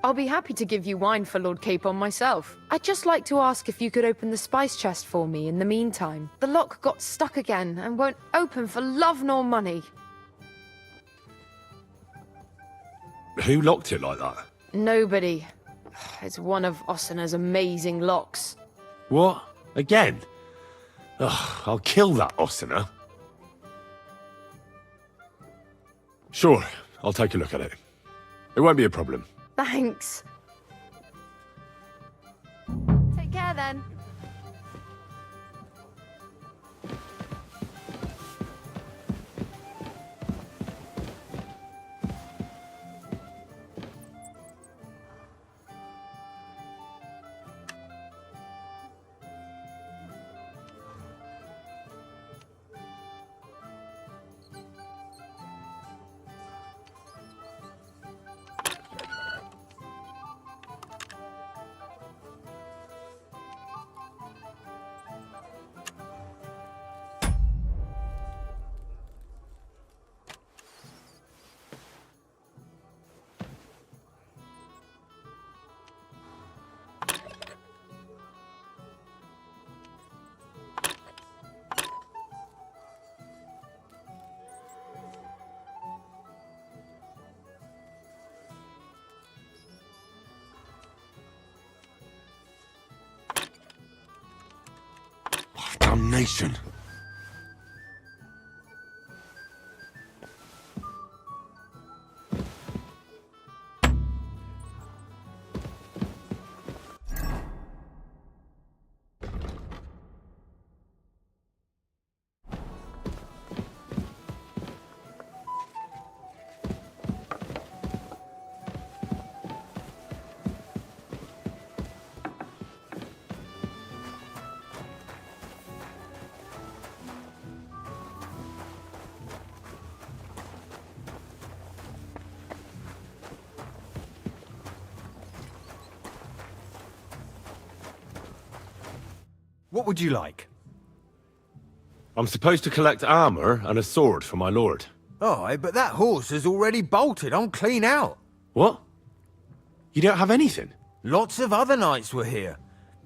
I'll be happy to give you wine for Lord Capon myself. I'd just like to ask if you could open the spice chest for me in the meantime. The lock got stuck again and won't open for love nor money. Who locked it like that? Nobody. It's one of Ossina's amazing locks. What? Again? Ugh, I'll kill that Ossina. Sure, I'll take a look at it. It won't be a problem. Thanks. Take care then. Damnation. What would you like? I'm supposed to collect armor and a sword for my lord. Aye, but that horse has already bolted. I'm clean out. What? You don't have anything? Lots of other knights were here.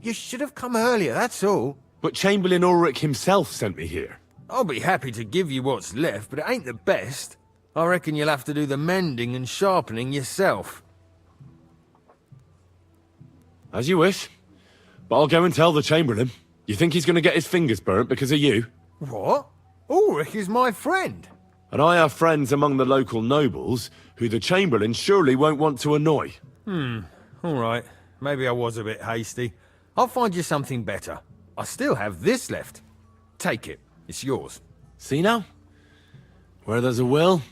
You should have come earlier, that's all. But Chamberlain Ulrich himself sent me here. I'll be happy to give you what's left, but it ain't the best. I reckon you'll have to do the mending and sharpening yourself. As you wish. But I'll go and tell the Chamberlain. You think he's going to get his fingers burnt because of you? What? Ulrich is my friend. And I have friends among the local nobles who the Chamberlain surely won't want to annoy. All right. Maybe I was a bit hasty. I'll find you something better. I still have this left. Take it. It's yours. See now? Where there's a will,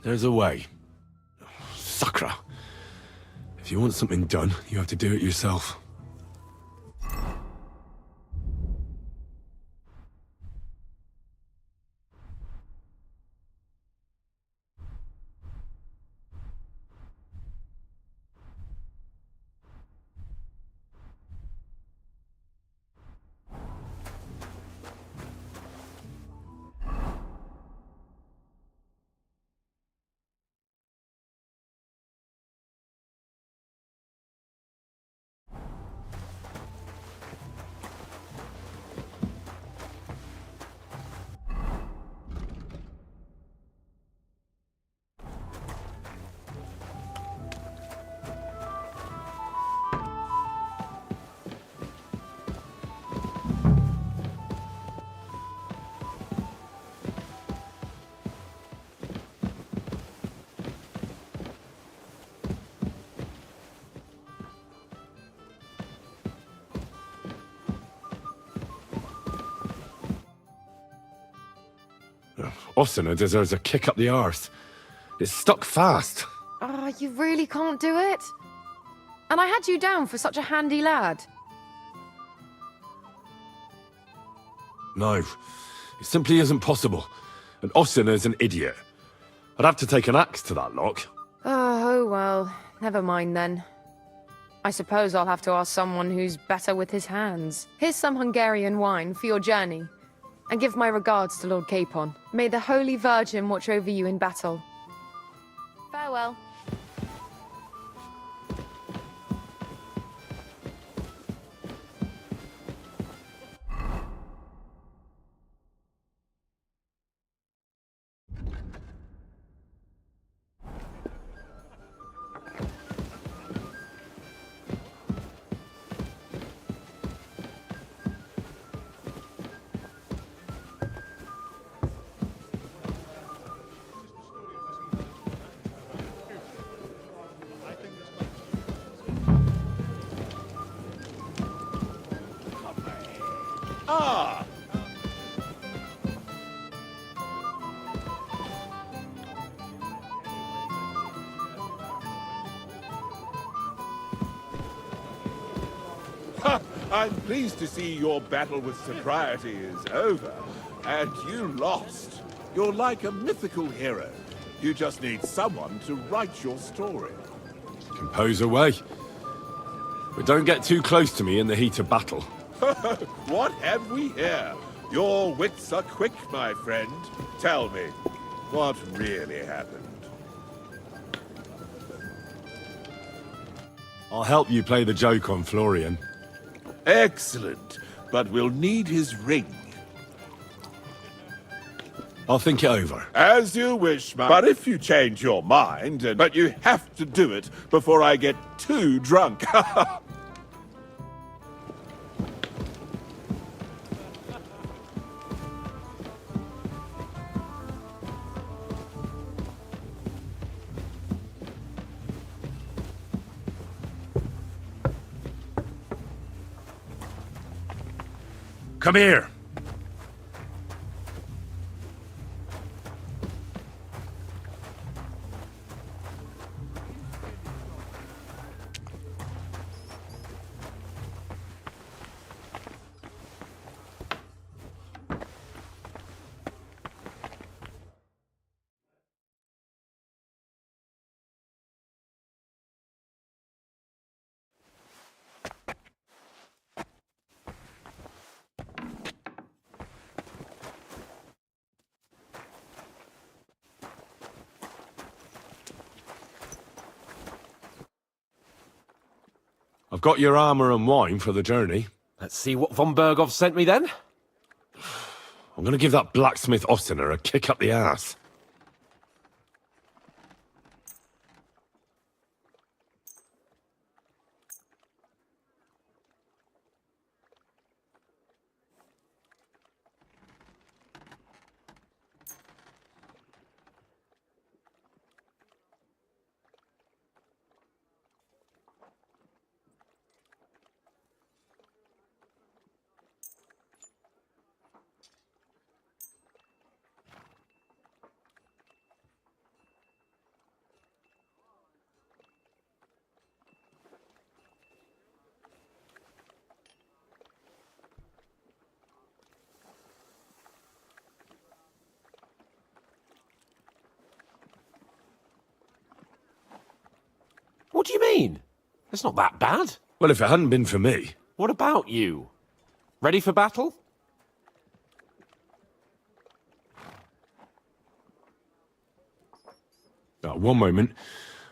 there's a way. Sacra. If you want something done, you have to do it yourself. Ossina deserves a kick up the arse. It's stuck fast. Oh, you really can't do it? And I had you down for such a handy lad. No, it simply isn't possible. And Ossiner's an idiot. I'd have to take an axe to that lock. Oh, well, never mind then. I suppose I'll have to ask someone who's better with his hands. Here's some Hungarian wine for your journey. And give my regards to Lord Capon. May the Holy Virgin watch over you in battle. Farewell. Ah! Ha! I'm pleased to see your battle with sobriety is over, and you lost. You're like a mythical hero. You just need someone to write your story. Compose away. But don't get too close to me in the heat of battle. What have we here? Your wits are quick, my friend. Tell me, what really happened? I'll help you play the joke on Florian. Excellent, but we'll need his ring. I'll think it over. As you wish, But if you change your mind, but you have to do it before I get too drunk. Come here. I've got your armor and wine for the journey. Let's see what von Bergow sent me then. I'm gonna give that blacksmith Ossiner a kick up the ass. What do you mean? It's not that bad. Well, if it hadn't been for me... What about you? Ready for battle? One moment.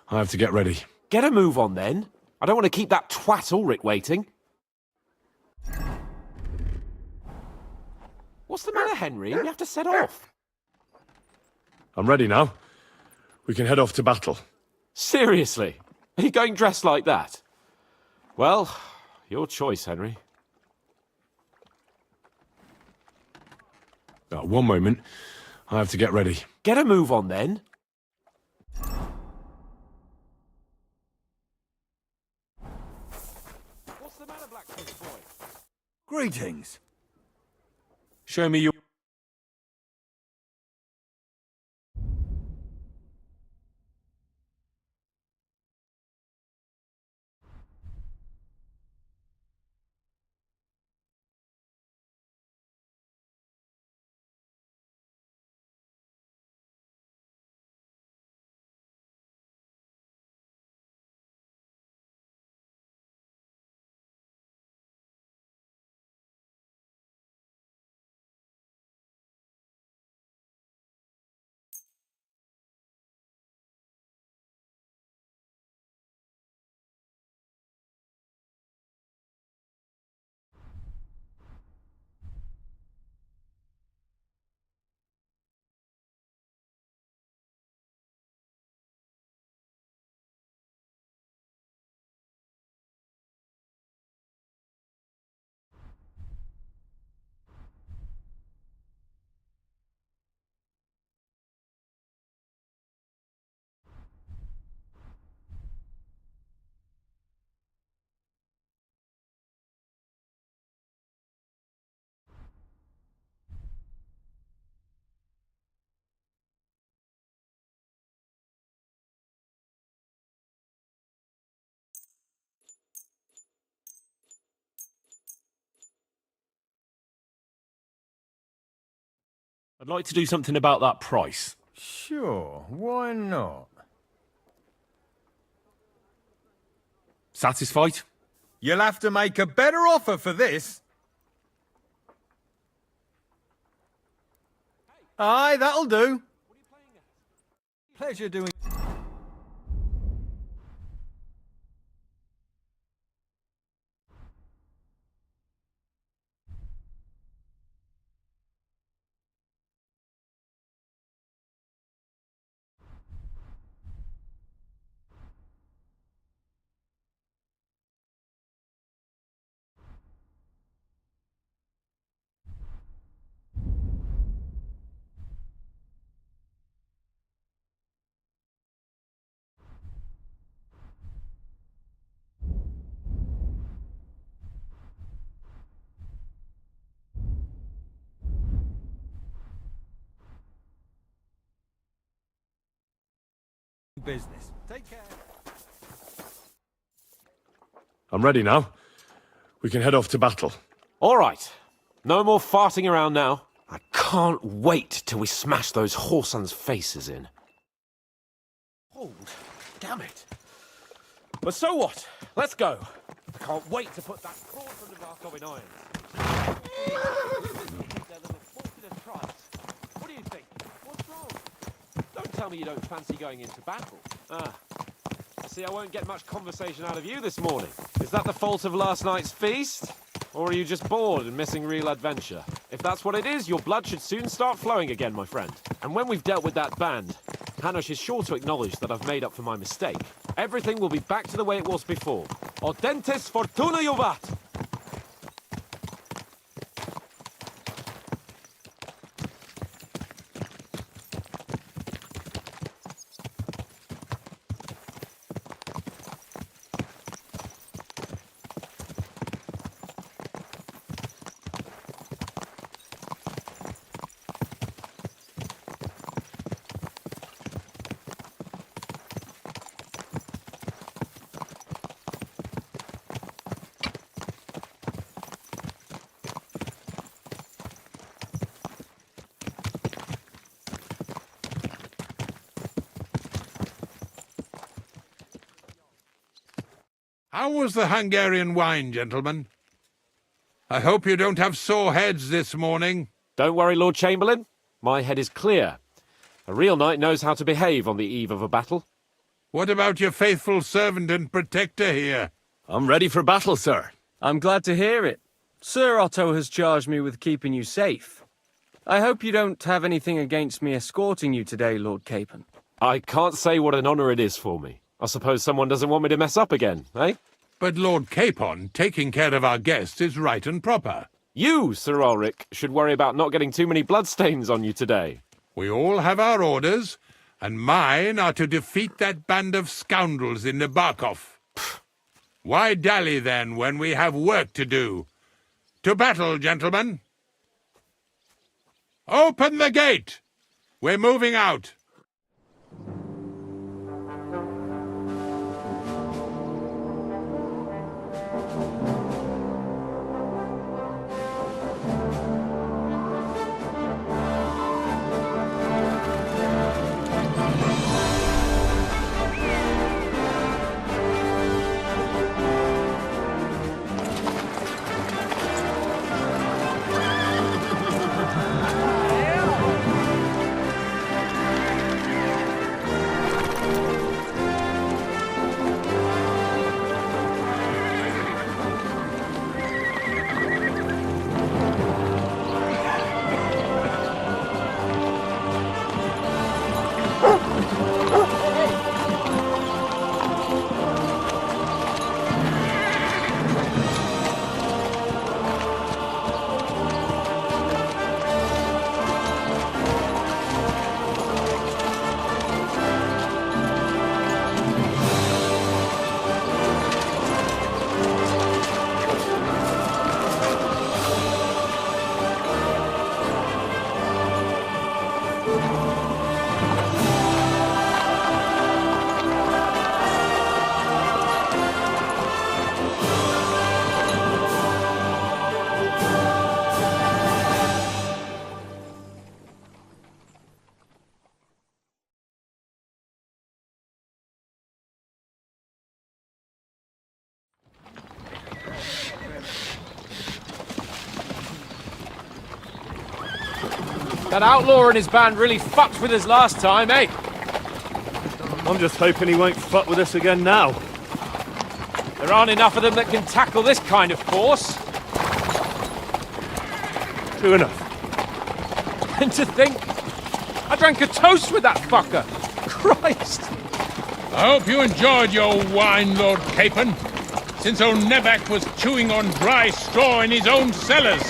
I have to get ready. Get a move on then. I don't want to keep that twat Ulrich waiting. What's the matter, Henry? We have to set off. I'm ready now. We can head off to battle. Seriously? Are you going dressed like that? Well, your choice, Henry. One moment. I have to get ready. Get a move on then. What's the matter, blacksmith boy? Greetings. Show me your... I'd like to do something about that price. Sure, why not? Satisfied? You'll have to make a better offer for this. Aye, that'll do. Pleasure doing... business. Take care. I'm ready now. We can head off to battle. All right. No more farting around now. I can't wait till we smash those whoresons' faces in. Oh, damn it. But so what? Let's go. I can't wait to put that fraud from the Bergow in irons. What do you think? What's wrong? Don't tell me you don't fancy going into battle. I see I won't get much conversation out of you this morning. Is that the fault of last night's feast? Or are you just bored and missing real adventure? If that's what it is, your blood should soon start flowing again, my friend. And when we've dealt with that band, Hanush is sure to acknowledge that I've made up for my mistake. Everything will be back to the way it was before. Audentes fortuna juvat! How was the Hungarian wine, gentlemen? I hope you don't have sore heads this morning. Don't worry, Lord Chamberlain. My head is clear. A real knight knows how to behave on the eve of a battle. What about your faithful servant and protector here? I'm ready for battle, sir. I'm glad to hear it. Sir Otto has charged me with keeping you safe. I hope you don't have anything against me escorting you today, Lord Capon. I can't say what an honour it is for me. I suppose someone doesn't want me to mess up again, eh? But Lord Capon, taking care of our guests is right and proper. You, Sir Ulrich, should worry about not getting too many bloodstains on you today. We all have our orders, and mine are to defeat that band of scoundrels in the Bergow. Why dally, then, when we have work to do? To battle, gentlemen! Open the gate! We're moving out. That outlaw and his band really fucked with us last time, eh? I'm just hoping he won't fuck with us again now. There aren't enough of them that can tackle this kind of force. True enough. And to think, I drank a toast with that fucker. Christ. I hope you enjoyed your wine, Lord Capon, since old Neback was chewing on dry straw in his own cellars.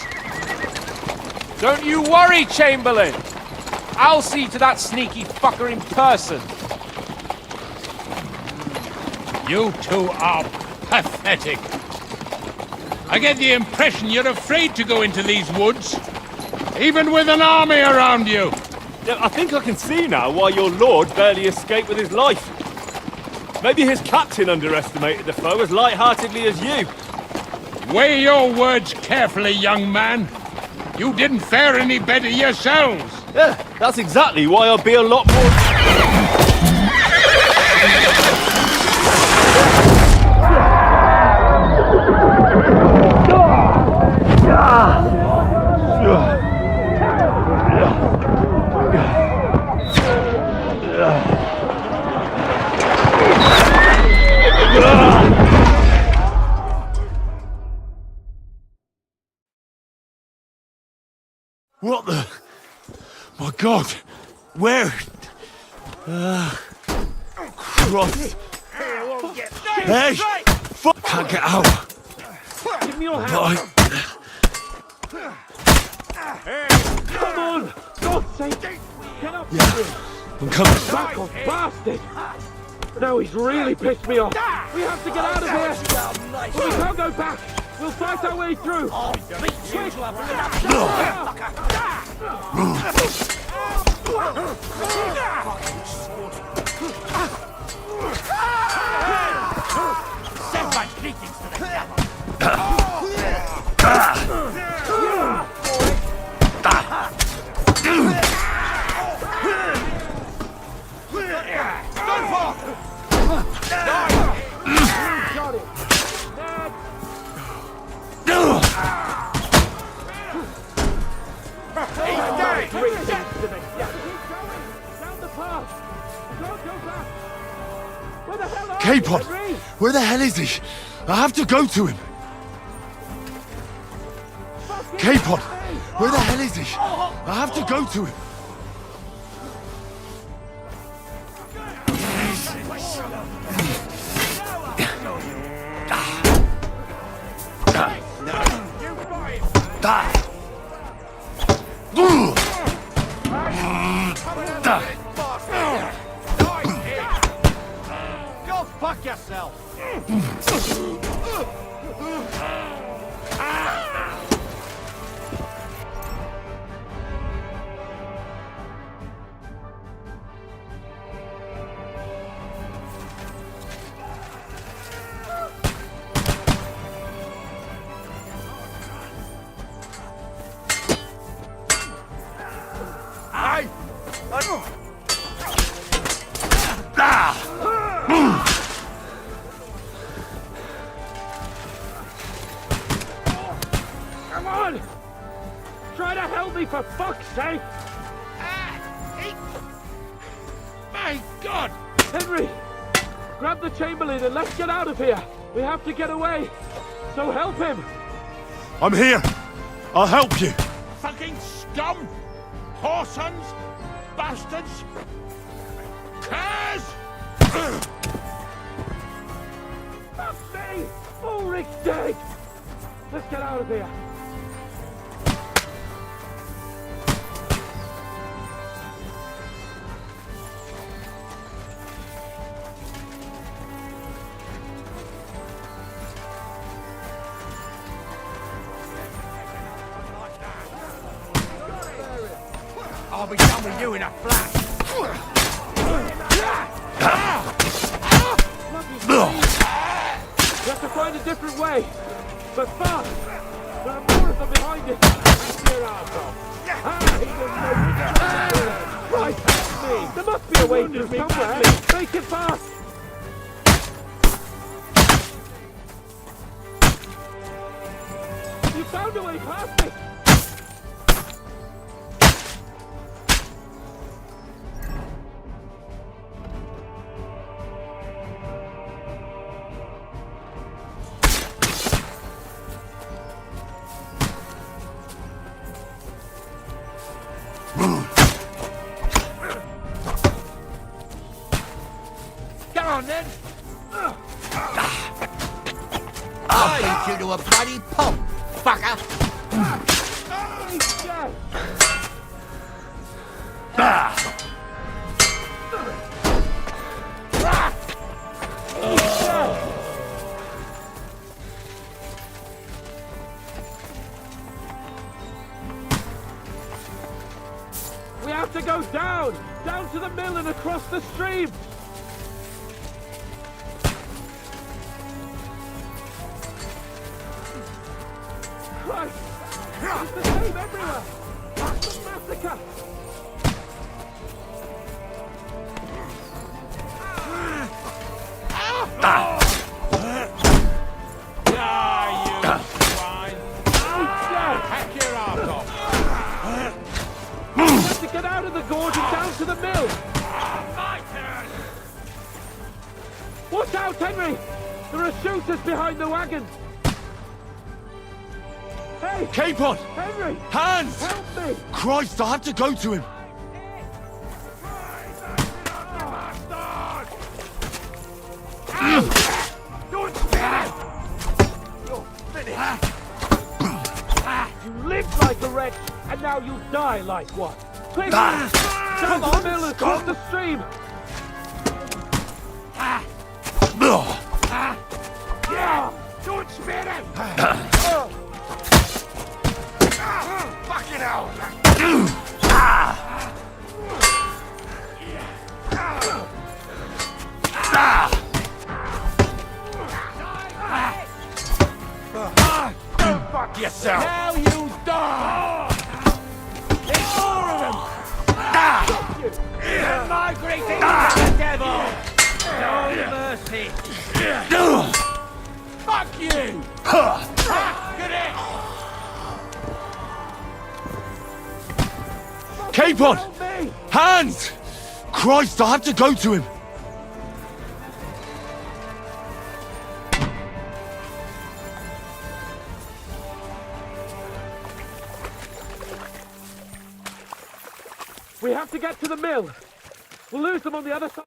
Don't you worry, Chamberlain. I'll see to that sneaky fucker in person. You two are pathetic. I get the impression you're afraid to go into these woods, even with an army around you. Yeah, I think I can see now why your lord barely escaped with his life. Maybe his captain underestimated the foe as light-heartedly as you. Weigh your words carefully, young man. You didn't fare any better yourselves. Yeah, that's exactly why I'll be a lot more... What the... My God! Where? Christ! Hey! Fuck! Can't get out! Give me your hand! Hey, come on! God's sake! Get up! Yeah, I'm coming. Back off, bastard! Now he's really pissed me off. We have to get out of here! But we can't go back! We'll fight our way through! Send my greetings to the devil! Capon! Where the hell is he? I have to go to him! Capon! Where the hell is he? I have to go to him! Go fuck yourself! Come on! Try to help me for fuck's sake! My God! Henry! Grab the Chamberlain and let's get out of here! We have to get away! So help him! I'm here! I'll help you! Fucking scum! Whoresons! Bastards! Curs! Fuck me! Ulrich's dead! Let's get out of here! I'll be done with you in a flash! We have to find a different way! But fast! There are more of them behind it! Right, me! There must be a way through somewhere! Make it fast! You found a way past it! I'll beat you to a bloody pulp, fucker! We have to go down! Down to the mill and across the stream! Christ! It's the same everywhere! It's a massacre! Hack your arse off! We have to get out of the gorge and down to the mill! My turn! Watch out, Henry! There are shooters behind the wagon! Hey! Capon! Henry! Hands! Help me! Christ, I have to go to him! Don't spare it! You're finished! You lived like a wretch, and now you die like one! Quick! Down the mill and across the stream! Don't spare it! Fucking hell! Fuck yourself! Now you die! There's four of them! You're migrating into the devil! No mercy! Fuck you! Get it! Capon! Hands! Christ, I have to go to him! We have to get to the mill. We'll lose them on the other side.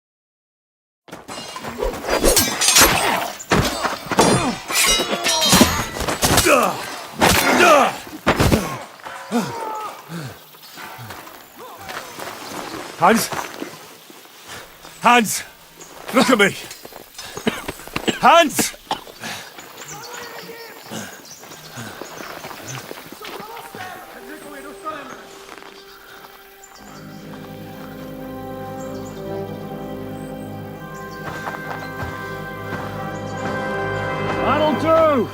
Hans! Hans! Look at me! Hans! That'll do!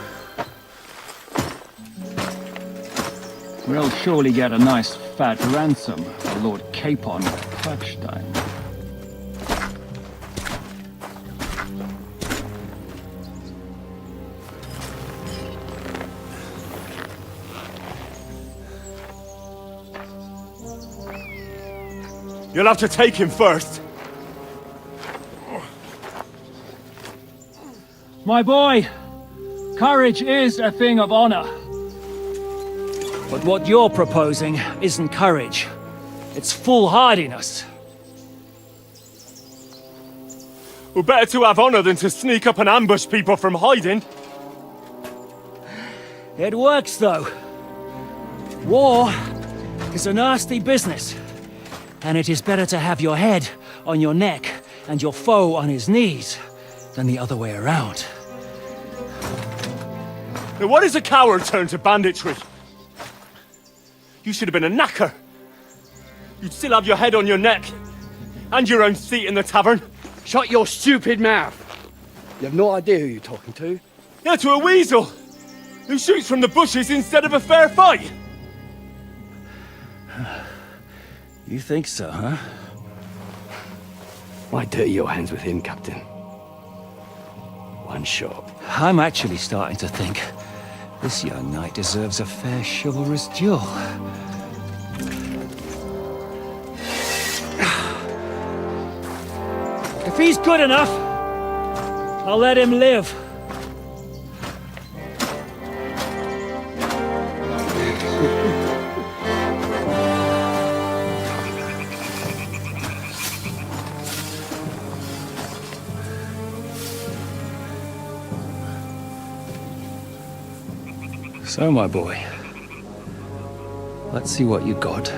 We'll surely get a nice fat ransom for Lord Capon Touchdown. You'll have to take him first. My boy, courage is a thing of honor. But what you're proposing isn't courage. It's foolhardiness. Well, better to have honor than to sneak up and ambush people from hiding. It works, though. War is a nasty business. And it is better to have your head on your neck and your foe on his knees than the other way around. Now, what is a coward turned to banditry? You should have been a knacker. You'd still have your head on your neck. And your own seat in the tavern. Shut your stupid mouth. You have no idea who you're talking to. Yeah, to a weasel. Who shoots from the bushes instead of a fair fight. You think so, huh? Why dirty your hands with him, Captain? One shot. I'm actually starting to think this young knight deserves a fair chivalrous duel. If he's good enough, I'll let him live. So, my boy, let's see what you got.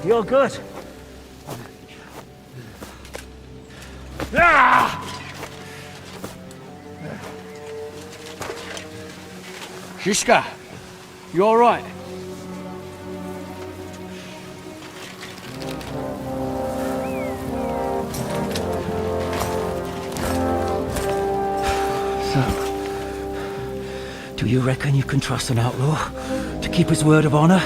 You're good. Shishka, you all right? So, do you reckon you can trust an outlaw to keep his word of honor?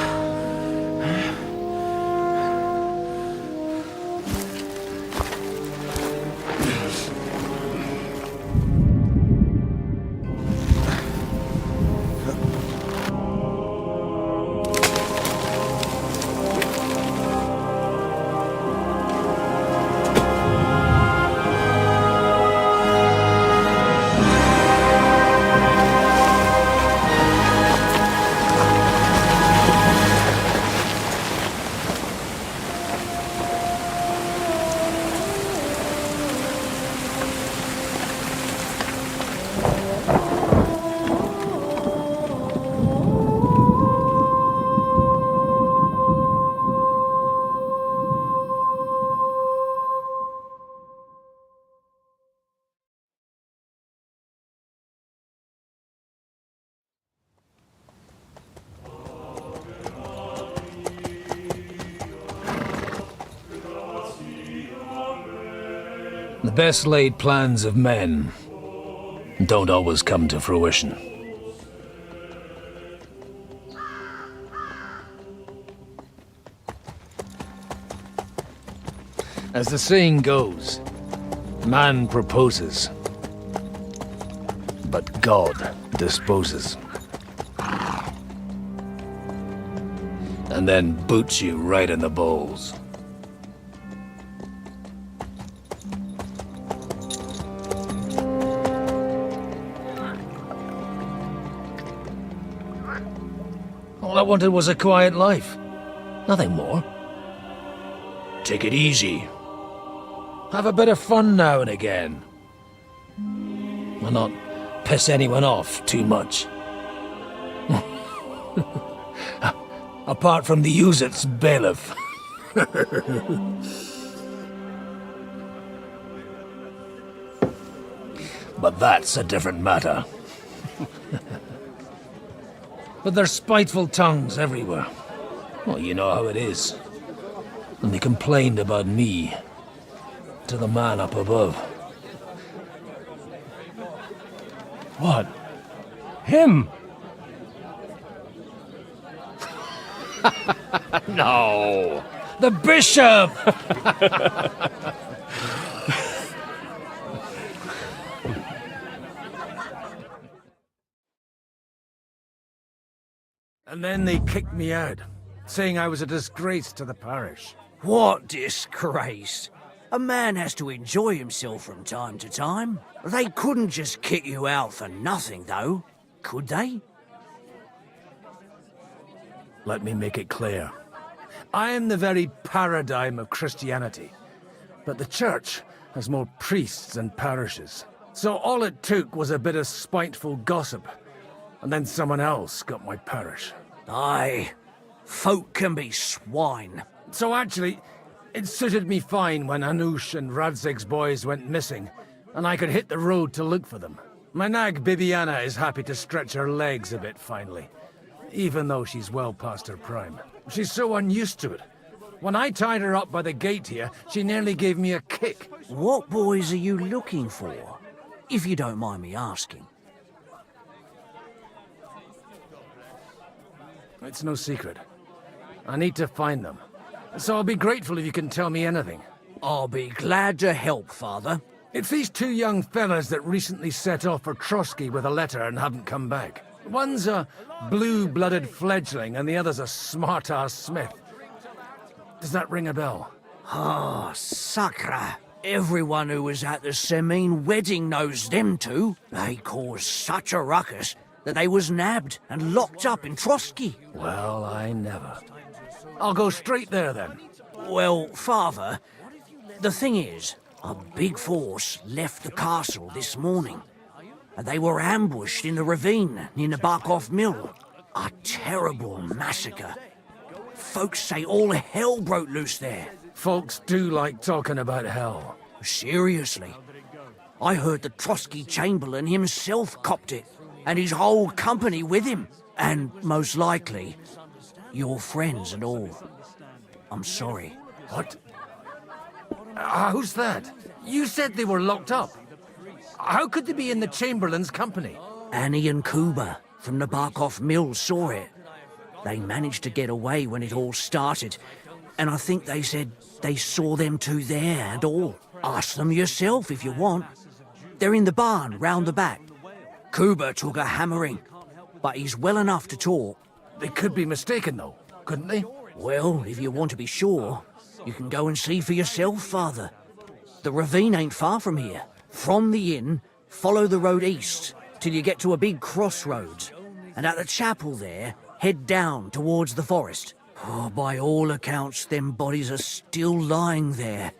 The best laid plans of men don't always come to fruition. As the saying goes, man proposes, but God disposes. And then boots you right in the balls. All I wanted was a quiet life. Nothing more. Take it easy. Have a bit of fun now and again. Well, not piss anyone off too much. Apart from the Uzit's bailiff. But that's a different matter. But there's spiteful tongues everywhere. Well, you know how it is. And they complained about me to the man up above. What? Him? No! The bishop! And then they kicked me out, saying I was a disgrace to the parish. What disgrace? A man has to enjoy himself from time to time. They couldn't just kick you out for nothing, though, could they? Let me make it clear. I am the very paradigm of Christianity, but the church has more priests than parishes. So all it took was a bit of spiteful gossip, and then someone else got my parish. Aye, folk can be swine. So actually, it suited me fine when Anush and Radzig's boys went missing, and I could hit the road to look for them. My nag Bibiana is happy to stretch her legs a bit finally, even though she's well past her prime. She's so unused to it. When I tied her up by the gate here, she nearly gave me a kick. What boys are you looking for, if you don't mind me asking? It's no secret. I need to find them. So I'll be grateful if you can tell me anything. I'll be glad to help, Father. It's these two young fellas that recently set off for Trosky with a letter and haven't come back. One's a blue-blooded fledgling and the other's a smart-ass smith. Does that ring a bell? Ah, sacre. Everyone who was at the Semine wedding knows them two. They caused such a ruckus that they was nabbed and locked up in Trosky. Well, I never. I'll go straight there, then. Well, Father, the thing is, a big force left the castle this morning, and they were ambushed in the ravine near the Bergow mill. A terrible massacre. Folks say all hell broke loose there. Folks do like talking about hell. Seriously. I heard the Trosky Chamberlain himself copped it, and his whole company with him. And most likely, your friends and all. I'm sorry. What? Who's that? You said they were locked up. How could they be in the Chamberlain's company? Annie and Kuba from the Bergow mill saw it. They managed to get away when it all started, and I think they said they saw them two there and all. Ask them yourself if you want. They're in the barn round the back. Kuba took a hammering, but he's well enough to talk. They could be mistaken, though, couldn't they? Well, if you want to be sure, you can go and see for yourself, Father. The ravine ain't far from here. From the inn, follow the road east till you get to a big crossroads, and at the chapel there, head down towards the forest. Oh, by all accounts, them bodies are still lying there.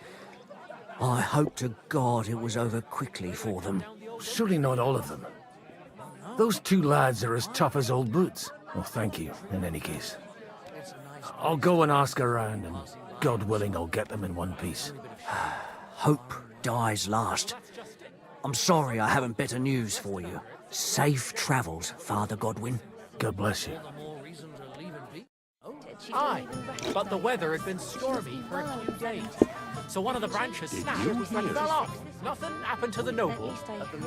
I hope to God it was over quickly for them. Surely not all of them. Those two lads are as tough as old boots. Well, thank you, in any case. I'll go and ask around, and God willing, I'll get them in one piece. Hope dies last. I'm sorry I haven't better news for you. Safe travels, Father Godwin. God bless you. Aye, but the weather had been stormy for a few days. So one of the branches snapped and fell off. Nothing happened to the noble,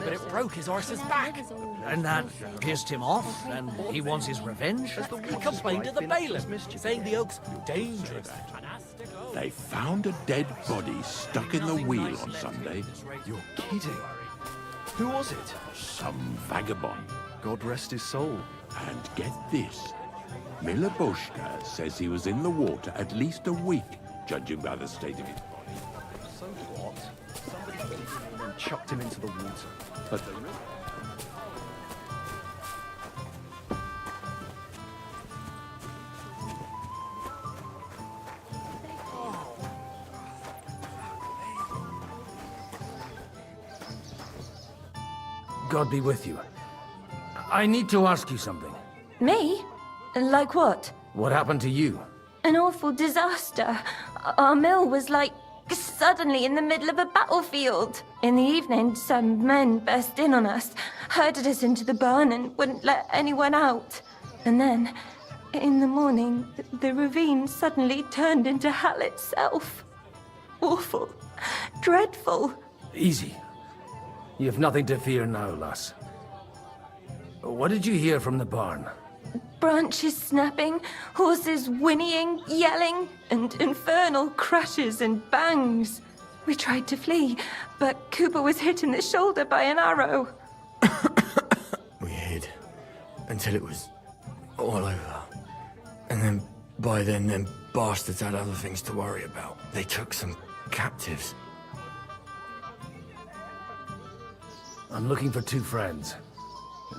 but it broke his horse's back. And that pissed him off, and he wants his revenge? He complained to the bailiff, saying the oak's dangerous. They found a dead body stuck in the wheel on Sunday. You're kidding. Who was it? Some vagabond. God rest his soul. And get this. Miliboshka says he was in the water at least a week, judging by the state of his body. So what? Somebody killed him and chucked him into the water. But the God be with you. I need to ask you something. Me? Like what? What happened to you? An awful disaster. Our mill was like suddenly in the middle of a battlefield. In the evening, some men burst in on us, herded us into the barn and wouldn't let anyone out. And then, in the morning, the ravine suddenly turned into hell itself. Awful. Dreadful. Easy. You have nothing to fear now, lass. What did you hear from the barn? Branches snapping, horses whinnying, yelling, and infernal crashes and bangs. We tried to flee, but Cooper was hit in the shoulder by an arrow. We hid until it was all over. And then, by then, them bastards had other things to worry about. They took some captives. I'm looking for two friends.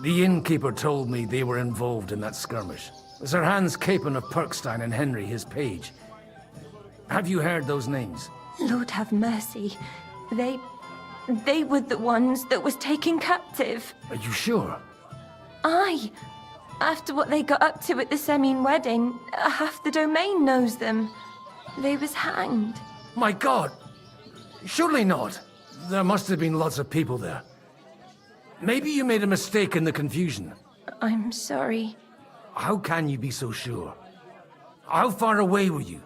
The innkeeper told me they were involved in that skirmish. Sir Hans Capon of Perkstein and Henry, his page. Have you heard those names? Lord have mercy. They were the ones that was taken captive. Are you sure? Aye. After what they got up to at the Semine wedding, half the domain knows them. They was hanged. My God! Surely not. There must have been lots of people there. Maybe you made a mistake in the confusion. I'm sorry. How can you be so sure? How far away were you?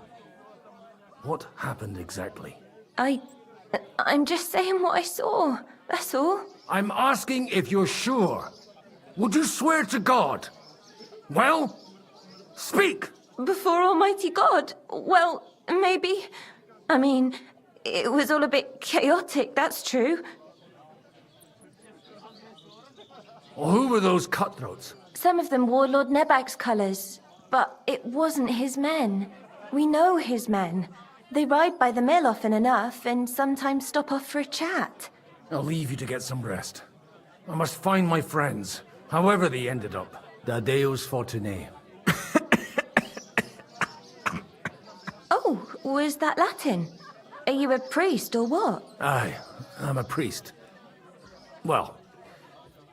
What happened exactly? I'm just saying what I saw. That's all. I'm asking if you're sure. Would you swear to God? Well, speak! Before Almighty God? Well, maybe. I mean, it was all a bit chaotic, that's true. Well, who were those cutthroats? Some of them wore Lord Nebag's colours, but it wasn't his men. We know his men. They ride by the mill often enough, and sometimes stop off for a chat. I'll leave you to get some rest. I must find my friends, however they ended up. Da Deus Fortunae. Oh, was that Latin? Are you a priest or what? Aye, I'm a priest. Well,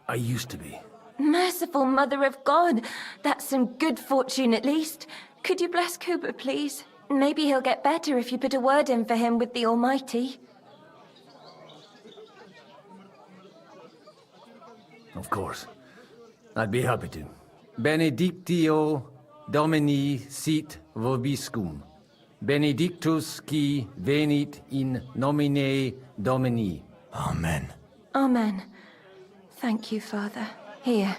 I used to be. Merciful Mother of God, that's some good fortune at least. Could you bless Cooper, please? Maybe he'll get better if you put a word in for him with the Almighty. Of course. I'd be happy to. Benedictio Domini sit vobiscum. Benedictus qui venit in nomine Domini. Amen. Amen. Thank you, Father. Here,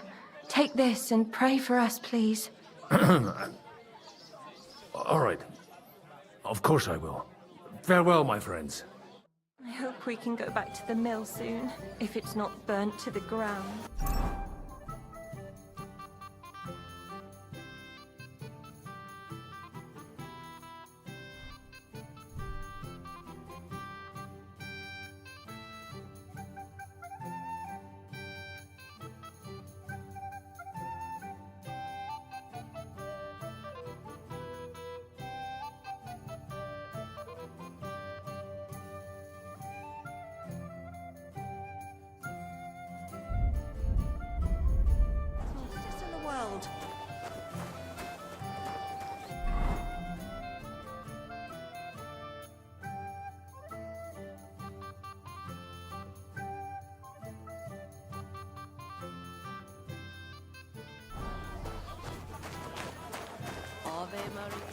take this and pray for us, please. All right. Of course I will. Farewell, my friends. I hope we can go back to the mill soon, if it's not burnt to the ground. World. Ave Maria.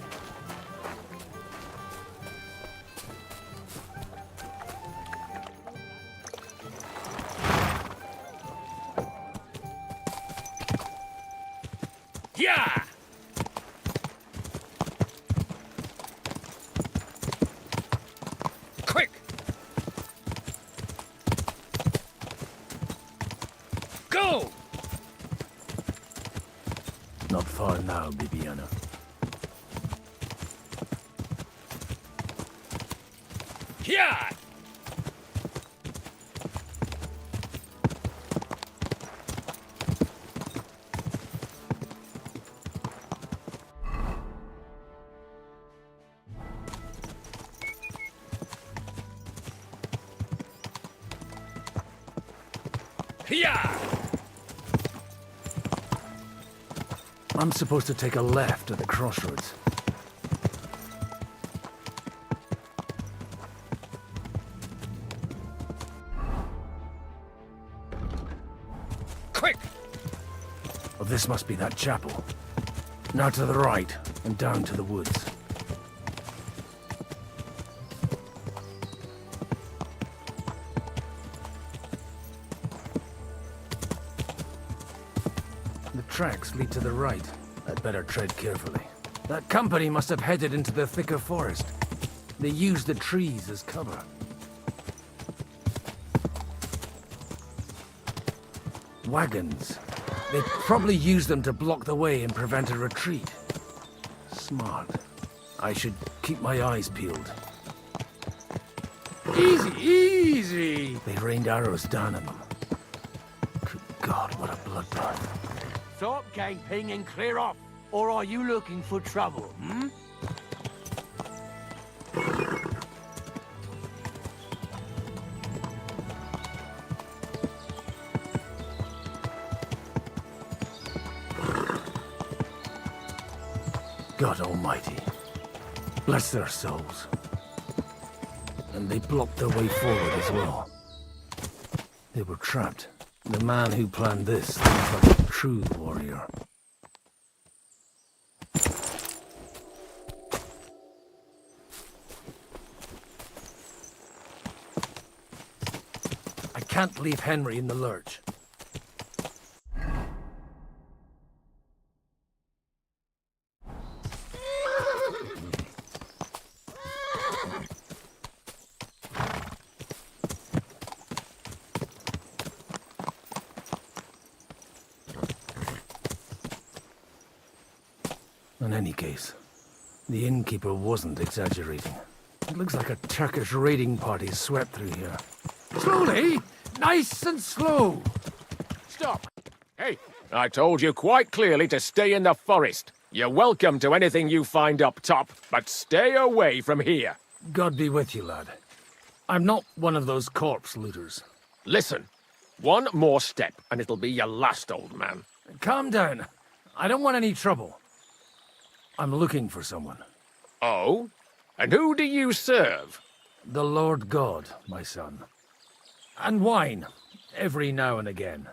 Yeah! Quick! Go! Not far now, Bibiana. Yeah! I'm supposed to take a left at the crossroads. Quick! Well, this must be that chapel. Now to the right, and down to the woods. Tracks lead to the right. I'd better tread carefully. That company must have headed into the thicker forest. They used the trees as cover. Wagons. They probably used them to block the way and prevent a retreat. Smart. I should keep my eyes peeled. Easy, easy! They rained arrows down at them. Good God, what a bloodbath. Stop gaping and clear off, or are you looking for trouble, hmm? God Almighty, bless their souls. And they blocked their way forward as well. They were trapped. The man who planned this seems like a true warrior. I can't leave Henry in the lurch. In any case, the innkeeper wasn't exaggerating. It looks like a Turkish raiding party swept through here. Slowly! Nice and slow! Stop! Hey, I told you quite clearly to stay in the forest. You're welcome to anything you find up top, but stay away from here. God be with you, lad. I'm not one of those corpse looters. Listen, one more step and it'll be your last, old man. Calm down. I don't want any trouble. I'm looking for someone. Oh? And who do you serve? The Lord God, my son. And wine, every now and again.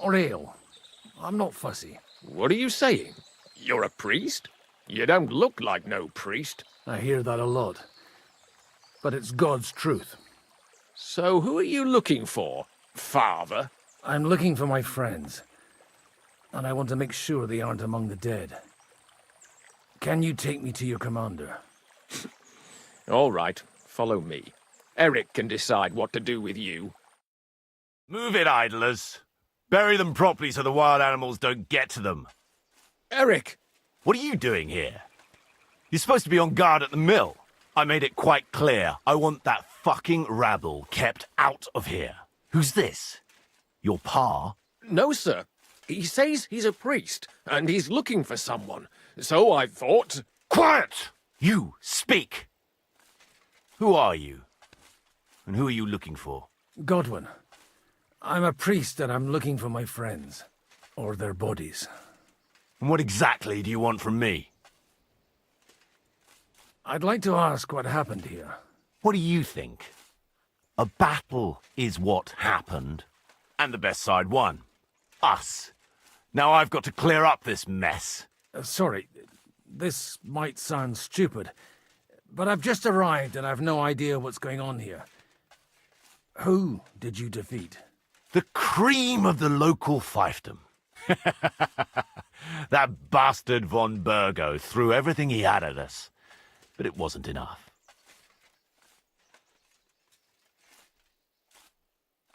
Or ale. I'm not fussy. What are you saying? You're a priest? You don't look like no priest. I hear that a lot. But it's God's truth. So who are you looking for, father? I'm looking for my friends. And I want to make sure they aren't among the dead. Can you take me to your commander? All right, follow me. Eric can decide what to do with you. Move it, idlers. Bury them properly so the wild animals don't get to them. Eric! What are you doing here? You're supposed to be on guard at the mill. I made it quite clear. I want that fucking rabble kept out of here. Who's this? Your pa? No, sir. He says he's a priest, and he's looking for someone. So I thought... Quiet! You, speak! Who are you? And who are you looking for? Godwin. I'm a priest and I'm looking for my friends. Or their bodies. And what exactly do you want from me? I'd like to ask what happened here. What do you think? A battle is what happened. And the best side won. Us. Now I've got to clear up this mess. Sorry, this might sound stupid, but I've just arrived and I've no idea what's going on here. Who did you defeat? The cream of the local fiefdom. That bastard von Bergow threw everything he had at us, but it wasn't enough.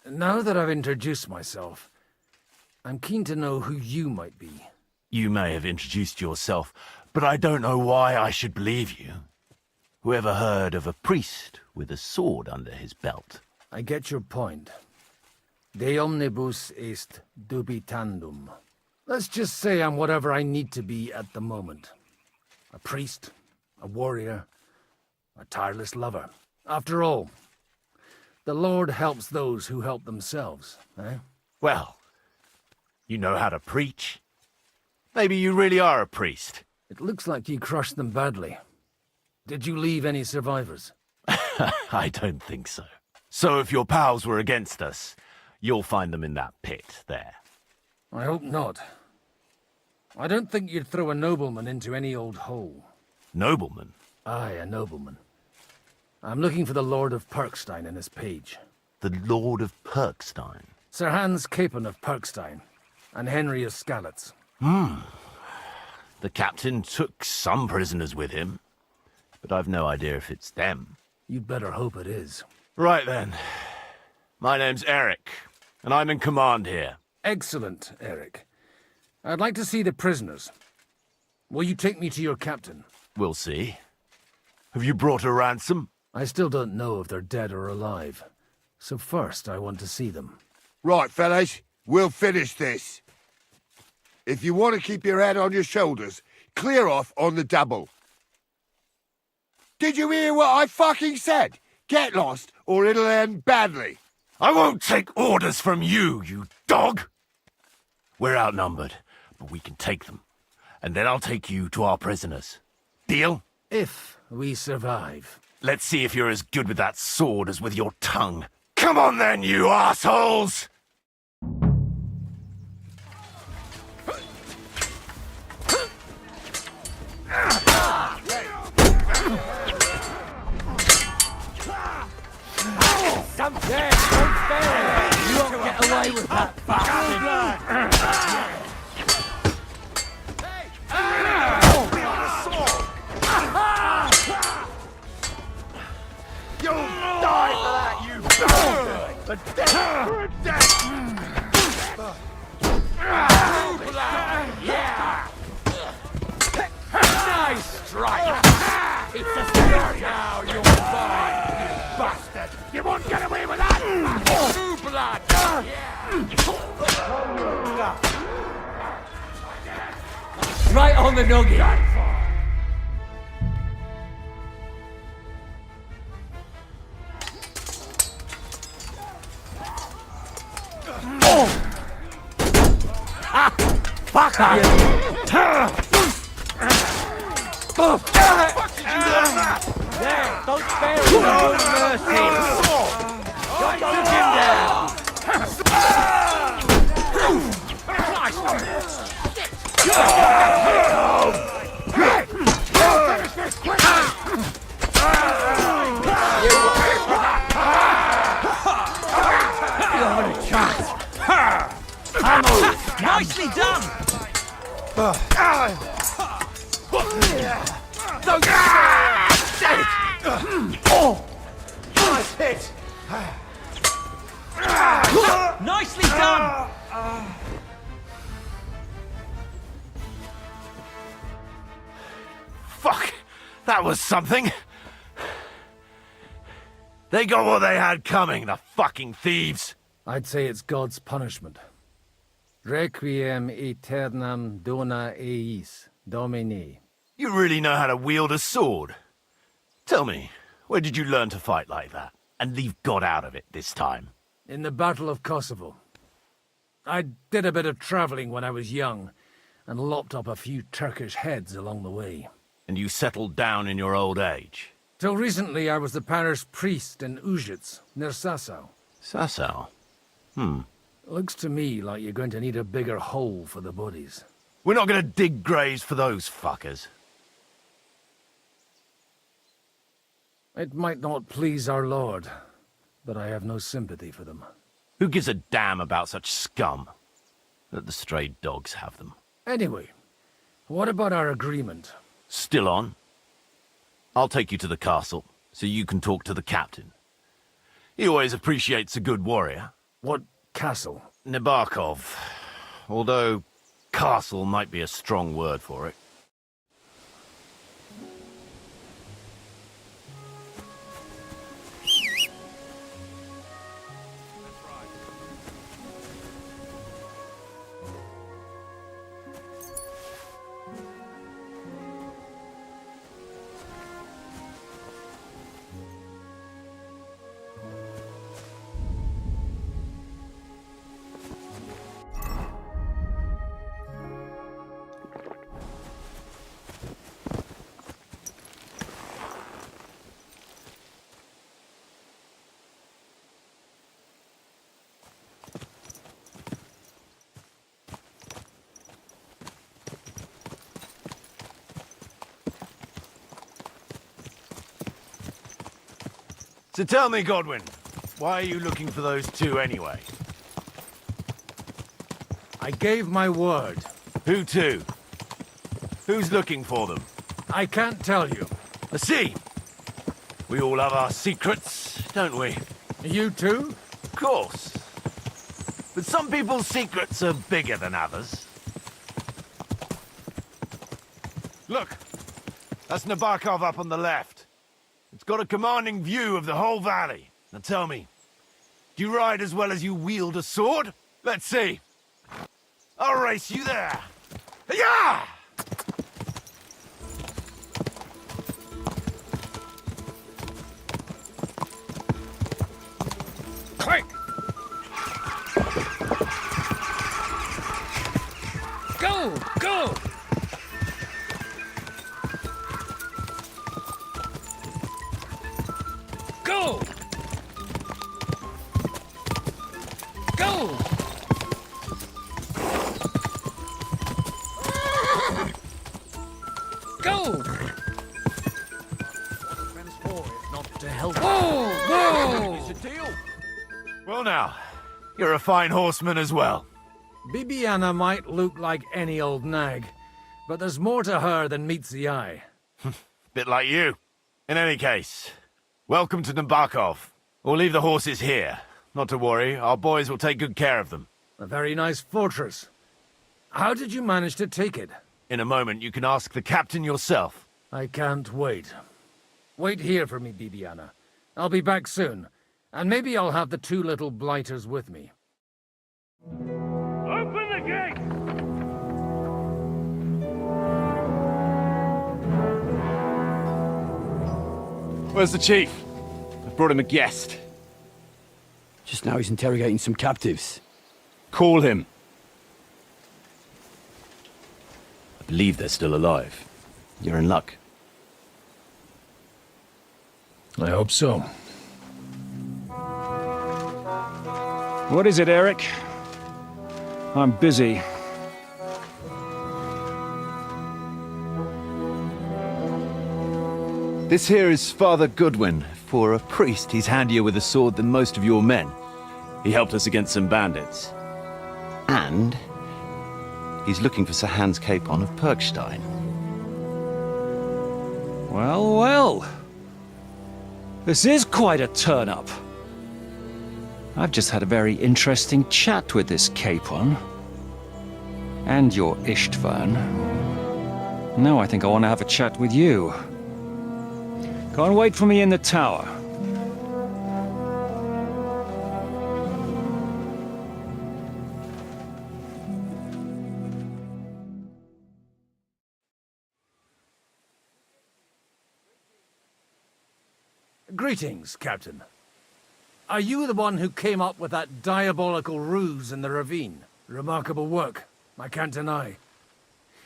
Now that I've introduced myself, I'm keen to know who you might be. You may have introduced yourself, but I don't know why I should believe you. Whoever heard of a priest with a sword under his belt? I get your point. De omnibus est dubitandum. Let's just say I'm whatever I need to be at the moment. A priest, a warrior, a tireless lover. After all, the Lord helps those who help themselves, eh? Well, you know how to preach. Maybe you really are a priest. It looks like you crushed them badly. Did you leave any survivors? I don't think so. So if your pals were against us, you'll find them in that pit there. I hope not. I don't think you'd throw a nobleman into any old hole. Nobleman? Aye, a nobleman. I'm looking for the Lord of Perkstein and his page. The Lord of Perkstein? Sir Hans Capon of Perkstein, and Henry of Skalitz. The captain took some prisoners with him, but I've no idea if it's them. You'd better hope it is. Right then. My name's Eric, and I'm in command here. Excellent, Eric. I'd like to see the prisoners. Will you take me to your captain? We'll see. Have you brought a ransom? I still don't know if they're dead or alive. So first, I want to see them. Right, fellas, we'll finish this. If you want to keep your head on your shoulders, clear off on the double. Did you hear what I fucking said? Get lost, or it'll end badly. I won't take orders from you, you dog! We're outnumbered, but we can take them. And then I'll take you to our prisoners. Deal? If we survive. Let's see if you're as good with that sword as with your tongue. Come on then, you assholes! Something! Don't fail! You won't get away with that, bastard! You'll die for that, you bastard! But death! Right on the nugget. Fuck you! There, don't spare him. No mercy. Don't shoot him down. Nicely done! Nice hit! Nicely done! Fuck! That was something! They got what they had coming, the fucking thieves! I'd say it's God's punishment. Requiem aeternam dona eis, Domini. You really know how to wield a sword? Tell me, where did you learn to fight like that? And leave God out of it this time? In the Battle of Kosovo. I did a bit of traveling when I was young, and lopped up a few Turkish heads along the way. And you settled down in your old age? Till recently I was the parish priest in Užice, near Sasau. Sasau? Looks to me like you're going to need a bigger hole for the bodies. We're not going to dig graves for those fuckers. It might not please our Lord, but I have no sympathy for them. Who gives a damn about such scum? Let the stray dogs have them. Anyway, what about our agreement? Still on? I'll take you to the castle, so you can talk to the captain. He always appreciates a good warrior. What castle? Nabokov. Although, castle might be a strong word for it. So tell me, Godwin, why are you looking for those two anyway? I gave my word. Who to? Who's looking for them? I can't tell you. I see. We all have our secrets, don't we? You too? Of course. But some people's secrets are bigger than others. Look, that's Nabokov up on the left. It's got a commanding view of the whole valley. Now tell me, do you ride as well as you wield a sword? Let's see. I'll race you there. Yeah! Quick! Go! Go! Go! Go! Go! What's for if not to help? Whoa! Whoa! It's a deal. Well now, you're a fine horseman as well. Bibiana might look like any old nag, but there's more to her than meets the eye. Bit like you. In any case, welcome to Nabokov. We'll leave the horses here. Not to worry, our boys will take good care of them. A very nice fortress. How did you manage to take it? In a moment, you can ask the captain yourself. I can't wait. Wait here for me, Bibiana. I'll be back soon, and maybe I'll have the two little blighters with me. Open the gate! Where's the chief? I've brought him a guest. Just now he's interrogating some captives. Call him. I believe they're still alive. You're in luck. I hope so. What is it, Eric? I'm busy. This here is Father Goodwin. For a priest, he's handier with a sword than most of your men. He helped us against some bandits. And he's looking for Sir Hans Capon of Perkstein. Well, well. This is quite a turn-up. I've just had a very interesting chat with this Capon. And your Ishtvan. Now I think I want to have a chat with you. Go and wait for me in the tower. Greetings, Captain. Are you the one who came up with that diabolical ruse in the ravine? Remarkable work, I can't deny.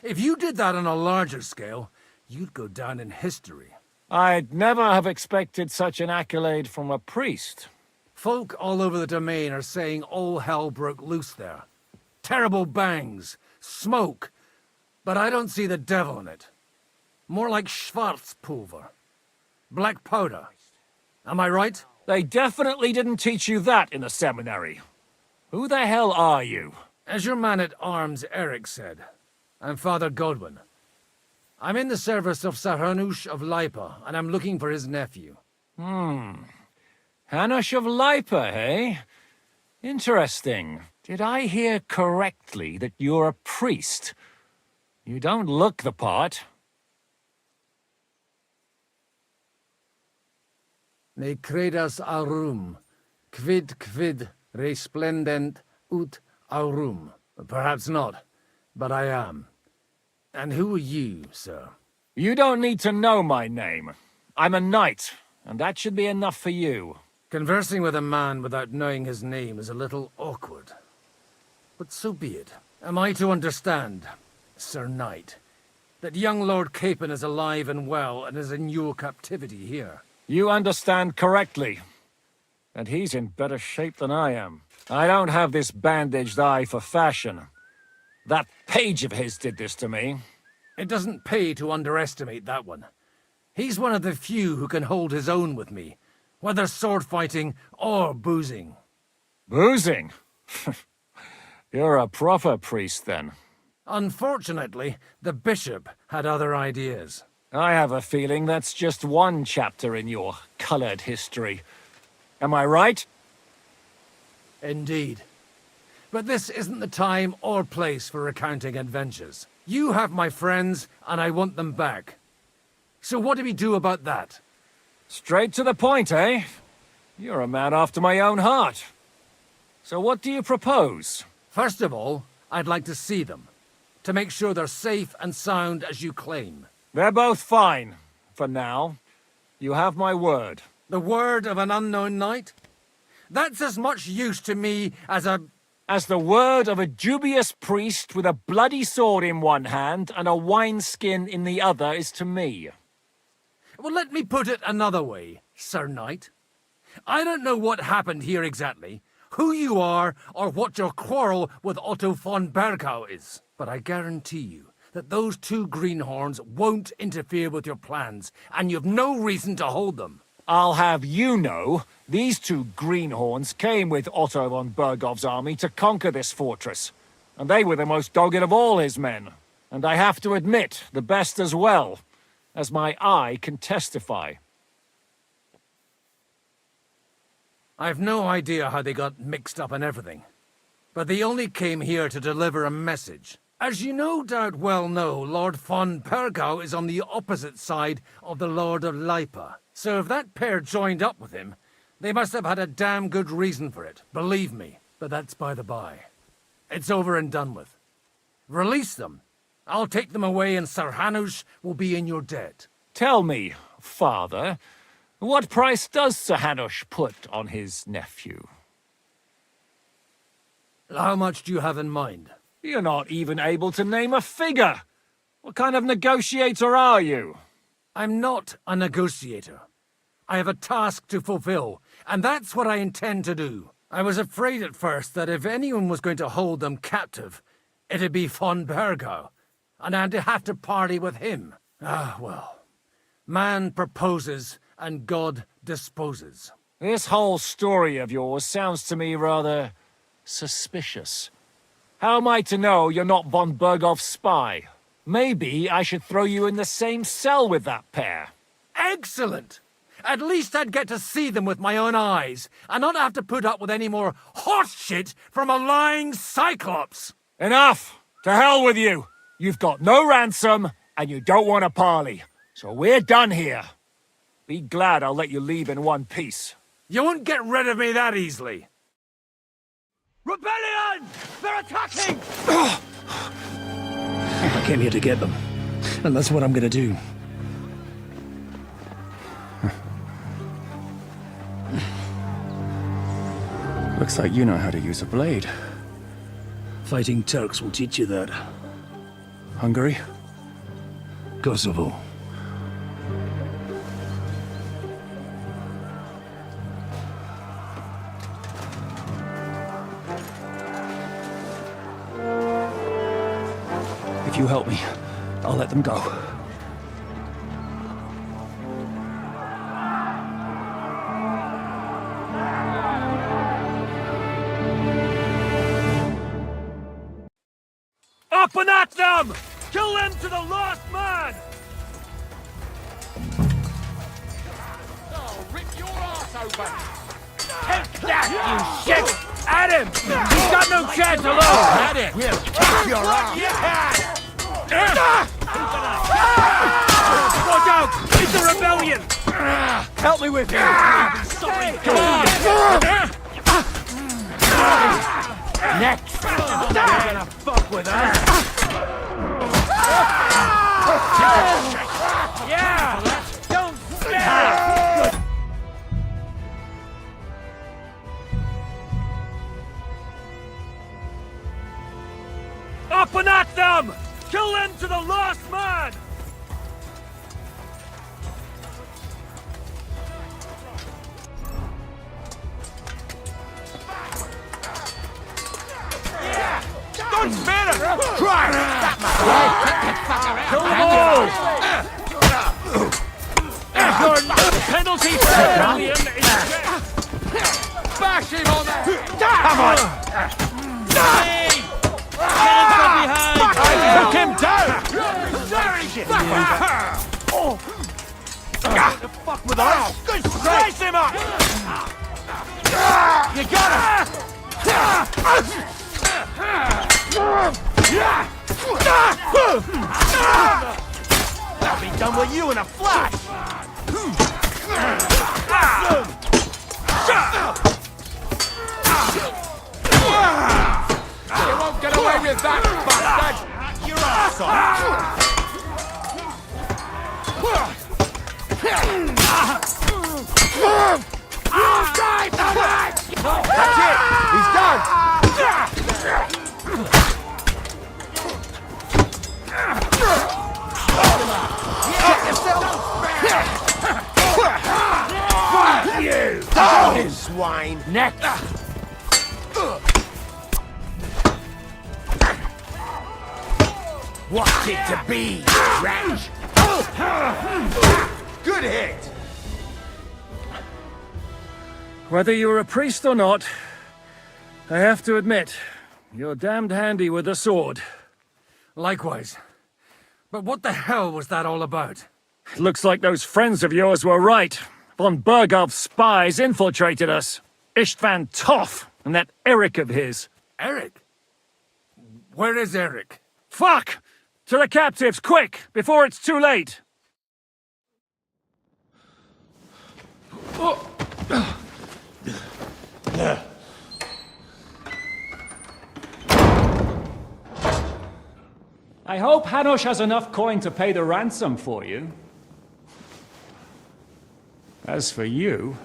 If you did that on a larger scale, you'd go down in history. I'd never have expected such an accolade from a priest. Folk all over the domain are saying all hell broke loose there. Terrible bangs, smoke, but I don't see the devil in it. More like Schwarzpulver. Black powder. Am I right? They definitely didn't teach you that in the seminary. Who the hell are you? As your man-at-arms Eric said, I'm Father Godwin. I'm in the service of Sir Hanush of Lipa, and I'm looking for his nephew. Hanush of Lipa, eh? Interesting. Did I hear correctly that you're a priest? You don't look the part. Ne credas aurum, quid resplendent ut aurum. Perhaps not, but I am. And who are you, sir? You don't need to know my name. I'm a knight, and that should be enough for you. Conversing with a man without knowing his name is a little awkward. But so be it. Am I to understand, Sir Knight, that young Lord Capon is alive and well and is in your captivity here? You understand correctly. And he's in better shape than I am. I don't have this bandaged eye for fashion. That page of his did this to me. It doesn't pay to underestimate that one. He's one of the few who can hold his own with me, whether sword fighting or boozing. Boozing? You're a proper priest, then. Unfortunately, the bishop had other ideas. I have a feeling that's just one chapter in your colored history. Am I right? Indeed. But this isn't the time or place for recounting adventures. You have my friends, and I want them back. So what do we do about that? Straight to the point, eh? You're a man after my own heart. So what do you propose? First of all, I'd like to see them, to make sure they're safe and sound as you claim. They're both fine, for now. You have my word. The word of an unknown knight? That's as much use to me as the word of a dubious priest with a bloody sword in one hand and a wineskin in the other is to me. Well, let me put it another way, Sir Knight. I don't know what happened here exactly, who you are, or what your quarrel with Aiuto von Bergow is. But I guarantee you that those two greenhorns won't interfere with your plans, and you've no reason to hold them. I'll have you know, these two greenhorns came with Aiuto von Bergow's army to conquer this fortress, and they were the most dogged of all his men. And I have to admit, the best as well, as my eye can testify. I've no idea how they got mixed up in everything, but they only came here to deliver a message. As you no doubt well know, Lord von Bergow is on the opposite side of the Lord of Lipa. So if that pair joined up with him, they must have had a damn good reason for it, believe me. But that's by the by. It's over and done with. Release them. I'll take them away and Sir Hanush will be in your debt. Tell me, Father, What price does Sir Hanush put on his nephew? How much do you have in mind? You're not even able to name a figure. What kind of negotiator are you? I'm not a negotiator. I have a task to fulfill, and that's what I intend to do. I was afraid at first that if anyone was going to hold them captive, it'd be von Bergow, and I'd have to parley with him. Ah, well. Man proposes, and God disposes. This whole story of yours sounds to me rather suspicious. How am I to know you're not von Bergow's spy? Maybe I should throw you in the same cell with that pair. Excellent! At least I'd get to see them with my own eyes, and not have to put up with any more horse shit from a lying cyclops! Enough! To hell with you! You've got no ransom, and you don't want to parley. So we're done here. Be glad I'll let you leave in one piece. You won't get rid of me that easily. Rebellion! They're attacking! I came here to get them, and that's what I'm gonna do. Looks like you know how to use a blade. Fighting Turks will teach you that. Hungary? Kosovo. If you help me, I'll let them go. Up and at them! Kill them to the last man! Oh, rip your ass open! Take that, you shit! At him! He's got no chance alone! At it! We'll kick your ass! Watch out! It's a rebellion! Help me with you! Come on! Next! They're gonna fuck with us! Yeah! Don't spare! Up and at them! Kill them to the last man! Don't spare him! Try! That might kill them all! Your penalty for rebellion is Bash him on the head! Come on! Took him down! The fuck with us! Good slice him up! You got him! I'll be done with you in a flash! You won't get away with that, bastard! Your ass off! That's it! He's done! Get yourself! Fuck you! Down, swine! Next! What's it to be, wretch? Good hit! Whether you're a priest or not, I have to admit, you're damned handy with a sword. Likewise. But what the hell was that all about? It looks like those friends of yours were right. Von Bergow's spies infiltrated us. Istvan Toff and that Eric of his. Eric? Where is Eric? Fuck! To the captives, quick, before it's too late! I hope Hanush has enough coin to pay the ransom for you. As for you,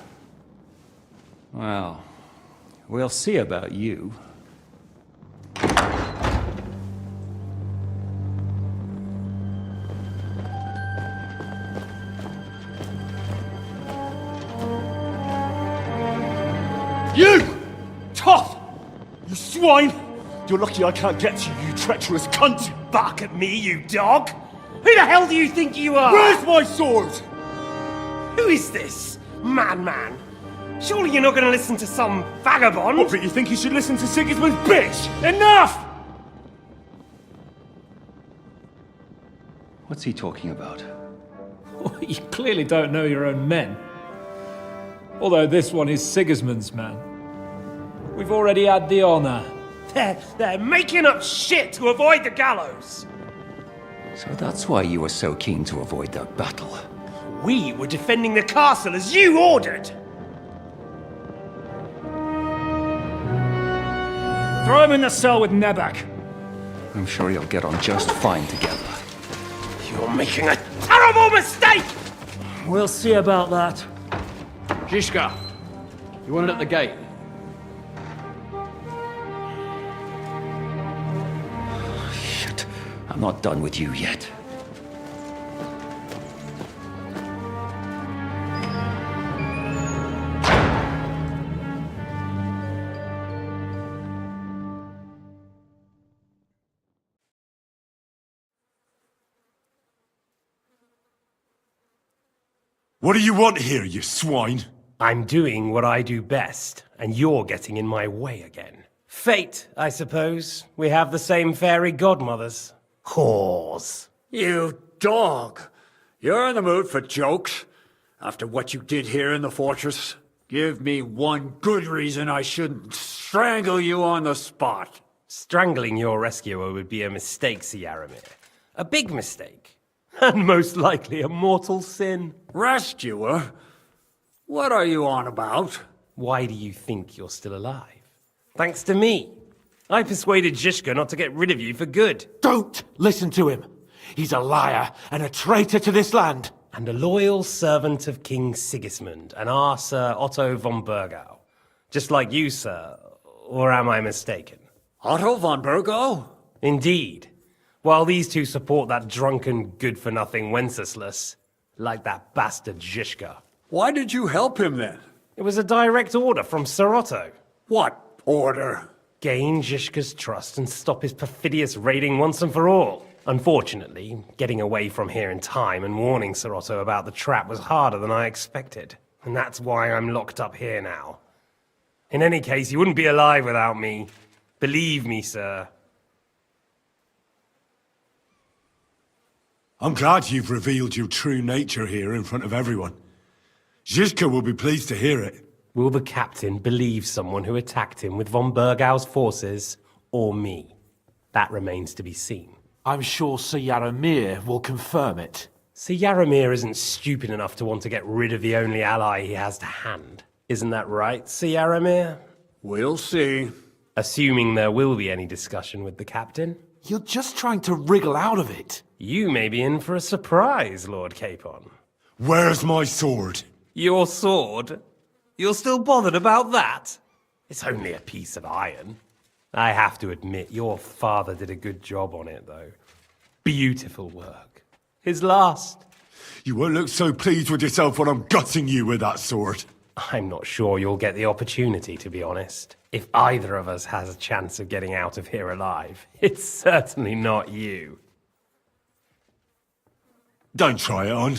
well, we'll see about you. You! Tough! You swine! You're lucky I can't get to you, you treacherous cunt! Bark at me, you dog! Who the hell do you think you are? Where's my sword? Who is this? Madman! Surely you're not going to listen to some vagabond? What, but you think you should listen to Sigismund's bitch? Enough! What's he talking about? You clearly don't know your own men. Although this one is Sigismund's man. We've already had the honor. They're making up shit to avoid the gallows! So that's why you were so keen to avoid that battle. We were defending the castle as you ordered! Throw him in the cell with Nebak. I'm sure you'll get on just fine together. You're making a terrible mistake! We'll see about that. Zizka, you want it at the gate? Shit, I'm not done with you yet. What do you want here, you swine? I'm doing what I do best, and you're getting in my way again. Fate, I suppose. We have the same fairy godmothers. Whores. You dog! You're in the mood for jokes? After what you did here in the fortress? Give me one good reason I shouldn't strangle you on the spot. Strangling your rescuer would be a mistake, Yaramir. A big mistake. And most likely a mortal sin. Rescuer? What are you on about? Why do you think you're still alive? Thanks to me. I persuaded Zizka not to get rid of you for good. Don't listen to him. He's a liar and a traitor to this land. And a loyal servant of King Sigismund and our Sir Otto von Bergow. Just like you, sir. Or am I mistaken? Otto von Bergow? Indeed. While these two support that drunken, good-for-nothing Wenceslas, like that bastard Zizka. Why did you help him then? It was a direct order from Sir Otto. What order? Gain Zizka's trust and stop his perfidious raiding once and for all. Unfortunately, getting away from here in time and warning Sir Otto about the trap was harder than I expected. And that's why I'm locked up here now. In any case, you wouldn't be alive without me. Believe me, sir. I'm glad you've revealed your true nature here in front of everyone. Zizka will be pleased to hear it. Will the captain believe someone who attacked him with von Bergow's forces, or me? That remains to be seen. I'm sure Sir Yaramir will confirm it. Sir Yaramir isn't stupid enough to want to get rid of the only ally he has to hand. Isn't that right, Sir Yaramir? We'll see. Assuming there will be any discussion with the captain. You're just trying to wriggle out of it. You may be in for a surprise, Lord Capon. Where's my sword? Your sword? You're still bothered about that? It's only a piece of iron. I have to admit, your father did a good job on it, though. Beautiful work. His last. You won't look so pleased with yourself when I'm gutting you with that sword. I'm not sure you'll get the opportunity, to be honest. If either of us has a chance of getting out of here alive, it's certainly not you. Don't try it on.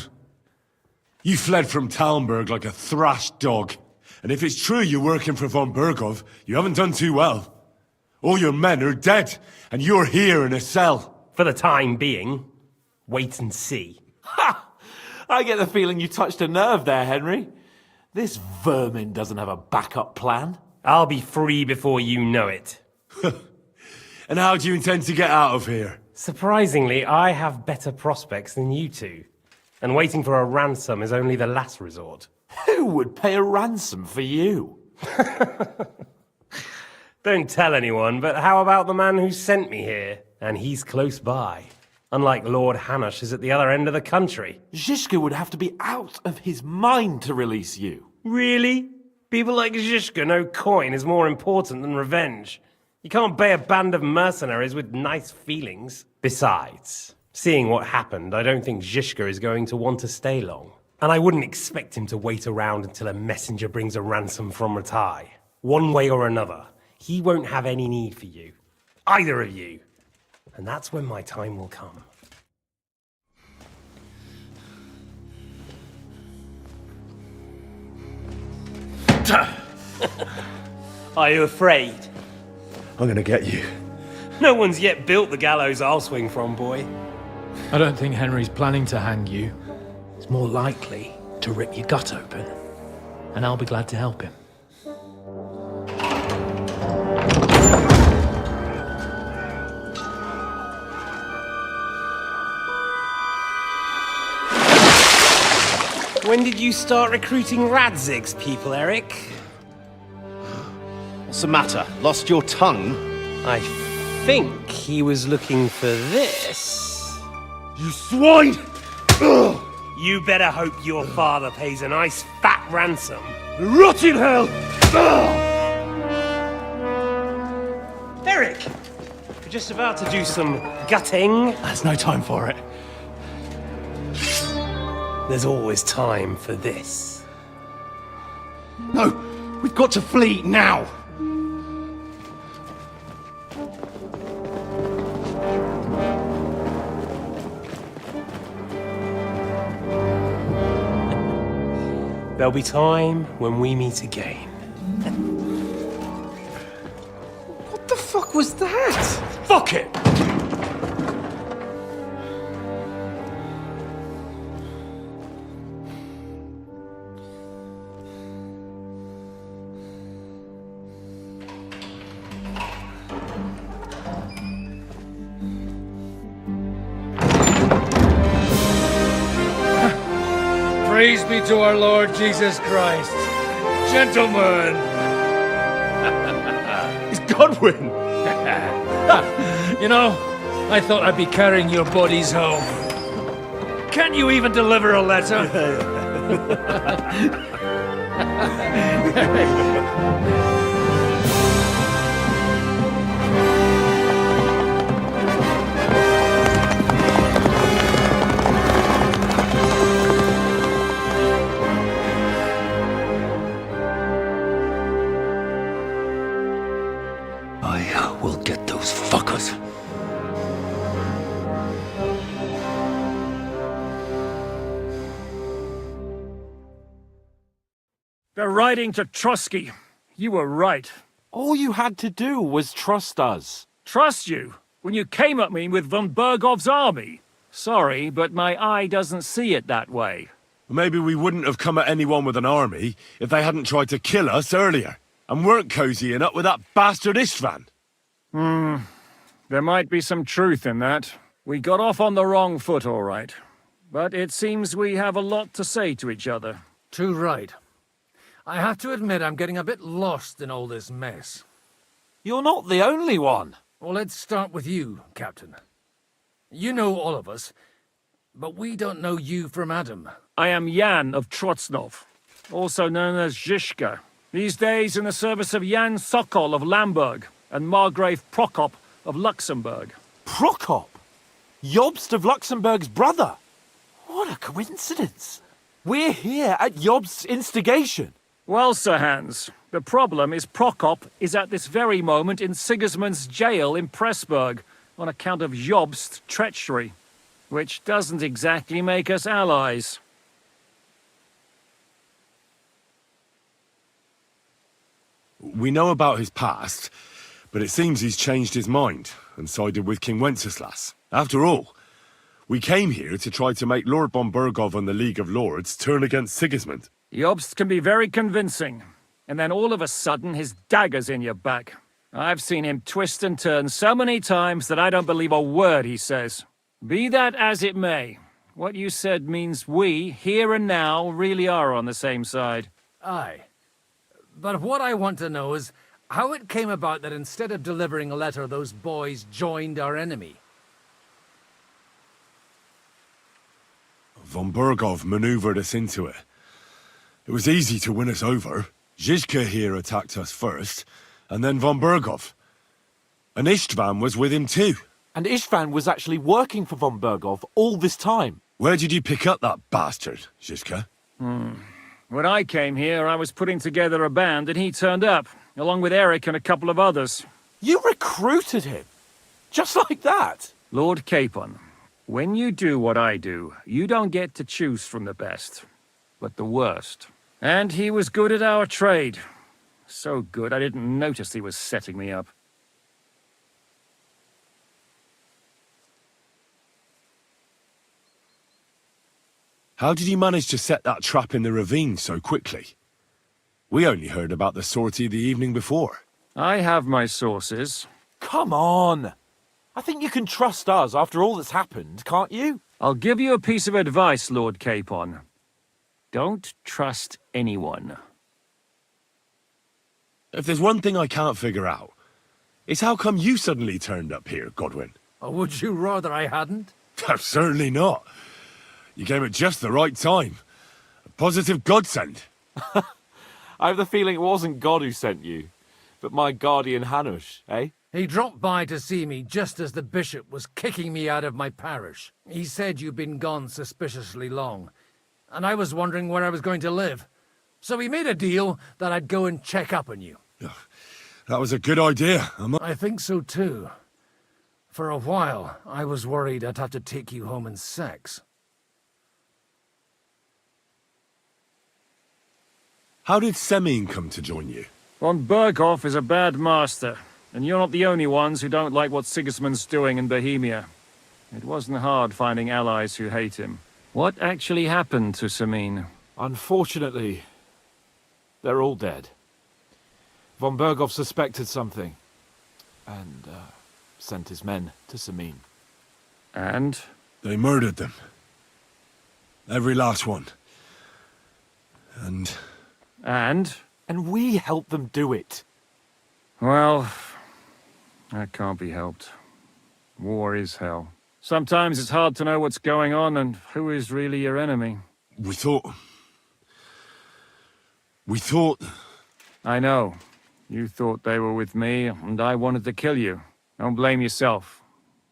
You fled from Talmberg like a thrashed dog. And if it's true you're working for von Bergow, you haven't done too well. All your men are dead, and you're here in a cell. For the time being, wait and see. Ha! I get the feeling you touched a nerve there, Henry. This vermin doesn't have a backup plan. I'll be free before you know it. And how do you intend to get out of here? Surprisingly, I have better prospects than you two. And waiting for a ransom is only the last resort. Who would pay a ransom for you? Don't tell anyone, but how about the man who sent me here? And he's close by. Unlike Lord Hanush is at the other end of the country. Zhishka would have to be out of his mind to release you. Really? People like Zhishka know coin is more important than revenge. You can't pay a band of mercenaries with nice feelings. Besides, seeing what happened, I don't think Zhishka is going to want to stay long. And I wouldn't expect him to wait around until a messenger brings a ransom from Ratai. One way or another, he won't have any need for you. Either of you. And that's when my time will come. Are you afraid? I'm gonna get you. No one's yet built the gallows I'll swing from, boy. I don't think Henry's planning to hang you. He's more likely to rip your gut open. And I'll be glad to help him. When did you start recruiting Radzig's people, Eric? What's the matter? Lost your tongue? I think he was looking for this. You swine! Ugh. You better hope your father pays a nice fat ransom. Rot in hell! Ugh. Eric! We're just about to do some gutting. There's no time for it. There's always time for this. No! We've got to flee now! There'll be time when we meet again. What the fuck was that? Fuck it! Praise be to our Lord Jesus Christ. Gentlemen! It's Godwin! You know, I thought I'd be carrying your bodies home. Can't you even deliver a letter? I will get those fuckers. They're riding to Trosky. You were right. All you had to do was trust us. Trust you? When you came at me with von Bergov's army? Sorry, but my eye doesn't see it that way. Maybe we wouldn't have come at anyone with an army if they hadn't tried to kill us earlier. And weren't cozying up with that bastard Istvan. There might be some truth in that. We got off on the wrong foot, all right. But it seems we have a lot to say to each other. Too right. I have to admit I'm getting a bit lost in all this mess. You're not the only one. Well, let's start with you, Captain. You know all of us, but we don't know you from Adam. I am Jan of Trotsnov, also known as Zhishka. These days in the service of Jan Sokol of Lamberg and Margrave Prokop of Luxembourg. Prokop? Jobst of Luxembourg's brother? What a coincidence. We're here at Jobst's instigation. Well, Sir Hans, the problem is Prokop is at this very moment in Sigismund's jail in Pressburg on account of Jobst's treachery, which doesn't exactly make us allies. We know about his past, but it seems he's changed his mind and sided with King Wenceslas. After all, we came here to try to make Lord von Bergow and the League of Lords turn against Sigismund. Jobst can be very convincing, and then all of a sudden his dagger's in your back. I've seen him twist and turn so many times that I don't believe a word he says. Be that as it may, what you said means we, here and now, really are on the same side. Aye. But what I want to know is how it came about that instead of delivering a letter, those boys joined our enemy. Von Bergow maneuvered us into it. It was easy to win us over. Zizka here attacked us first, and then Von Bergow. And Istvan was with him too. And Istvan was actually working for Von Bergow all this time. Where did you pick up that bastard, Zizka? When I came here, I was putting together a band, and he turned up, along with Eric and a couple of others. You recruited him? Just like that? Lord Capon, when you do what I do, you don't get to choose from the best, but the worst. And he was good at our trade. So good, I didn't notice he was setting me up. How did you manage to set that trap in the ravine so quickly? We only heard about the sortie the evening before. I have my sources. Come on! I think you can trust us after all that's happened, can't you? I'll give you a piece of advice, Lord Capon. Don't trust anyone. If there's one thing I can't figure out, it's how come you suddenly turned up here, Godwin? Or would you rather I hadn't? Certainly not. You came at just the right time. A positive godsend. I have the feeling it wasn't God who sent you, but my guardian Hanush, eh? He dropped by to see me just as the bishop was kicking me out of my parish. He said you'd been gone suspiciously long, and I was wondering where I was going to live. So we made a deal that I'd go and check up on you. That was a good idea. I think so too. For a while, I was worried I'd have to take you home in sex. How did Semine come to join you? Von Bergow is a bad master, and you're not the only ones who don't like what Sigismund's doing in Bohemia. It wasn't hard finding allies who hate him. What actually happened to Semine? Unfortunately, they're all dead. Von Bergow suspected something, and sent his men to Semine. And? They murdered them. Every last one. And? And we helped them do it. Well, that can't be helped. War is hell. Sometimes it's hard to know what's going on and who is really your enemy. We thought... I know. You thought they were with me, and I wanted to kill you. Don't blame yourself.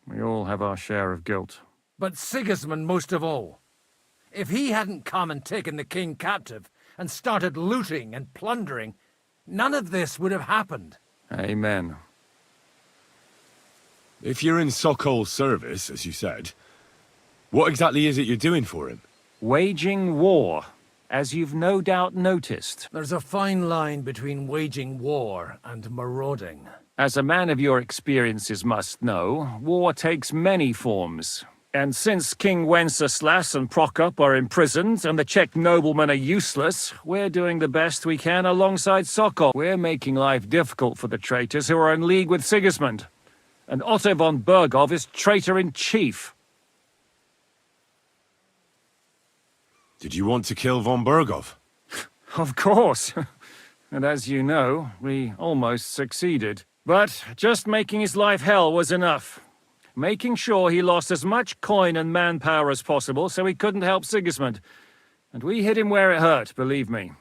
We all have our share of guilt. But Sigismund most of all. If he hadn't come and taken the king captive, and started looting and plundering, none of this would have happened. Amen. If you're in Sokol's service, as you said, what exactly is it you're doing for him? Waging war, as you've no doubt noticed. There's a fine line between waging war and marauding. As a man of your experiences must know, war takes many forms. And since King Wenceslas and Prokop are imprisoned and the Czech noblemen are useless, we're doing the best we can alongside Sokol. We're making life difficult for the traitors who are in league with Sigismund. And Otto von Bergow is traitor-in-chief. Did you want to kill von Bergow? Of course. And as you know, we almost succeeded. But just making his life hell was enough. Making sure he lost as much coin and manpower as possible so he couldn't help Sigismund. And we hit him where it hurt, believe me.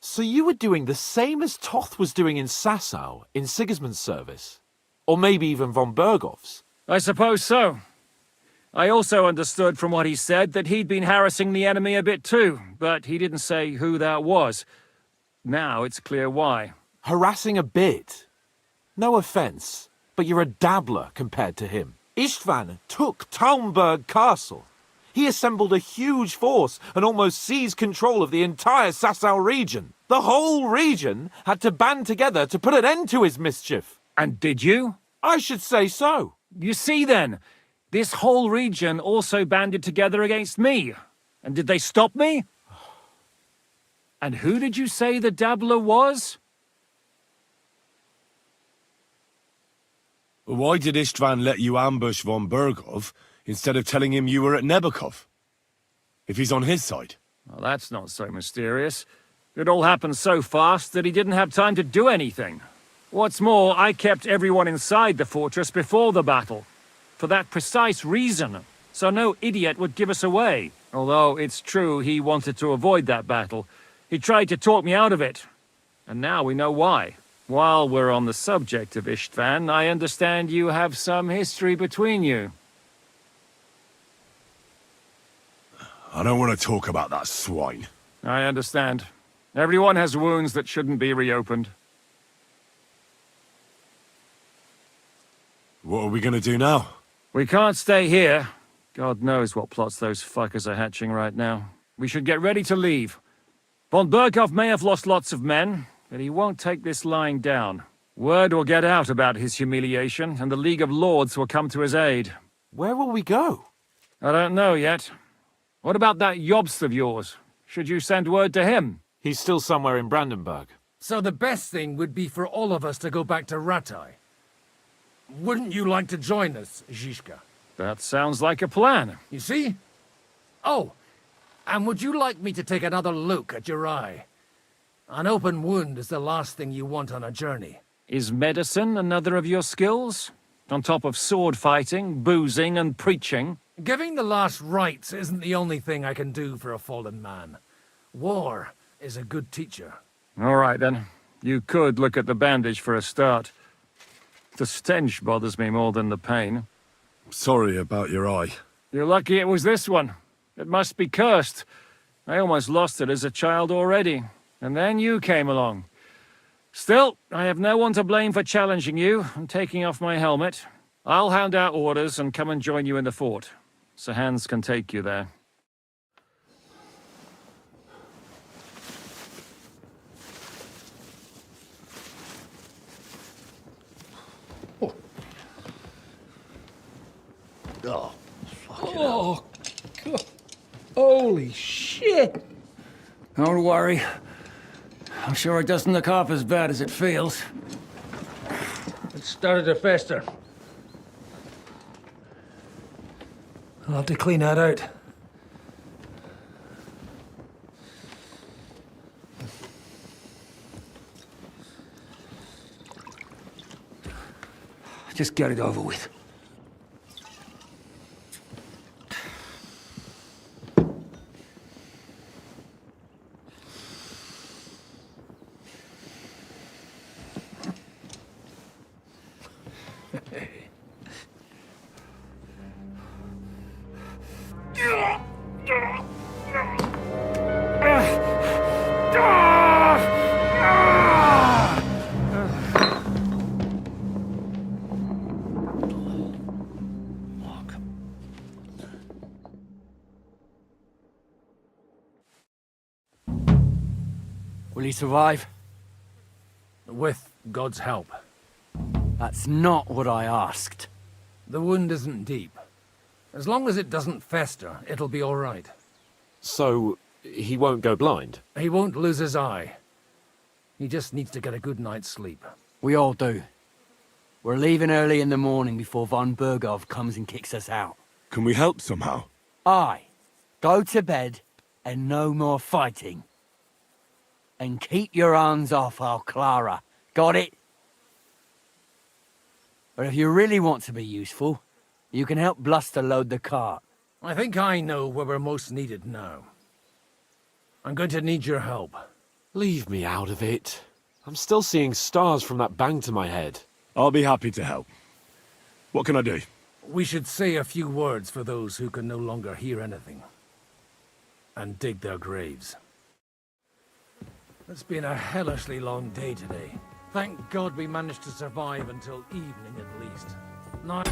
So you were doing the same as Toth was doing in Sasau, in Sigismund's service? Or maybe even von Bergow's? I suppose so. I also understood from what he said that he'd been harassing the enemy a bit too, but he didn't say who that was. Now it's clear why. Harassing a bit? No offense, but you're a dabbler compared to him. Istvan took Talmberg Castle. He assembled a huge force and almost seized control of the entire Sasau region. The whole region had to band together to put an end to his mischief. And did you? I should say so. You see then, this whole region also banded together against me. And did they stop me? And who did you say the dabbler was? Why did Istvan let you ambush von Bergow instead of telling him you were at Nebakov? If he's on his side. Well, that's not so mysterious. It all happened so fast that he didn't have time to do anything. What's more, I kept everyone inside the fortress before the battle. For that precise reason. so no idiot would give us away. Although it's true he wanted to avoid that battle. He tried to talk me out of it. And now we know why. While we're on the subject of Istvan, I understand you have some history between you. I don't want to talk about that swine. I understand. Everyone has wounds that shouldn't be reopened. What are we gonna do now? We can't stay here. God knows what plots those fuckers are hatching right now. We should get ready to leave. Von Bergow may have lost lots of men, but he won't take this lying down. Word will get out about his humiliation, and the League of Lords will come to his aid. Where will we go? I don't know yet. What about that Jobst of yours? Should you send word to him? He's still somewhere in Brandenburg. So the best thing would be for all of us to go back to Ratai. Wouldn't you like to join us, Zizka? That sounds like a plan. You see? Oh, and would you like me to take another look at your eye? An open wound is the last thing you want on a journey. Is medicine another of your skills? On top of sword fighting, boozing, and preaching? Giving the last rites isn't the only thing I can do for a fallen man. War is a good teacher. All right, then. You could look at the bandage for a start. The stench bothers me more than the pain. Sorry about your eye. You're lucky it was this one. It must be cursed. I almost lost it as a child already. And then you came along. Still, I have no one to blame for challenging you and taking off my helmet. I'll hand out orders and come and join you in the fort. Sir Hans can take you there. Oh, oh, God. Holy shit! Don't worry. I'm sure it doesn't look half as bad as it feels. It started to fester. I'll have to clean that out. Just get it over with. Will he survive? With God's help. That's not what I asked. The wound isn't deep. As long as it doesn't fester, it'll be all right. So, he won't go blind? He won't lose his eye. He just needs to get a good night's sleep. We all do. We're leaving early in the morning before von Bergow comes and kicks us out. Can we help somehow? Aye. Go to bed and no more fighting. And keep your hands off our Clara. Got it? But if you really want to be useful, you can help Bluster load the cart. I think I know where we're most needed now. I'm going to need your help. Leave me out of it. I'm still seeing stars from that bang to my head. I'll be happy to help. What can I do? We should say a few words for those who can no longer hear anything. And dig their graves. It's been a hellishly long day today. Thank God we managed to survive until evening at least. Now